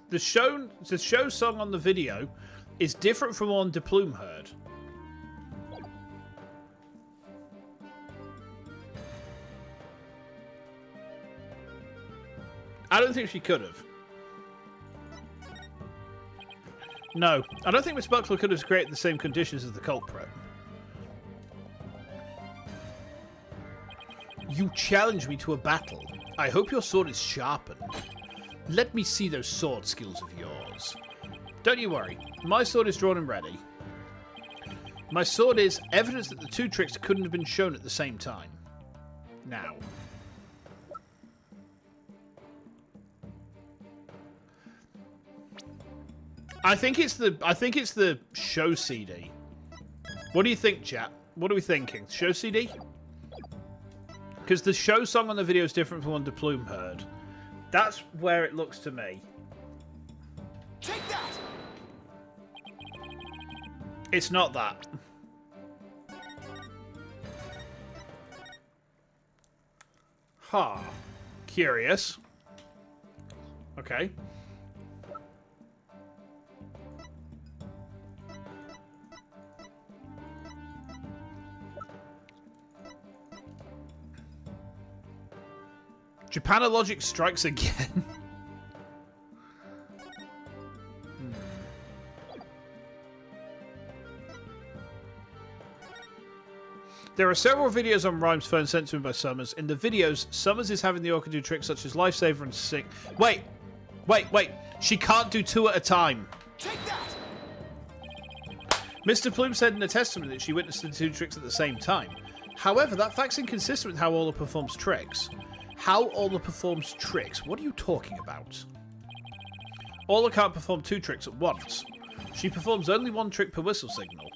S1: The show song on the video is different from one De Plume heard. I don't think she could have. No, I don't think Miss Buckler could have created the same conditions as the culprit. You challenge me to a battle. I hope your sword is sharpened. Let me see those sword skills of yours. Don't you worry, my sword is drawn and ready. My sword is evidence that the two tricks couldn't have been shown at the same time. Now. I think it's the show CD. What do you think, chat? What are we thinking? Show CD? Because the show song on the video is different from one De Plume heard. That's where it looks to me.
S3: Take that!
S1: It's not that. Huh. Curious. Okay. Japanologic strikes again. There are several videos on Rhyme's phone sent to him by Summers. In the videos, Summers is having the Orca do tricks such as Lifesaver and Sing. Wait! She can't do two at a time.
S3: Take that!
S1: Mr. Plume said in a testimony that she witnessed the two tricks at the same time. However, that fact's inconsistent with how Orla performs tricks. How Orla performs tricks? What are you talking about? Orla can't perform two tricks at once. She performs only one trick per whistle signal.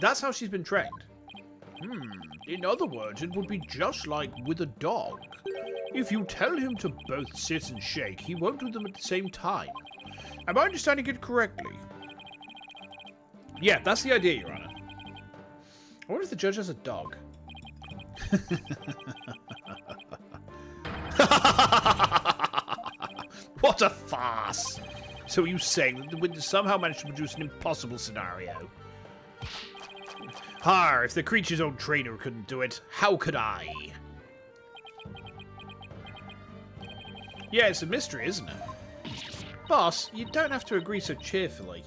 S1: That's how she's been trained. In other words, it would be just like with a dog. If you tell him to both sit and shake, he won't do them at the same time. Am I understanding it correctly? Yeah, that's the idea, Your Honor. I wonder if the judge has a dog. What a farce! So are you saying that the witness somehow managed to produce an impossible scenario? If the creature's own trainer couldn't do it, how could I? Yeah, it's a mystery, isn't it? Boss, you don't have to agree so cheerfully.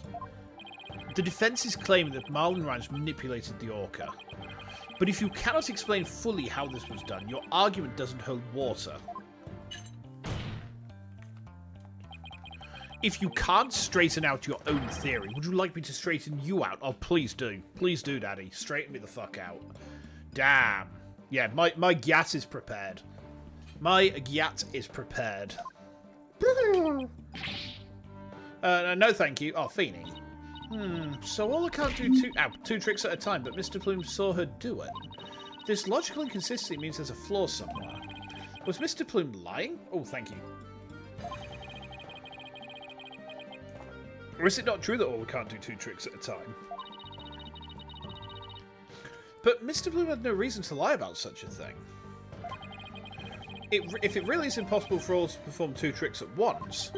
S1: The defense is claiming that Marlon Rhymes manipulated the Orca. But if you cannot explain fully how this was done, your argument doesn't hold water. If you can't straighten out your own theory, would you like me to straighten you out? Oh, please do. Please do, Daddy. Straighten me the fuck out. Damn. Yeah, my gyat is prepared. My gyat is prepared. No thank you. Oh, Feeny. So Orla can't do two tricks at a time, but Mr. Plume saw her do it. This logical inconsistency means there's a flaw somewhere. Was Mr. Plume lying? Oh, thank you. Or is it not true that Orla can't do two tricks at a time? But Mr. Bloom had no reason to lie about such a thing. If it really is impossible for Orla to perform two tricks at once,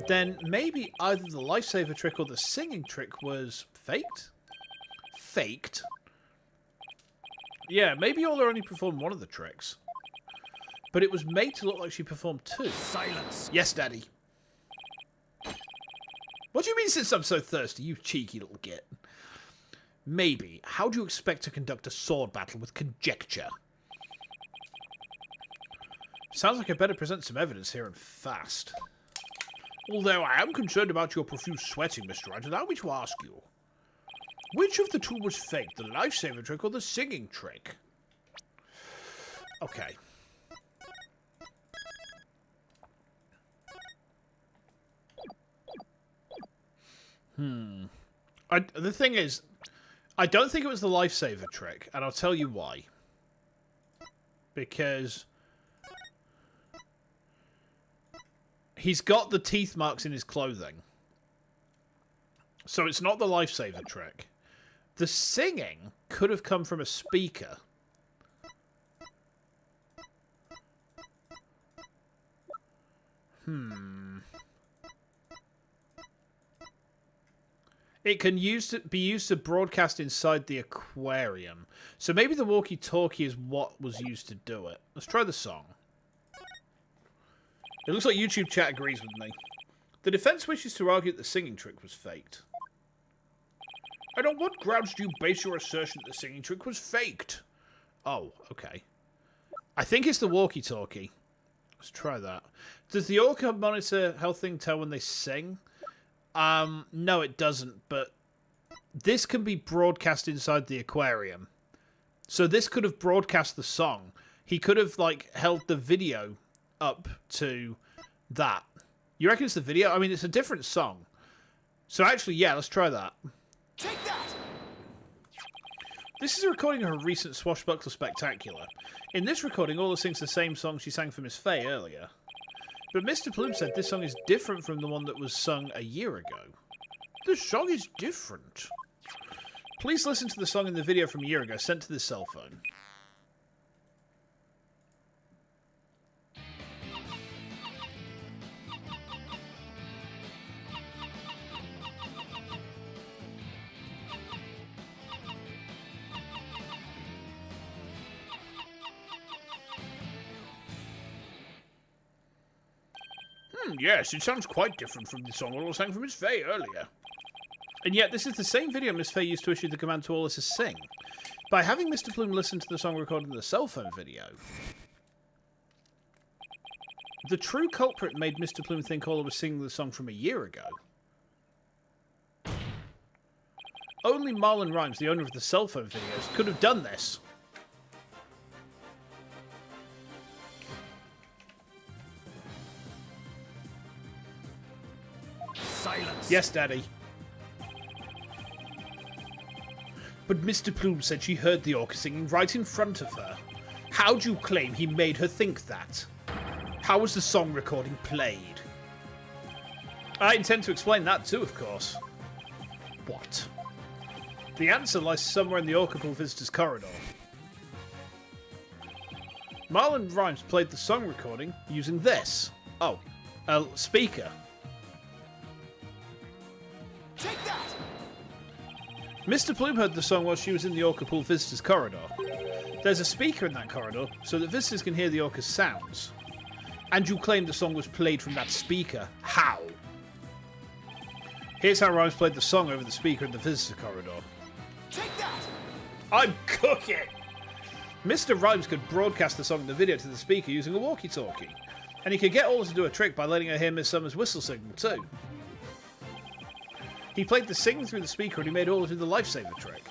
S1: then maybe either the lifesaver trick or the singing trick was faked? Faked? Yeah, maybe Orla only performed one of the tricks. But it was made to look like she performed two.
S3: Silence!
S1: Yes, Daddy. What do you mean since I'm so thirsty, you cheeky little git? Maybe. How do you expect to conduct a sword battle with conjecture? Sounds like I better present some evidence here and fast.
S2: Although I am concerned about your profuse sweating, Mr. Wright, allow me to ask you. Which of the two was faked, the lifesaver trick or the singing trick?
S1: Okay. The thing is, I don't think it was the lifesaver trick, and I'll tell you why. Because he's got the teeth marks in his clothing. So it's not the lifesaver trick. The singing could have come from a speaker. It can be used to broadcast inside the aquarium. So maybe the walkie-talkie is what was used to do it. Let's try the song. It looks like YouTube chat agrees with me. The defense wishes to argue that the singing trick was faked.
S2: And on what grounds do you base your assertion that the singing trick was faked?
S1: Oh, okay. I think it's the walkie-talkie. Let's try that. Does the Orca monitor health thing tell when they sing? No, it doesn't, but this can be broadcast inside the aquarium. So this could have broadcast the song. He could have, like, held the video up to that. You reckon it's the video? I mean, it's a different song. So actually, yeah, let's try that.
S3: Take that!
S1: This is a recording of her recent Swashbuckler Spectacular. In this recording, Orla sings the same song she sang for Miss Faye earlier. But Mr. Plume said this song is different from the one that was sung a year ago.
S2: The song is different.
S1: Please listen to the song in the video from a year ago, sent to this cell phone.
S2: Yes, it sounds quite different from the song Orla sang for Miss Faye earlier.
S1: And yet, this is the same video Miss Faye used to issue the command to Orla to sing. By having Mr. Plume listen to the song recorded in the cell phone video, the true culprit made Mr. Plume think Orla was singing the song from a year ago. Only Marlon Rhymes, the owner of the cell phone videos, could have done this.
S3: Silence!
S1: Yes, Daddy. But Mr. Plume said she heard the orca singing right in front of her. How do you claim he made her think that? How was the song recording played? I intend to explain that too, of course. What? The answer lies somewhere in the Orca Pool Visitors Corridor. Marlon Rhymes played the song recording using this. Oh, a speaker.
S3: Take that!
S1: Mr. Plume heard the song while she was in the Orca Pool Visitors Corridor. There's a speaker in that corridor so that visitors can hear the orca's sounds. And you claim the song was played from that speaker. How? Here's how Rhymes played the song over the speaker in the visitor corridor.
S3: Take that!
S1: I'm cooking! Mr. Rhymes could broadcast the song in the video to the speaker using a walkie-talkie. And he could get Orla to do a trick by letting her hear Miss Summer's whistle signal too. He played the sing through the speaker and he made Orla do the lifesaver trick.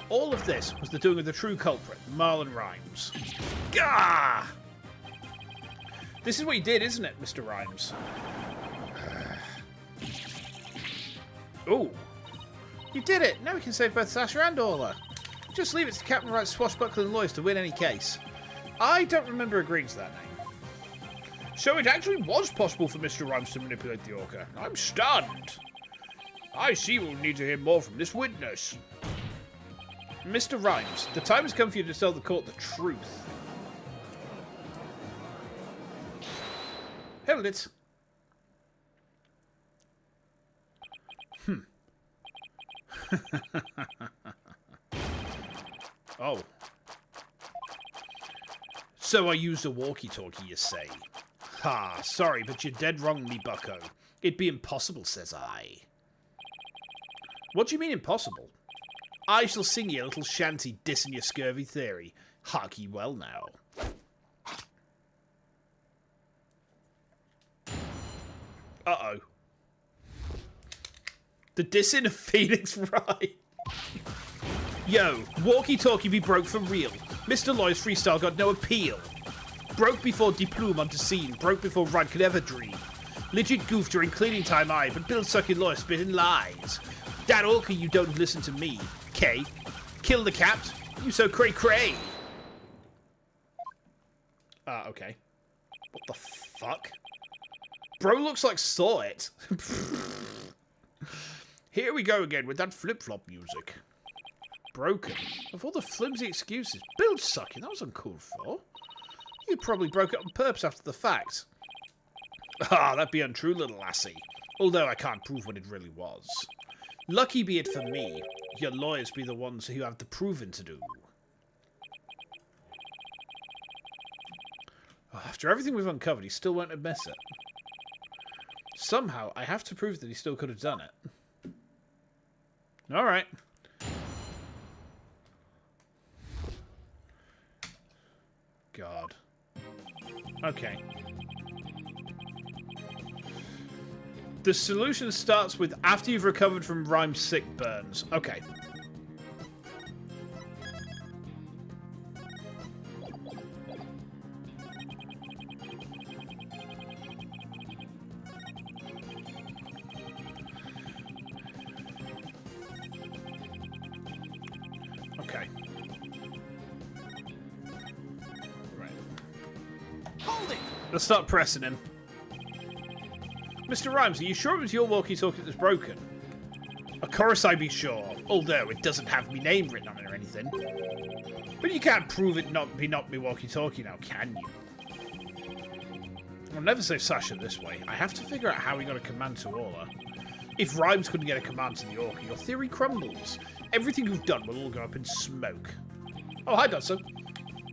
S1: All of this was the doing of the true culprit, Marlon Rhymes. Gah! This is what you did, isn't it, Mr. Rhymes? Ooh. You did it! Now we can save both Sasha and Orla. Just leave it to Captain Wright's swashbuckling lawyers to win any case. I don't remember agreeing to that name.
S2: So it actually was possible for Mr. Rhymes to manipulate the orca. I'm stunned. I see we'll need to hear more from this witness.
S1: Mr. Rhymes, the time has come for you to tell the court the truth. Held it. Oh. So I used a walkie-talkie, you say? Ha, sorry, but you're dead wrong, me bucko. It'd be impossible, says I. What do you mean impossible? I shall sing you a little shanty dissing your scurvy theory. Hark ye well now. Uh-oh. The dissing of Phoenix Wright. Yo, walkie-talkie be broke for real. Mr. Loy's freestyle got no appeal. Broke before Deplume onto scene. Broke before Rod could ever dream. Legit goof during cleaning time, aye, but Bill sucking Loy spitting lies. That orca, you don't listen to me. K. Kill the caps. You so cray-cray. Okay. What the fuck? Bro looks like saw it. Here we go again with that flip-flop music. Broken. Of all the flimsy excuses, build sucking, that was uncalled for. You probably broke it on purpose after the fact. Ah, that'd be untrue, little lassie. Although I can't prove what it really was. Lucky be it for me, your lawyers be the ones who have the proving to do. After everything we've uncovered, he still won't admit it. Somehow, I have to prove that he still could have done it. Alright. God. Okay. The solution starts with after you've recovered from Rhyme's sick burns. Okay. Okay. Right.
S3: Hold it!
S1: Let's start pressing him. Mr. Rhymes, are you sure it was your walkie-talkie that's broken? Of course I be sure, although it doesn't have me name written on it or anything. But you can't prove it not me walkie-talkie now, can you? I'll never save Sasha this way. I have to figure out how he got a command to Orla. If Rhymes couldn't get a command to the Orca, your theory crumbles. Everything you've done will all go up in smoke. Oh, hi, Dodson.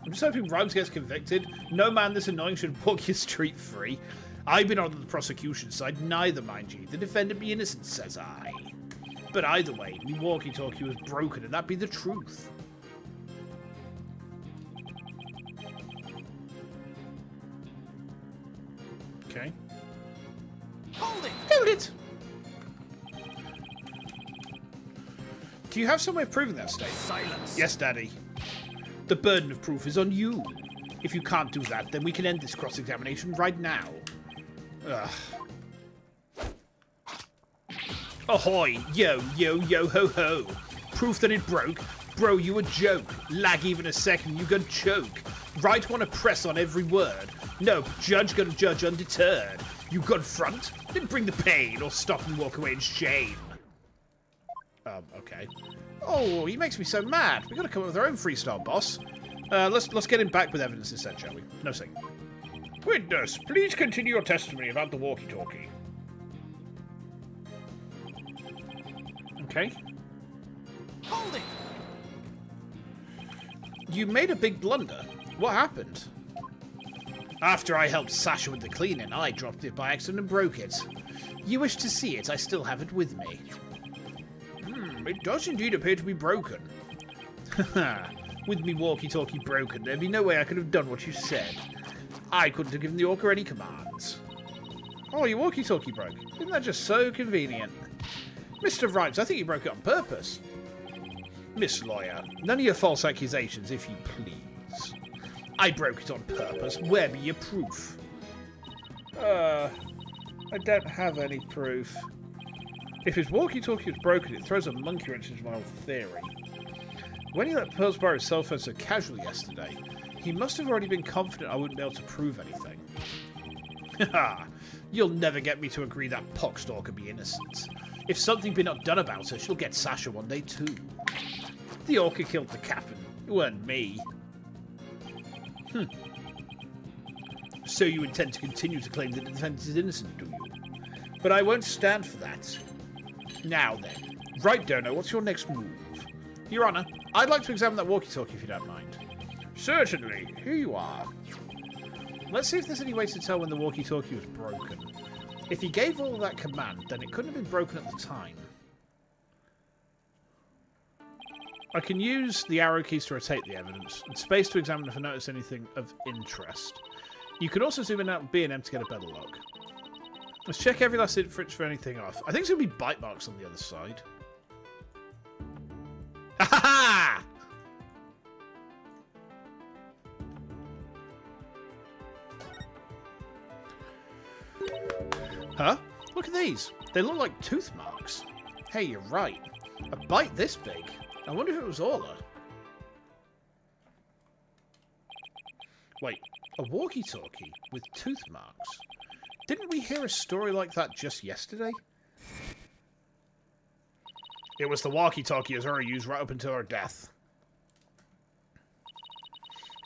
S1: I'm just hoping Rhymes gets convicted. No man this annoying should walk your street free. I've been on the prosecution side, neither, mind you. The defendant be innocent, says I. But either way, me walkie-talkie was broken, and that be the truth. Okay.
S3: Hold it!
S1: Hold it! Do you have some way of proving that statement?
S3: Silence!
S1: Yes, Daddy. The burden of proof is on you. If you can't do that, then we can end this cross-examination right now. Ugh. Ahoy! Yo, yo, yo, ho, ho. Proof that it broke? Bro, you a joke. Lag even a second, you gonna choke. Right wanna press on every word. No, judge gonna judge undeterred. You got front? Then bring the pain, or stop and walk away in shame. Okay. Oh, he makes me so mad. We gotta come up with our own freestyle, boss. Let's get him back with evidence instead, shall we? No sing.
S2: Witness, please continue your testimony about the walkie-talkie.
S1: Okay.
S3: Hold it!
S1: You made a big blunder. What happened? After I helped Sasha with the cleaning, I dropped it by accident and broke it. You wish to see it, I still have it with me.
S2: It does indeed appear to be broken.
S1: With me walkie-talkie broken, there'd be no way I could have done what you said. I couldn't have given the Orca any commands. Oh, your walkie-talkie broke. Isn't that just so convenient? Mr. Rhymes, I think you broke it on purpose. Miss Lawyer, none of your false accusations, if you please. I broke it on purpose. Where be your proof? I don't have any proof. If his walkie-talkie was broken, it throws a monkey wrench into my whole theory. When he let Pearls borrow his cell phone so casually yesterday, he must have already been confident I wouldn't be able to prove anything. Haha, you'll never get me to agree that Poxstalker could be innocent. If something be not done about her, she'll get Sasha one day too. The Orca killed the captain. It weren't me. So you intend to continue to claim that the defendant is innocent, do you? But I won't stand for that. Now then, right, Dono, what's your next move? Your Honour, I'd like to examine that walkie-talkie if you don't mind.
S2: Certainly.
S1: Here you are. Let's see if there's any way to tell when the walkie-talkie was broken. If he gave all that command, then it couldn't have been broken at the time. I can use the arrow keys to rotate the evidence, and space to examine if I notice anything of interest. You can also zoom in out B and M to get a better look. Let's check every last inference for anything off. I think it's going to be bite marks on the other side. Ha ha ha! Huh? Look at these. They look like tooth marks. Hey, you're right. A bite this big. I wonder if it was Orla. Wait, a walkie-talkie with tooth marks? Didn't we hear a story like that just yesterday? It was the walkie-talkie Azura used right up until her death.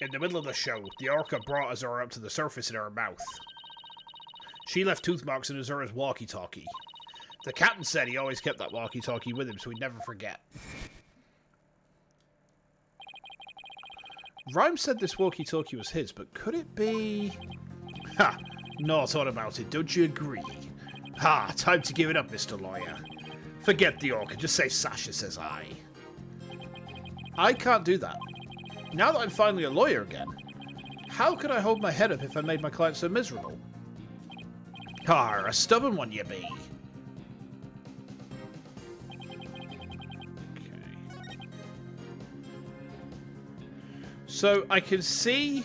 S1: In the middle of the show, the orca brought Azura up to the surface in her mouth. She left tooth marks in Azura's walkie-talkie. The captain said he always kept that walkie-talkie with him so he'd never forget. Rhyme said this walkie-talkie was his, but could it be... Ha! No thought about it, don't you agree? Ha! Time to give it up, Mr. Lawyer. Forget the orca, just say Sasha says I. I can't do that. Now that I'm finally a lawyer again, how could I hold my head up if I made my client so miserable? Har, a stubborn one you be. Okay. So I can see...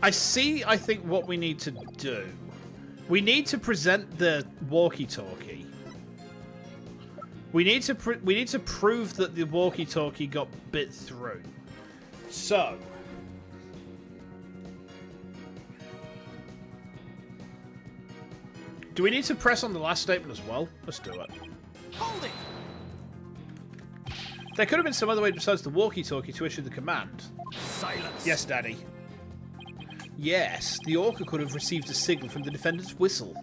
S1: I think, what we need to do. We need to present the walkie-talkie. We need to prove that the walkie-talkie got bit through. So... do we need to press on the last statement as well? Let's do it.
S3: Hold it!
S1: There could have been some other way besides the walkie-talkie to issue the command.
S3: Silence!
S1: Yes, Daddy. Yes, the orca could have received a signal from the defendant's whistle.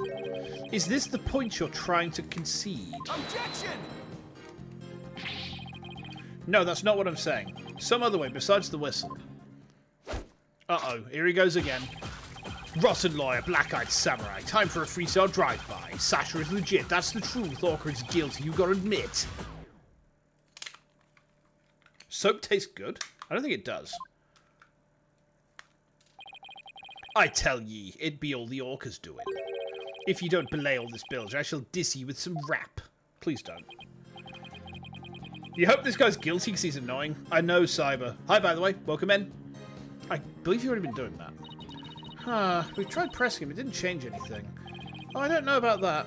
S1: Is this the point you're trying to concede?
S3: Objection!
S1: No, that's not what I'm saying. Some other way besides the whistle. Uh-oh, here he goes again. Rotten lawyer, black-eyed samurai. Time for a freestyle drive-by. Sasha is legit. That's the truth. Orca is guilty. You gotta admit. Soap tastes good? I don't think it does. I tell ye, it be all the orcas doing. If you don't belay all this bilge, I shall diss ye with some rap. Please don't. You hope this guy's guilty because he's annoying? I know, Cyber. Hi, by the way. Welcome in. I believe you've already been doing that. Huh, we've tried pressing him. It didn't change anything. Oh, I don't know about that.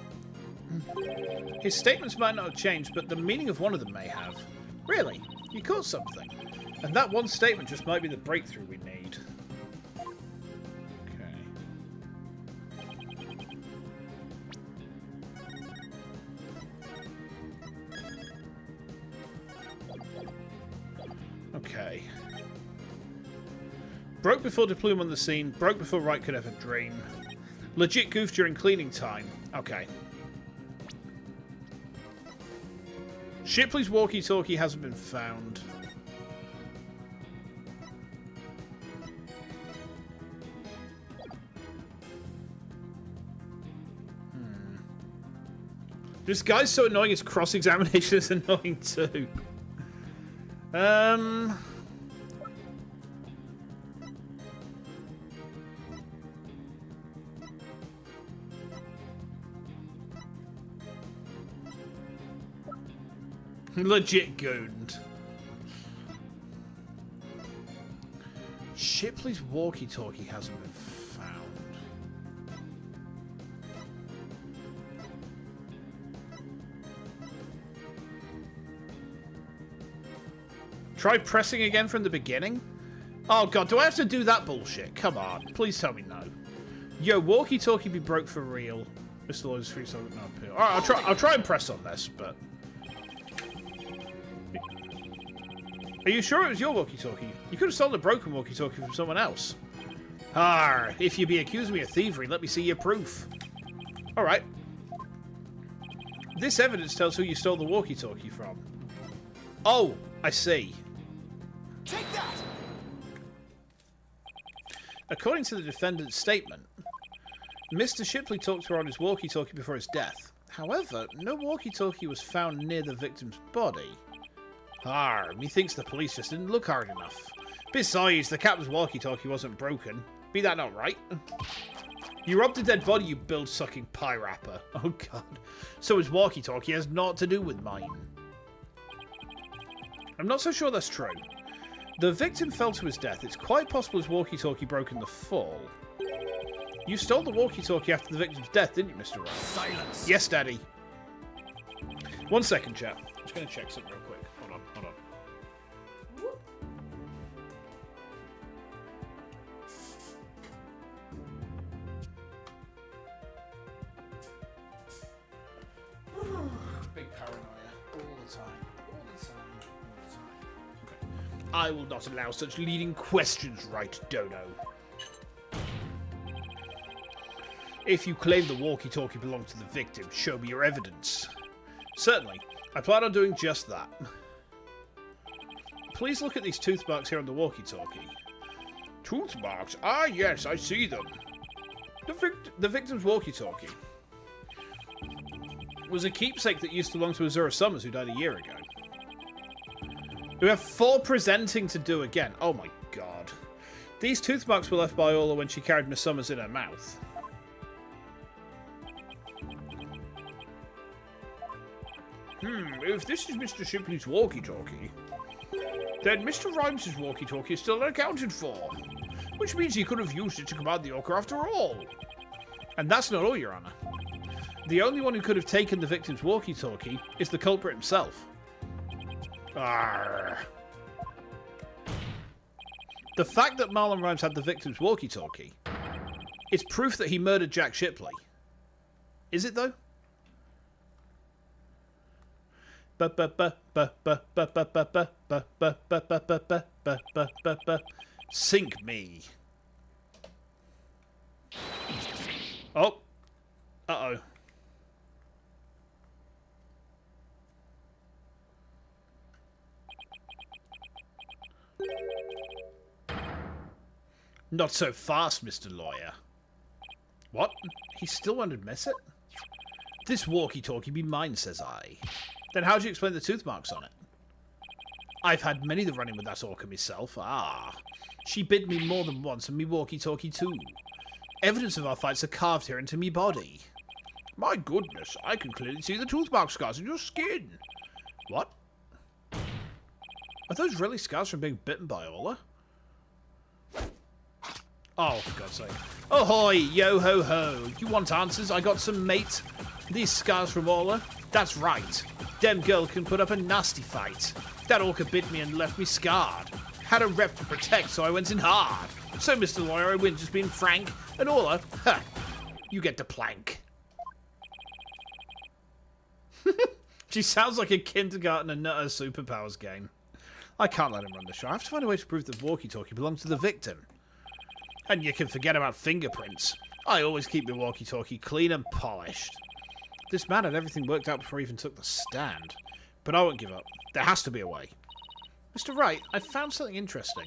S1: His statements might not have changed, but the meaning of one of them may have. Really? You caught something. And that one statement just might be the breakthrough we need. Okay. Broke before deployment on the scene. Broke before Wright could ever dream. Legit goof during cleaning time. Okay. Shipley's walkie-talkie hasn't been found. This guy's so annoying, his cross-examination is annoying too. Legit gooned. Shipley's walkie-talkie hasn't been found. Try pressing again from the beginning? Oh god, do I have to do that bullshit? Come on, please tell me no. Yo, walkie-talkie be broke for real. Mr. Lawyer's free, so no appeal. Alright, I'll try and press on this, but... Are you sure it was your walkie-talkie? You could have stolen a broken walkie-talkie from someone else. Ah, if you be accusing me of thievery, let me see your proof. Alright. This evidence tells who you stole the walkie-talkie from. Oh, I see.
S3: Take that!
S1: According to the defendant's statement, Mr. Shipley talked to her on his walkie-talkie before his death. However, no walkie-talkie was found near the victim's body. Methinks the police just didn't look hard enough. Besides, the captain's walkie-talkie wasn't broken. Be that not right? You robbed a dead body, you bill-sucking pie rapper. Oh god. So his walkie-talkie has naught to do with mine. I'm not so sure that's true. The victim fell to his death. It's quite possible his walkie-talkie broke in the fall. You stole the walkie-talkie after the victim's death, didn't you, Mr. Ryan?
S3: Silence.
S1: Yes, Daddy. 1 second, chat. I'm just going to check something real quick. Hold on. Big paranoia. All the time. Okay. I will not allow such leading questions, right, Dono? If you claim the walkie-talkie belonged to the victim, show me your evidence. Certainly. I plan on doing just that. Please look at these tooth marks here on the walkie-talkie.
S2: Tooth marks? Ah, yes, I see them.
S1: The victim's walkie-talkie was a keepsake that used to belong to Azura Summers, who died a year ago. We have 4 presenting to do again. Oh my god. These tooth marks were left by Orla when she carried Miss Summers in her mouth.
S2: If this is Mr. Shipley's walkie-talkie, then Mr. Rhymes' walkie-talkie is still unaccounted for, which means he could have used it to command the Orca after all.
S1: And that's not all, Your Honor. The only one who could have taken the victim's walkie-talkie is the culprit himself.
S2: Arrgh.
S1: The fact that Marlon Rhymes had the victim's walkie-talkie is proof that he murdered Jack Shipley. Is it, though? Sink me. Oh. Uh-oh. Not so fast, Mr. Lawyer. What? He still won't admit it? This walkie-talkie be mine, says I. Then how do you explain the tooth marks on it? I've had many the running with that orca myself. She bit me more than once, and me walkie-talkie too. Evidence of our fights are carved here into me body.
S2: My goodness, I can clearly see the tooth mark scars in your skin.
S1: What? Are those really scars from being bitten by Orla? Oh, for God's sake. Ahoy, yo-ho-ho. You want answers? I got some, mate. These scars from Orla? That's right. Dem girl can put up a nasty fight. That orca bit me and left me scarred. Had a rep to protect, so I went in hard. So, Mr. Lawyer, I win just being frank. And Orla, ha, you get the plank. She sounds like a kindergarten and nutter superpowers game. I can't let him run the show. I have to find a way to prove that walkie-talkie belongs to the victim. And you can forget about fingerprints. I always keep my walkie-talkie clean and polished. This man had everything worked out before he even took the stand. But I won't give up. There has to be a way. Mr. Wright, I found something interesting.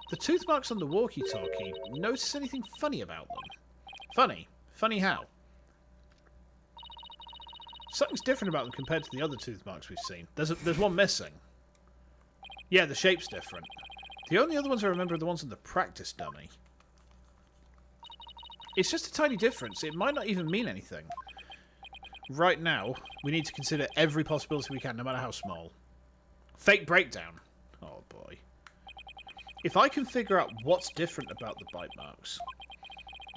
S1: The tooth marks on the walkie-talkie. Notice anything funny about them? Funny? Funny how? Something's different about them compared to the other tooth marks we've seen. There's one missing. Yeah, the shape's different. The only other ones I remember are the ones on the practice dummy. It's just a tiny difference. It might not even mean anything. Right now, we need to consider every possibility we can, no matter how small. Fake breakdown. Oh boy. If I can figure out what's different about the bite marks,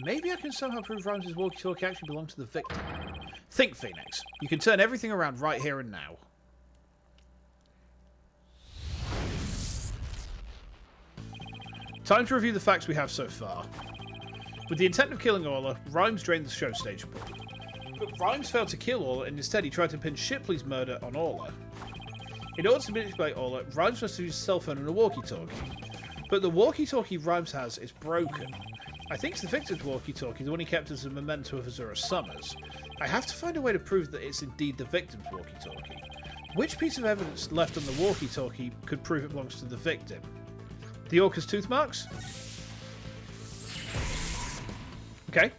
S1: maybe I can somehow prove Rhymes' walkie-talkie actually belonged to the victim. Think, Phoenix. You can turn everything around right here and now. Time to review the facts we have so far. With the intent of killing Orla, Rhymes drained the show stage pool. But Rhymes failed to kill Orla, and instead he tried to pin Shipley's murder on Orla. In order to manipulate Orla, Rhymes must have used a cell phone and a walkie-talkie. But the walkie-talkie Rhymes has is broken. I think it's the victim's walkie-talkie, the one he kept as a memento of Azura Summers. I have to find a way to prove that it's indeed the victim's walkie-talkie. Which piece of evidence left on the walkie-talkie could prove it belongs to the victim? The orca's tooth marks? Okay.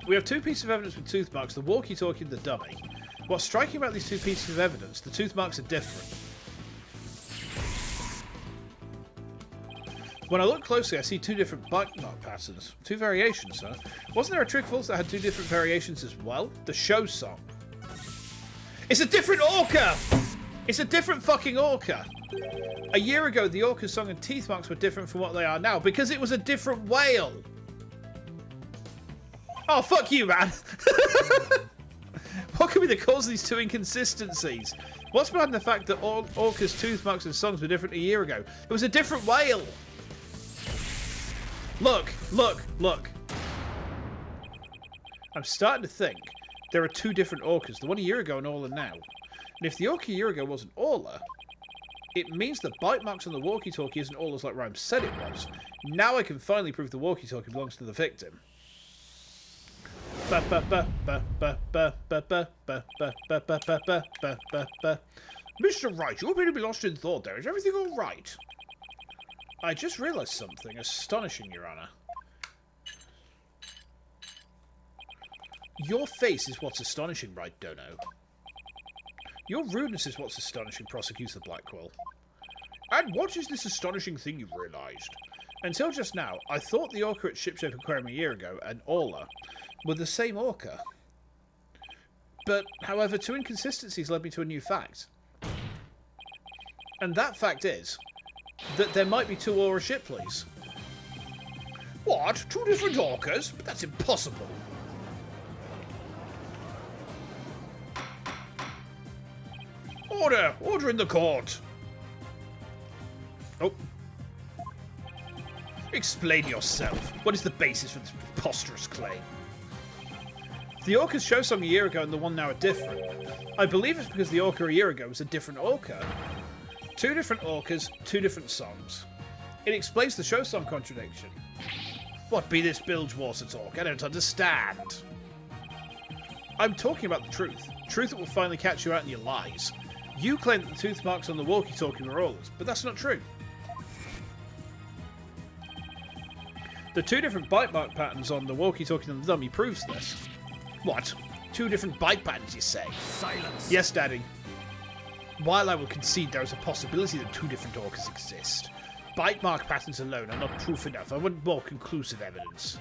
S1: We have two pieces of evidence with tooth marks, the walkie-talkie and the dummy. What's striking about these two pieces of evidence, the tooth marks are different. When I look closely, I see two different bite mark patterns. Two variations, huh? Wasn't there a Trickfuls that had two different variations as well? The show song. It's a different orca! It's a different fucking orca! A year ago, the orca's song and teeth marks were different from what they are now, because it was a different whale! Oh, fuck you, man! What could be the cause of these two inconsistencies? What's behind the fact that orca's tooth marks and songs were different a year ago? It was a different whale! Look, look, look. I'm starting to think there are two different orcas, the one a year ago and Orla now. And if the orca a year ago wasn't Orla, it means the bite marks on the walkie-talkie isn't Orla's like Rhyme said it was. Now I can finally prove the walkie-talkie belongs to the victim.
S2: Mr. Wright, you appear to be lost in thought there. Is everything all right?
S1: I just realised something astonishing, Your Honour. Your face is what's astonishing, right, Dono? Your rudeness is what's astonishing, Prosecutor Blackwell.
S2: And what is this astonishing thing you've realised?
S1: Until just now, I thought the orca at Shipshape Aquarium a year ago and Orla were the same orca. But, however, two inconsistencies led me to a new fact. And that fact is that there might be two Aura Shipleys.
S2: What? Two different orcas? But that's impossible. Order! Order in the court!
S1: Oh.
S2: Explain yourself. What is the basis for this preposterous claim?
S1: The orca's show song a year ago and the one now are different. I believe it's because the orca a year ago was a different orca. Two different orcas, two different songs. It explains the show song contradiction.
S2: What be this bilge water talk? I don't understand.
S1: I'm talking about the truth. Truth that will finally catch you out in your lies. You claim that the tooth marks on the walkie-talkie were Orla's, but that's not true. The two different bite mark patterns on the walkie-talkie and the dummy proves this.
S2: What? Two different bite patterns, you say?
S3: Silence.
S1: Yes, Daddy.
S2: While I will concede there is a possibility that two different orcas exist, bite mark patterns alone are not proof enough. I want more conclusive evidence.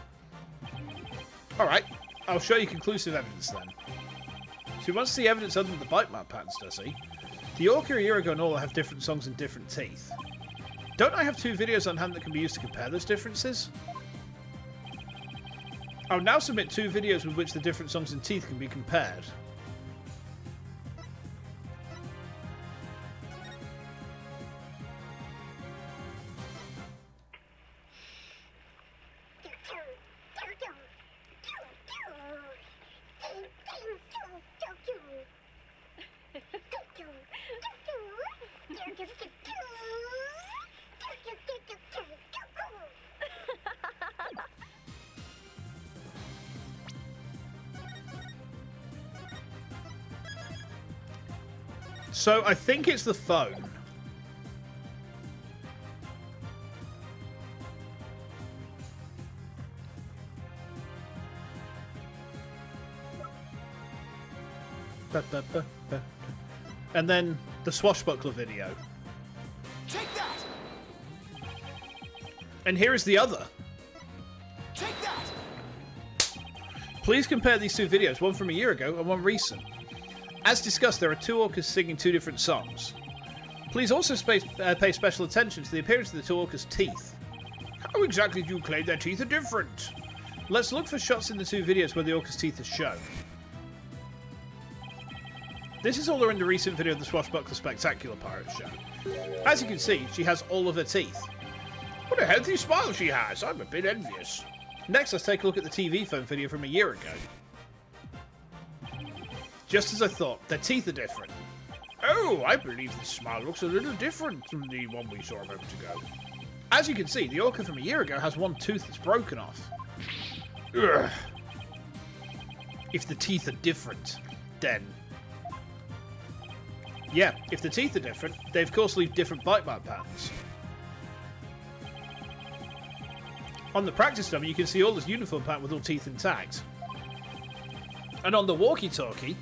S1: Alright, I'll show you conclusive evidence then. So he wants to see evidence other than the bite mark patterns, does he? The orca a year ago and Orla have different songs and different teeth. Don't I have two videos on hand that can be used to compare those differences? I'll now submit two videos with which the different songs and teeth can be compared. So, I think it's the phone. And then the swashbuckler video.
S3: Take that!
S1: And here is the other.
S3: Take that!
S1: Please compare these two videos, one from a year ago and one recent. As discussed, there are two orcas singing two different songs. Please also pay special attention to the appearance of the two orcas' teeth.
S2: How exactly do you claim their teeth are different?
S1: Let's look for shots in the two videos where the orca's teeth are shown. This is all in the recent video of the Swashbuckler Spectacular Pirate Show. As you can see, she has all of her teeth.
S2: What a healthy smile she has. I'm a bit envious.
S1: Next, let's take a look at the TV phone video from a year ago. Just as I thought, their teeth are different.
S2: Oh, I believe this smile looks a little different from the one we saw a moment ago.
S1: As you can see, the orca from a year ago has one tooth that's broken off.
S2: Ugh.
S1: If the teeth are different, then... Yeah, if the teeth are different, they of course leave different bite mark patterns. On the practice dummy, you can see all this uniform pattern with all teeth intact. And on the walkie-talkie,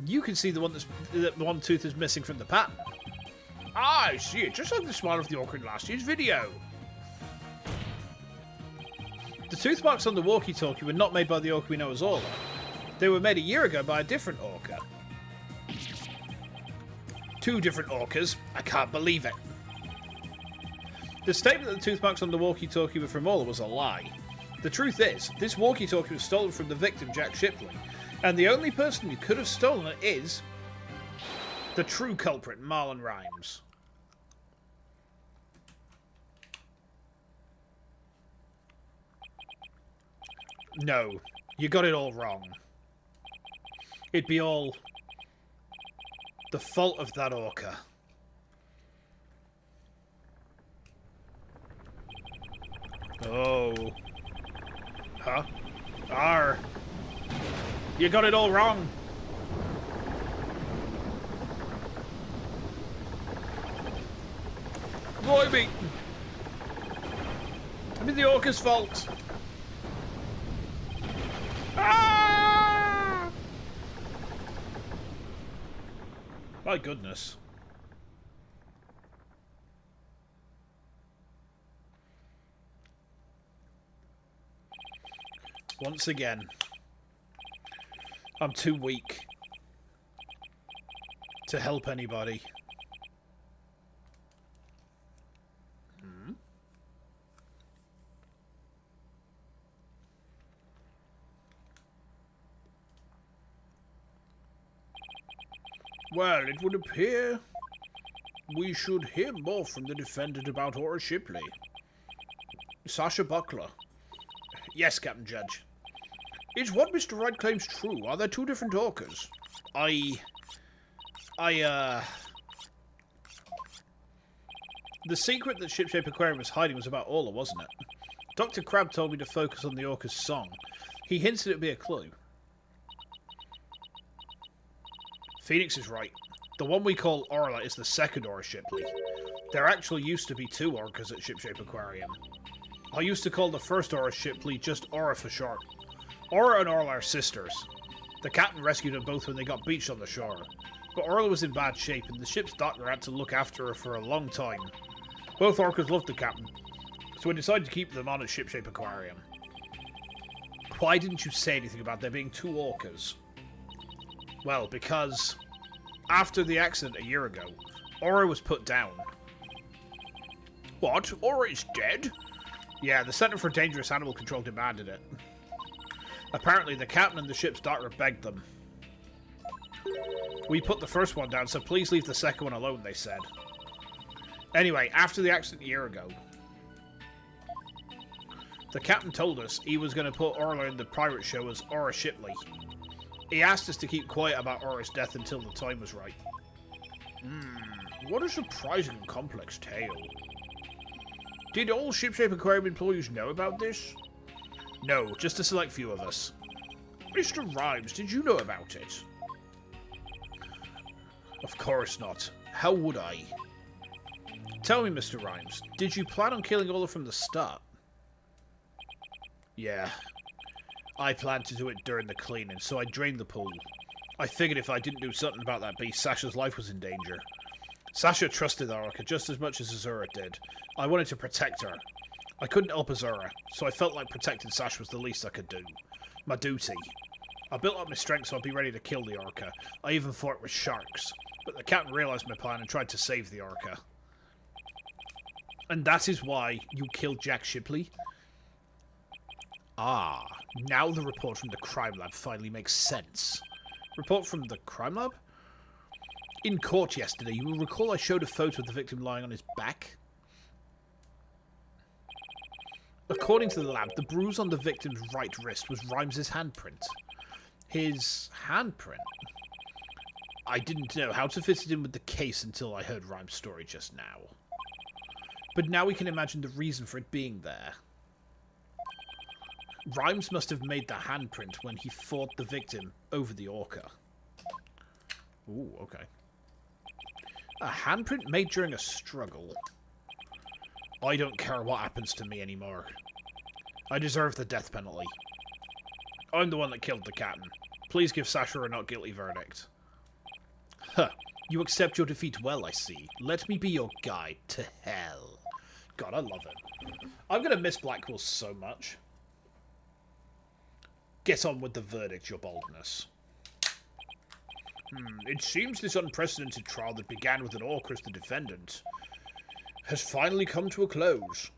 S1: you can see the one tooth is missing from the pattern.
S2: Ah, I see it, just like the smile of the orca in last year's video.
S1: The tooth marks on the walkie-talkie were not made by the orca we know as Orla. They were made a year ago by a different orca. 2 different orcas. I can't believe it. The statement that the tooth marks on the walkie-talkie were from Orla was a lie. The truth is, this walkie-talkie was stolen from the victim, Jack Shipley, and the only person who could have stolen it is the true culprit, Marlon Rhymes. No, you got it all wrong. It'd be all the fault of that orca. Oh. Huh? Arr. You got it all wrong. Blimey. I mean, the orca's fault. Ah! My goodness. Once again, I'm too weak to help anybody.
S2: Well, it would appear we should hear more from the defendant about Ora Shipley. Sasha Buckler.
S1: Yes, Captain Judge.
S2: Is what Mr. Wright claims true? Are there 2 different orcas?
S1: The secret that Shipshape Aquarium was hiding was about Orla, wasn't it? Dr. Crab told me to focus on the orca's song. He hinted it'd be a clue. Phoenix is right. The one we call Orla is the second Ora Shipley. There actually used to be 2 orcas at Shipshape Aquarium. I used to call the first Ora Shipley just Ora for short. Ora and Orla are sisters. The captain rescued them both when they got beached on the shore. But Orla was in bad shape and the ship's doctor had to look after her for a long time. Both orcas loved the captain, so we decided to keep them on at Shipshape Aquarium. Why didn't you say anything about there being 2 orcas? Well, because after the accident a year ago, Ora was put down.
S2: What? Ora is dead?
S1: Yeah, the Center for Dangerous Animal Control demanded it. Apparently, the captain and the ship's doctor begged them. We put the first one down, so please leave the second one alone, they said. Anyway, after the accident a year ago, the captain told us he was going to put Orla in the pirate show as Ora Shipley. He asked us to keep quiet about Ora's death until the time was right.
S2: What a surprising and complex tale. Did all Shipshape Aquarium employees know about this?
S1: No, just a select few of us.
S2: Mr. Rhymes, did you know about it?
S1: Of course not. How would I? Tell me, Mr. Rhymes, did you plan on killing Orla from the start? Yeah. I planned to do it during the cleaning, so I drained the pool. I figured if I didn't do something about that beast, Sasha's life was in danger. Sasha trusted the orca just as much as Azura did. I wanted to protect her. I couldn't help Azura, so I felt like protecting Sasha was the least I could do. My duty. I built up my strength so I'd be ready to kill the orca. I even fought with sharks, but the captain realised my plan and tried to save the orca. And that is why you killed Jack Shipley? Ah, now the report from the crime lab finally makes sense. Report from the crime lab? In court yesterday, you will recall I showed a photo of the victim lying on his back? According to the lab, the bruise on the victim's right wrist was Rhymes' handprint. His handprint? I didn't know how to fit it in with the case until I heard Rhymes' story just now. But now we can imagine the reason for it being there. Rhymes must have made the handprint when he fought the victim over the orca. Ooh, okay. A handprint made during a struggle. I don't care what happens to me anymore. I deserve the death penalty. I'm the one that killed the captain. Please give Sasha a not guilty verdict. Huh. You accept your defeat well, I see. Let me be your guide to hell. God, I love it. I'm going to miss Blackwell so much. Get on with the verdict, your boldness.
S2: It seems this unprecedented trial that began with an orc as the defendant has finally come to a close.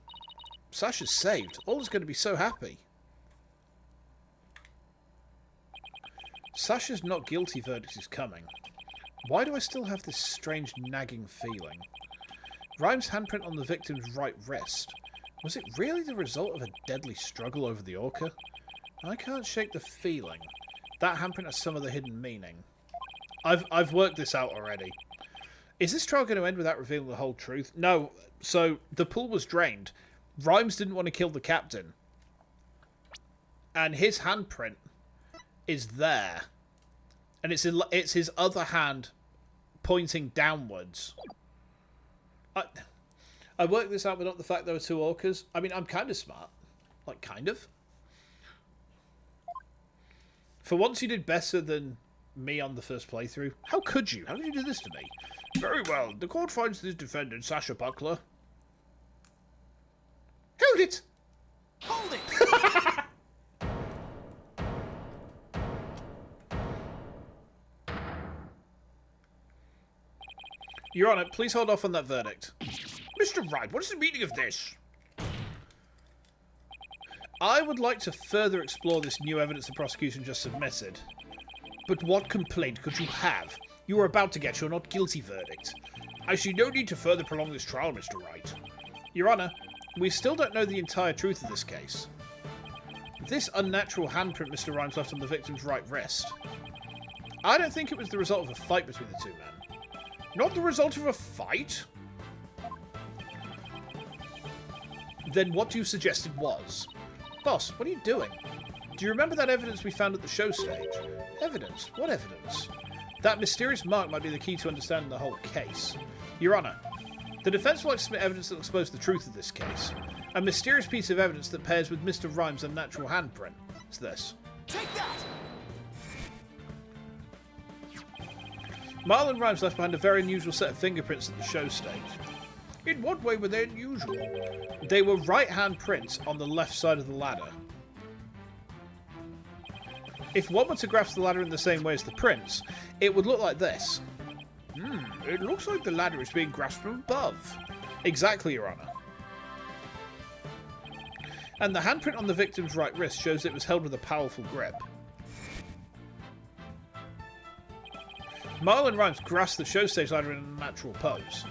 S1: Sasha's saved. Alda's going to be so happy. Sasha's not guilty verdict is coming. Why do I still have this strange nagging feeling? Rhyme's handprint on the victim's right wrist. Was it really the result of a deadly struggle over the orca? I can't shake the feeling. That handprint has some other hidden meaning. I've worked this out already. Is this trial going to end without revealing the whole truth? No. So, the pool was drained. Rhymes didn't want to kill the captain. And his handprint is there. And it's his other hand pointing downwards. I worked this out without the fact there were two orcas. I mean, I'm kind of smart. Like, kind of. For once you did better than me on the first playthrough. How could you? How did you do this to me?
S2: Very well. The court finds this defendant, Sasha Buckler.
S1: Hold it!
S3: Hold it!
S1: Your Honour, please hold off on that verdict.
S2: Mr. Wright, what is the meaning of this?
S1: I would like to further explore this new evidence the prosecution just submitted. But what complaint could you have? You are about to get your not guilty verdict.
S2: I see no need to further prolong this trial, Mr. Wright.
S1: Your Honour, we still don't know the entire truth of this case. This unnatural handprint Mr. Rhymes left on the victim's right wrist. I don't think it was the result of a fight between the two men.
S2: Not the result of a fight?
S1: Then what do you suggest it was? Boss, what are you doing? Do you remember that evidence we found at the show stage? Evidence? What evidence? That mysterious mark might be the key to understanding the whole case. Your Honour, the defence will like to submit evidence that will expose the truth of this case. A mysterious piece of evidence that pairs with Mr. Rhymes' unnatural handprint. It's this.
S3: Take that!
S1: Marlon Rhymes left behind a very unusual set of fingerprints at the show stage.
S2: In what way were they unusual?
S1: They were right-hand prints on the left side of the ladder. If one were to grasp the ladder in the same way as the prints, it would look like this.
S2: It looks like the ladder is being grasped from above.
S1: Exactly, Your Honour. And the handprint on the victim's right wrist shows it was held with a powerful grip. Marlon Rhymes grasped the show stage ladder in a natural pose.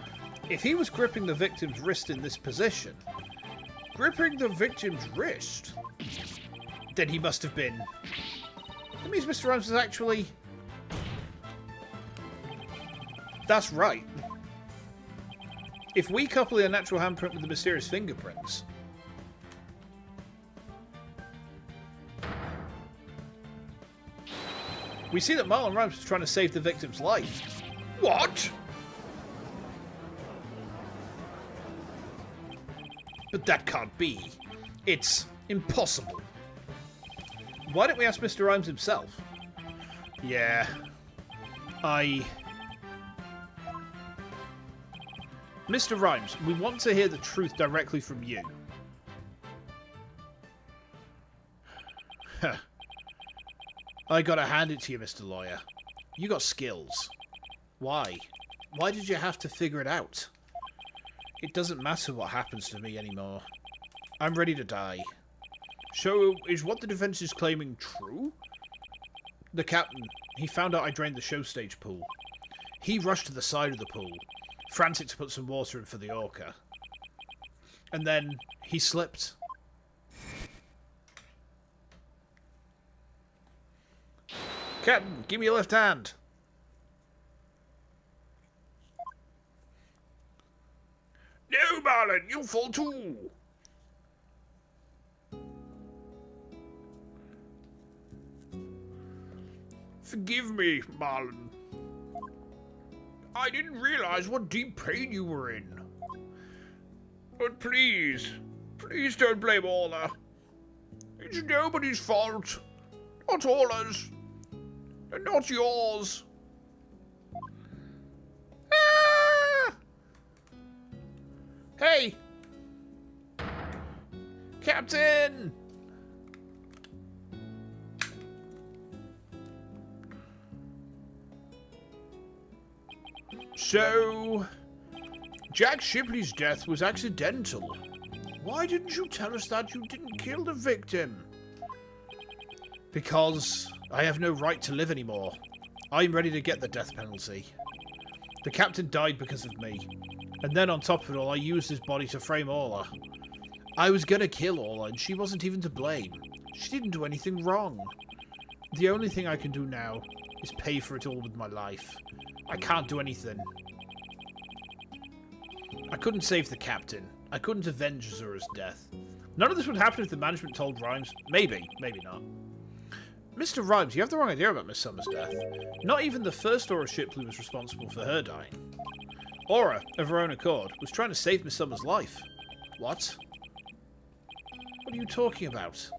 S1: If he was gripping the victim's wrist in this position,
S2: Gripping the victim's wrist?
S1: then he must have been... That means Mr. Rhymes is actually... That's right. If we couple the unnatural handprint with the mysterious fingerprints... we see that Marlon Rhymes was trying to save the victim's life.
S2: What?
S1: But that can't be. It's impossible. Why don't we ask Mr. Rhymes himself? Yeah. Mr. Rhymes, we want to hear the truth directly from you. I gotta hand it to you, Mr. Lawyer. You got skills. Why? Why did you have to figure it out? It doesn't matter what happens to me anymore. I'm ready to die.
S2: So, is what the defense is claiming true?
S1: The captain, he found out I drained the show stage pool. He rushed to the side of the pool, frantic to put some water in for the orca. And then he slipped. Captain, give me your left hand.
S2: No, Marlon, you fall too. Forgive me, Marlon. I didn't realize what deep pain you were in. But please don't blame Orla. It's nobody's fault. Not Orla's. Not yours.
S1: Ah! Hey! Captain!
S2: So, Jack Shipley's death was accidental. Why didn't you tell us that you didn't kill the victim?
S1: Because I have no right to live anymore. I'm ready to get the death penalty. The captain died because of me. And then on top of it all, I used his body to frame Orla. I was gonna kill Orla, and she wasn't even to blame. She didn't do anything wrong. The only thing I can do now is pay for it all with my life. I can't do anything. I couldn't save the captain. I couldn't avenge Azura's death. None of this would happen if the management told Rhymes. Maybe, maybe not. Mr. Rhymes, you have the wrong idea about Miss Summer's death. Not even the first Aura Shipley was responsible for her dying. Aura, of her own accord, was trying to save Miss Summer's life. What? What are you talking about?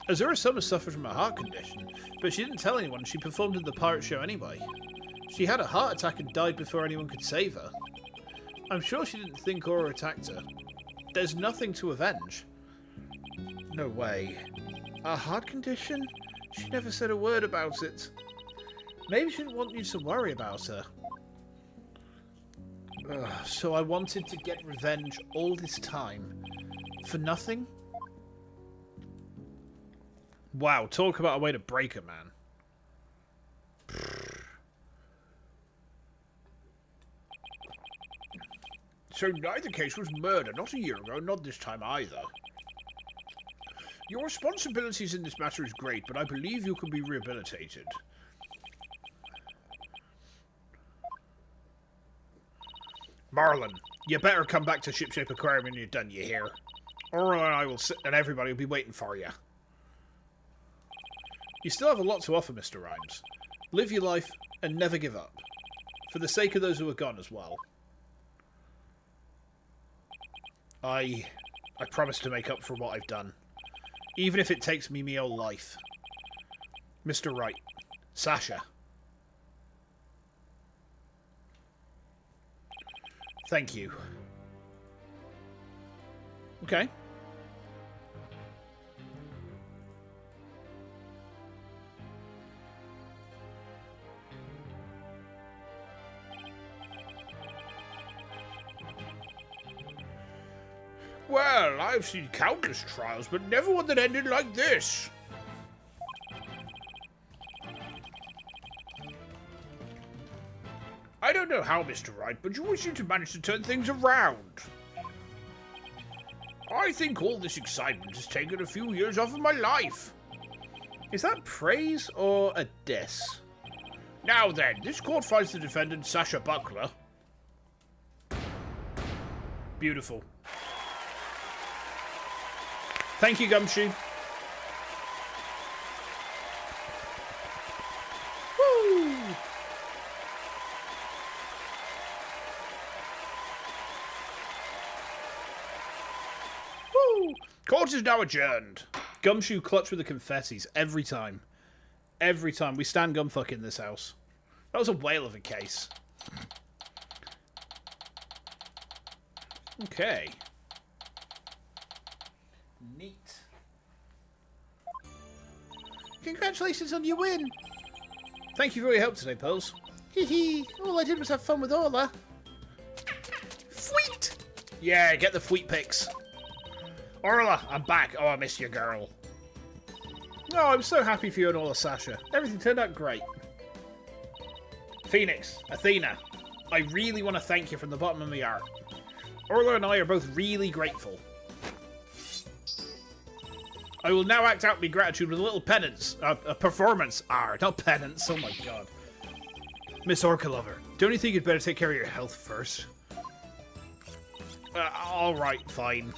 S1: Azura Summers suffered from a heart condition, but she didn't tell anyone she performed in the pirate show anyway. She had a heart attack and died before anyone could save her. I'm sure she didn't think Aura attacked her. There's nothing to avenge. No way. A heart condition? She never said a word about it. Maybe she didn't want you to worry about her. So I wanted to get revenge all this time. For nothing? Wow, talk about a way to break a man.
S2: So neither case was murder, not a year ago, not this time either. Your responsibilities in this matter is great, but I believe you can be rehabilitated.
S1: Marlon, you better come back to Shipshape Aquarium when you're done, you hear? Aura and I will sit, and everybody will be waiting for you. You still have a lot to offer, Mr. Rhymes. Live your life and never give up. For the sake of those who are gone as well. I promise to make up for what I've done. Even if it takes me whole life. Mr. Wright. Sasha. Thank you. Okay.
S2: Well, I've seen countless trials, but never one that ended like this. I don't know how, Mr. Wright, but you always seem to manage to turn things around. I think all this excitement has taken a few years off of my life.
S1: Is that praise or a diss?
S2: Now then, this court finds the defendant, Sasha Buckler.
S1: Beautiful. Thank you, Gumshoe. Woo! Woo!
S2: Court is now adjourned.
S1: Gumshoe clutch with the confettis every time. Every time. We stand gumfuck in this house. That was a whale of a case. Okay. Neat. Congratulations on your win. Thank you for your help today, Pearls. Hee hee. All I did was have fun with Orla. Fweet! Yeah, get the fweet pics.
S2: Orla, I'm back. Oh, I miss you, girl.
S1: Oh, I'm so happy for you and Orla, Sasha. Everything turned out great. Phoenix, Athena, I really want to thank you from the bottom of my heart. Orla and I are both really grateful. I will now act out my gratitude with a little penance. A performance. Not penance. Oh my god. Miss Orca Lover, don't you think you'd better take care of your health first? Alright, fine.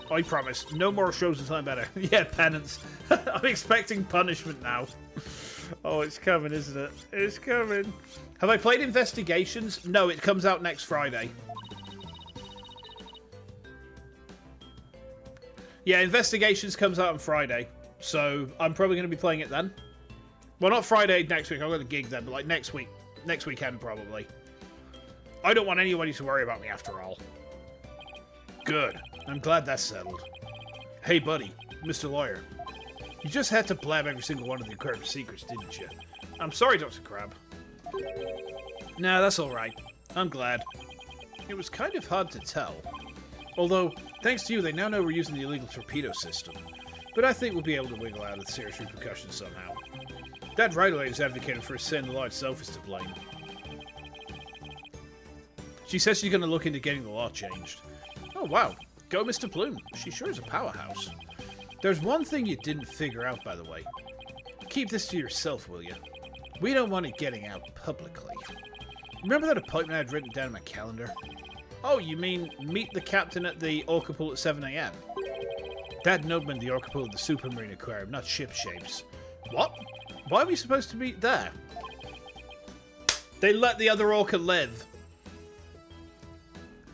S1: I promise. No more shows until I'm better. Yeah, penance. I'm expecting punishment now. Oh, it's coming, isn't it? It's coming. Have I played Investigations? No, it comes out next Friday. Yeah, Investigations comes out on Friday, so I'm probably going to be playing it then. Well, not Friday next week. I've got a gig then, but like next week. Next weekend, probably. I don't want anybody to worry about me after all. Good. I'm glad that's settled. Hey, buddy. Mr. Lawyer. You just had to blab every single one of the aquarium secrets, didn't you? I'm sorry, Dr. Crab. Nah, that's alright. I'm glad. It was kind of hard to tell. Although, thanks to you, they now know we're using the illegal torpedo system. But I think we'll be able to wiggle out of the serious repercussions somehow. That right-away is advocating for saying the law itself is to blame. She says she's going to look into getting the law changed. Oh, wow. Go, Mr. Plume. She sure is a powerhouse. There's one thing you didn't figure out, by the way. Keep this to yourself, will you? We don't want it getting out publicly. Remember that appointment I had written down in my calendar? Oh, you mean meet the captain at the Orca Pool at 7 AM? That note meant the Orca Pool at the Supermarine Aquarium, not ship shapes. What? Why are we supposed to meet there? They let the other Orca live.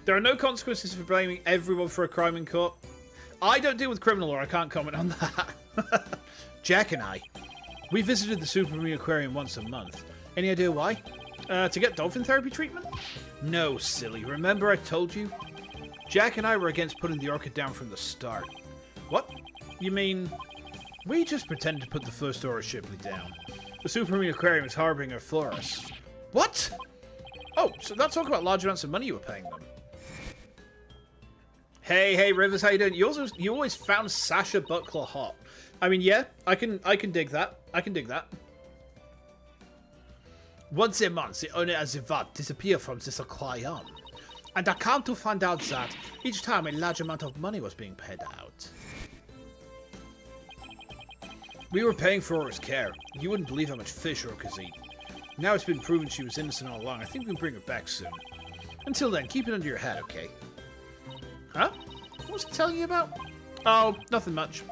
S1: There are no consequences for blaming everyone for a crime in court. I don't deal with criminal law, I can't comment on that. Jack and I, we visited the Supermarine Aquarium once a month. Any idea why? To get dolphin therapy treatment? No, silly. Remember I told you? Jack and I were against putting the Orca down from the start. What? You mean... We just pretended to put the first Aura Shipley down. The Supermarine Aquarium is harboring her for us. What? Oh, so that's talking about large amounts of money you were paying them. Hey, Rivers, how you doing? You always found Sasha Buttclaw hot. I mean, yeah, I can dig that. I can dig that. Once a month, the owner of the VAT disappeared from this aquarium. And I come to find out that each time a large amount of money was being paid out. We were paying for Aura's care. You wouldn't believe how much fish Orcas eat. Now it's been proven she was innocent all along. I think we can bring her back soon. Until then, keep it under your hat, okay? Huh? What was he telling you about? Oh, nothing much.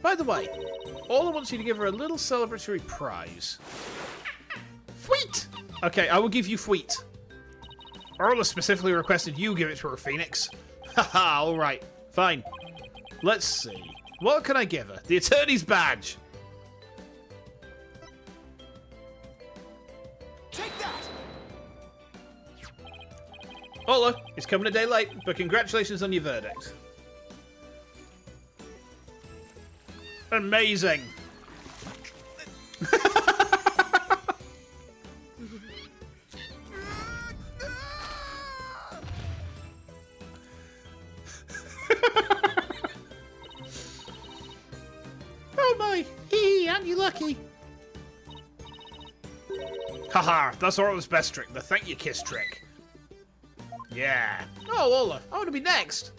S1: By the way, Ola wants you to give her a little celebratory prize. Fweet! Okay, I will give you Fweet. Orla specifically requested you give it to her, Phoenix. Haha, alright. Fine. Let's see. What can I give her? The attorney's badge.
S3: Take that!
S1: Ola, it's coming a day late, but congratulations on your verdict. Amazing. Oh my, hee, aren't you lucky? Haha, that's Orla's best trick, the thank you kiss trick. Yeah. Oh, Ola, I want to be next.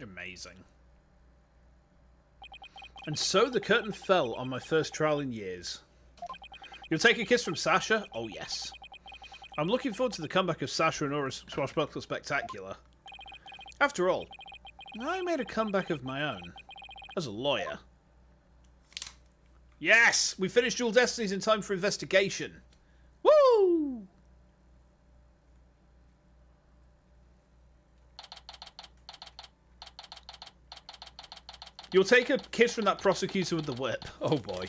S1: Amazing. And so the curtain fell on my first trial in years. You'll take a kiss from Sasha? Oh, yes. I'm looking forward to the comeback of Sasha and Aura's Swashbuckler Spectacular. After all, I made a comeback of my own. As a lawyer. Yes! We finished Dual Destinies in time for investigation. Woo! You'll take a kiss from that prosecutor with the whip. Oh boy.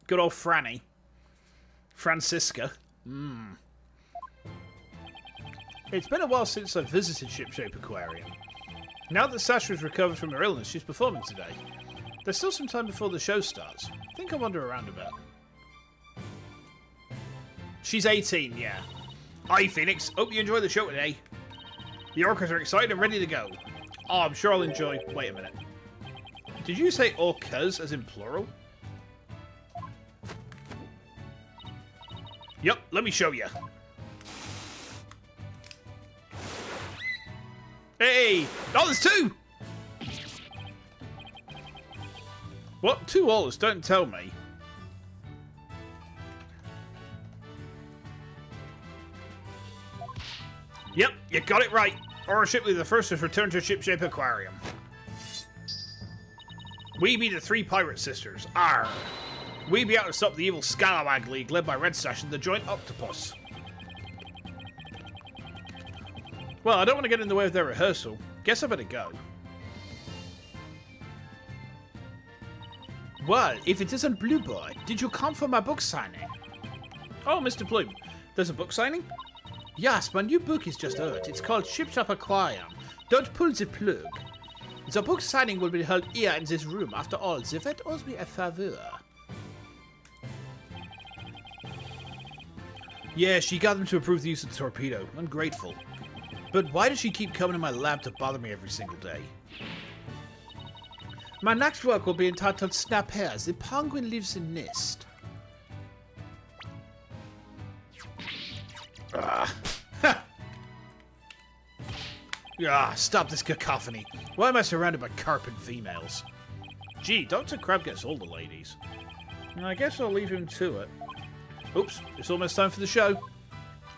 S1: Good old Franny. Francisca. It's been a while since I've visited Shipshape Aquarium. Now that Sasha's recovered from her illness, she's performing today. There's still some time before the show starts. I think I'll wander around a bit. She's 18, yeah. Hi, Phoenix. Hope you enjoy the show today. The orcas are excited and ready to go. Oh, I'm sure I'll enjoy... Wait a minute. Did you say orcas as in plural? Yep, let me show you. Hey! Oh, there's two! What? Two Olas? Don't tell me. Yep, you got it right. Aura Shipley the First has returned to Shipshape Aquarium. We be the three pirate sisters. Arr! We be out to stop the evil Scalawag League led by Red Sash and the Joint Octopus. Well, I don't want to get in the way of their rehearsal. Guess I better go. Well, if it isn't Blue Boy, did you come for my book signing? Oh, Mr. Bloom, there's a book signing? Yes, my new book is just out. It's called Ship Shop Aquarium. Don't pull the plug. The book signing will be held here in this room. After all, the vet owes me a favor. Yeah, she got them to approve the use of the torpedo. Ungrateful. But why does she keep coming to my lab to bother me every single day? My next work will be entitled Snap Hairs. The penguin lives in nest. Stop this cacophony. Why am I surrounded by carpet females? Gee, Dr. Crab gets all the ladies. I guess I'll leave him to it. Oops, it's almost time for the show.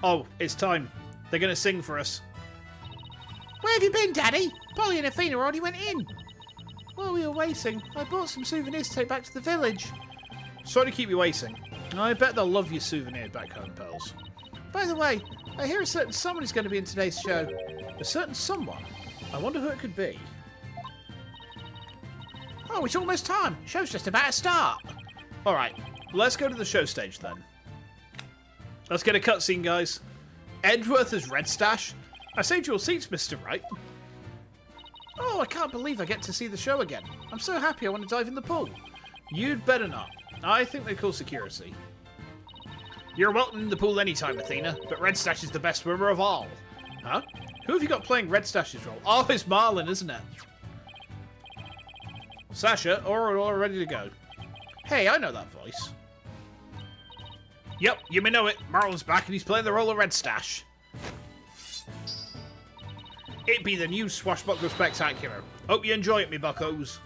S1: Oh, it's time. They're going to sing for us. Where have you been, Daddy? Polly and Athena already went in. While we were waiting, I bought some souvenirs to take back to the village. Sorry to keep you waiting. I bet they'll love your souvenir back home, pals. By the way, I hear a certain someone is going to be in today's show. A certain someone? I wonder who it could be. Oh, it's almost time. Show's just about to start. Alright, let's go to the show stage then. Let's get a cutscene, guys. Edgeworth as Red Stash. I saved your seats, Mr. Wright. Oh, I can't believe I get to see the show again. I'm so happy I want to dive in the pool. You'd better not. I think they call security. You're welcome in the pool anytime, Athena, but Red Stash is the best swimmer of all. Huh? Who have you got playing Red Stash's role? Oh, it's Marlin, isn't it? Sasha, all ready to go. Hey, I know that voice. Yep, you may know it. Marlin's back and he's playing the role of Red Stash. It be the new Swashbuckler Spectacular. Hope you enjoy it, me buckos.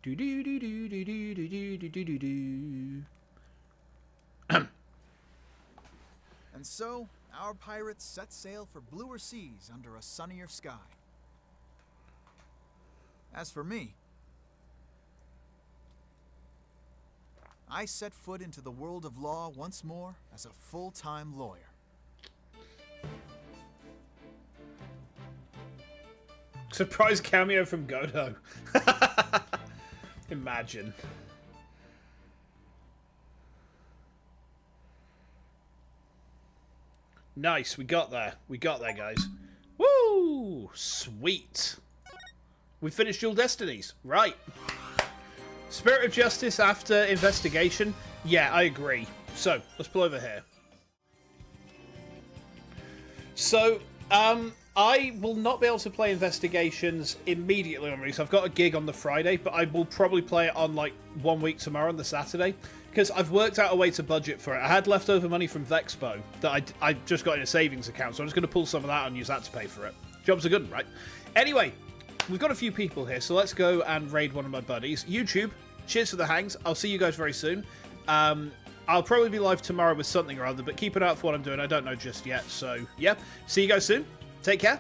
S1: Do do do do do do do do do do do.
S3: And so, our pirates set sail for bluer seas under a sunnier sky. As for me, I set foot into the world of law once more as a full-time lawyer.
S1: Surprise cameo from Godot. Imagine. Nice, we got there. We got there, guys. Woo! Sweet. We finished Dual Destinies. Right. Spirit of Justice after investigation. Yeah, I agree. So, let's pull over here. So, I will not be able to play Investigations immediately on release. I've got a gig on the Friday, but I will probably play it on, like, 1 week tomorrow on the Saturday. Because I've worked out a way to budget for it. I had leftover money from Vexpo that I just got in a savings account, so I'm just going to pull some of that and use that to pay for it. Jobs are good, right? Anyway, we've got a few people here, so let's go and raid one of my buddies. YouTube, cheers for the hangs. I'll see you guys very soon. I'll probably be live tomorrow with something or other, but keep an eye out for what I'm doing. I don't know just yet, so yeah. See you guys soon. Take care.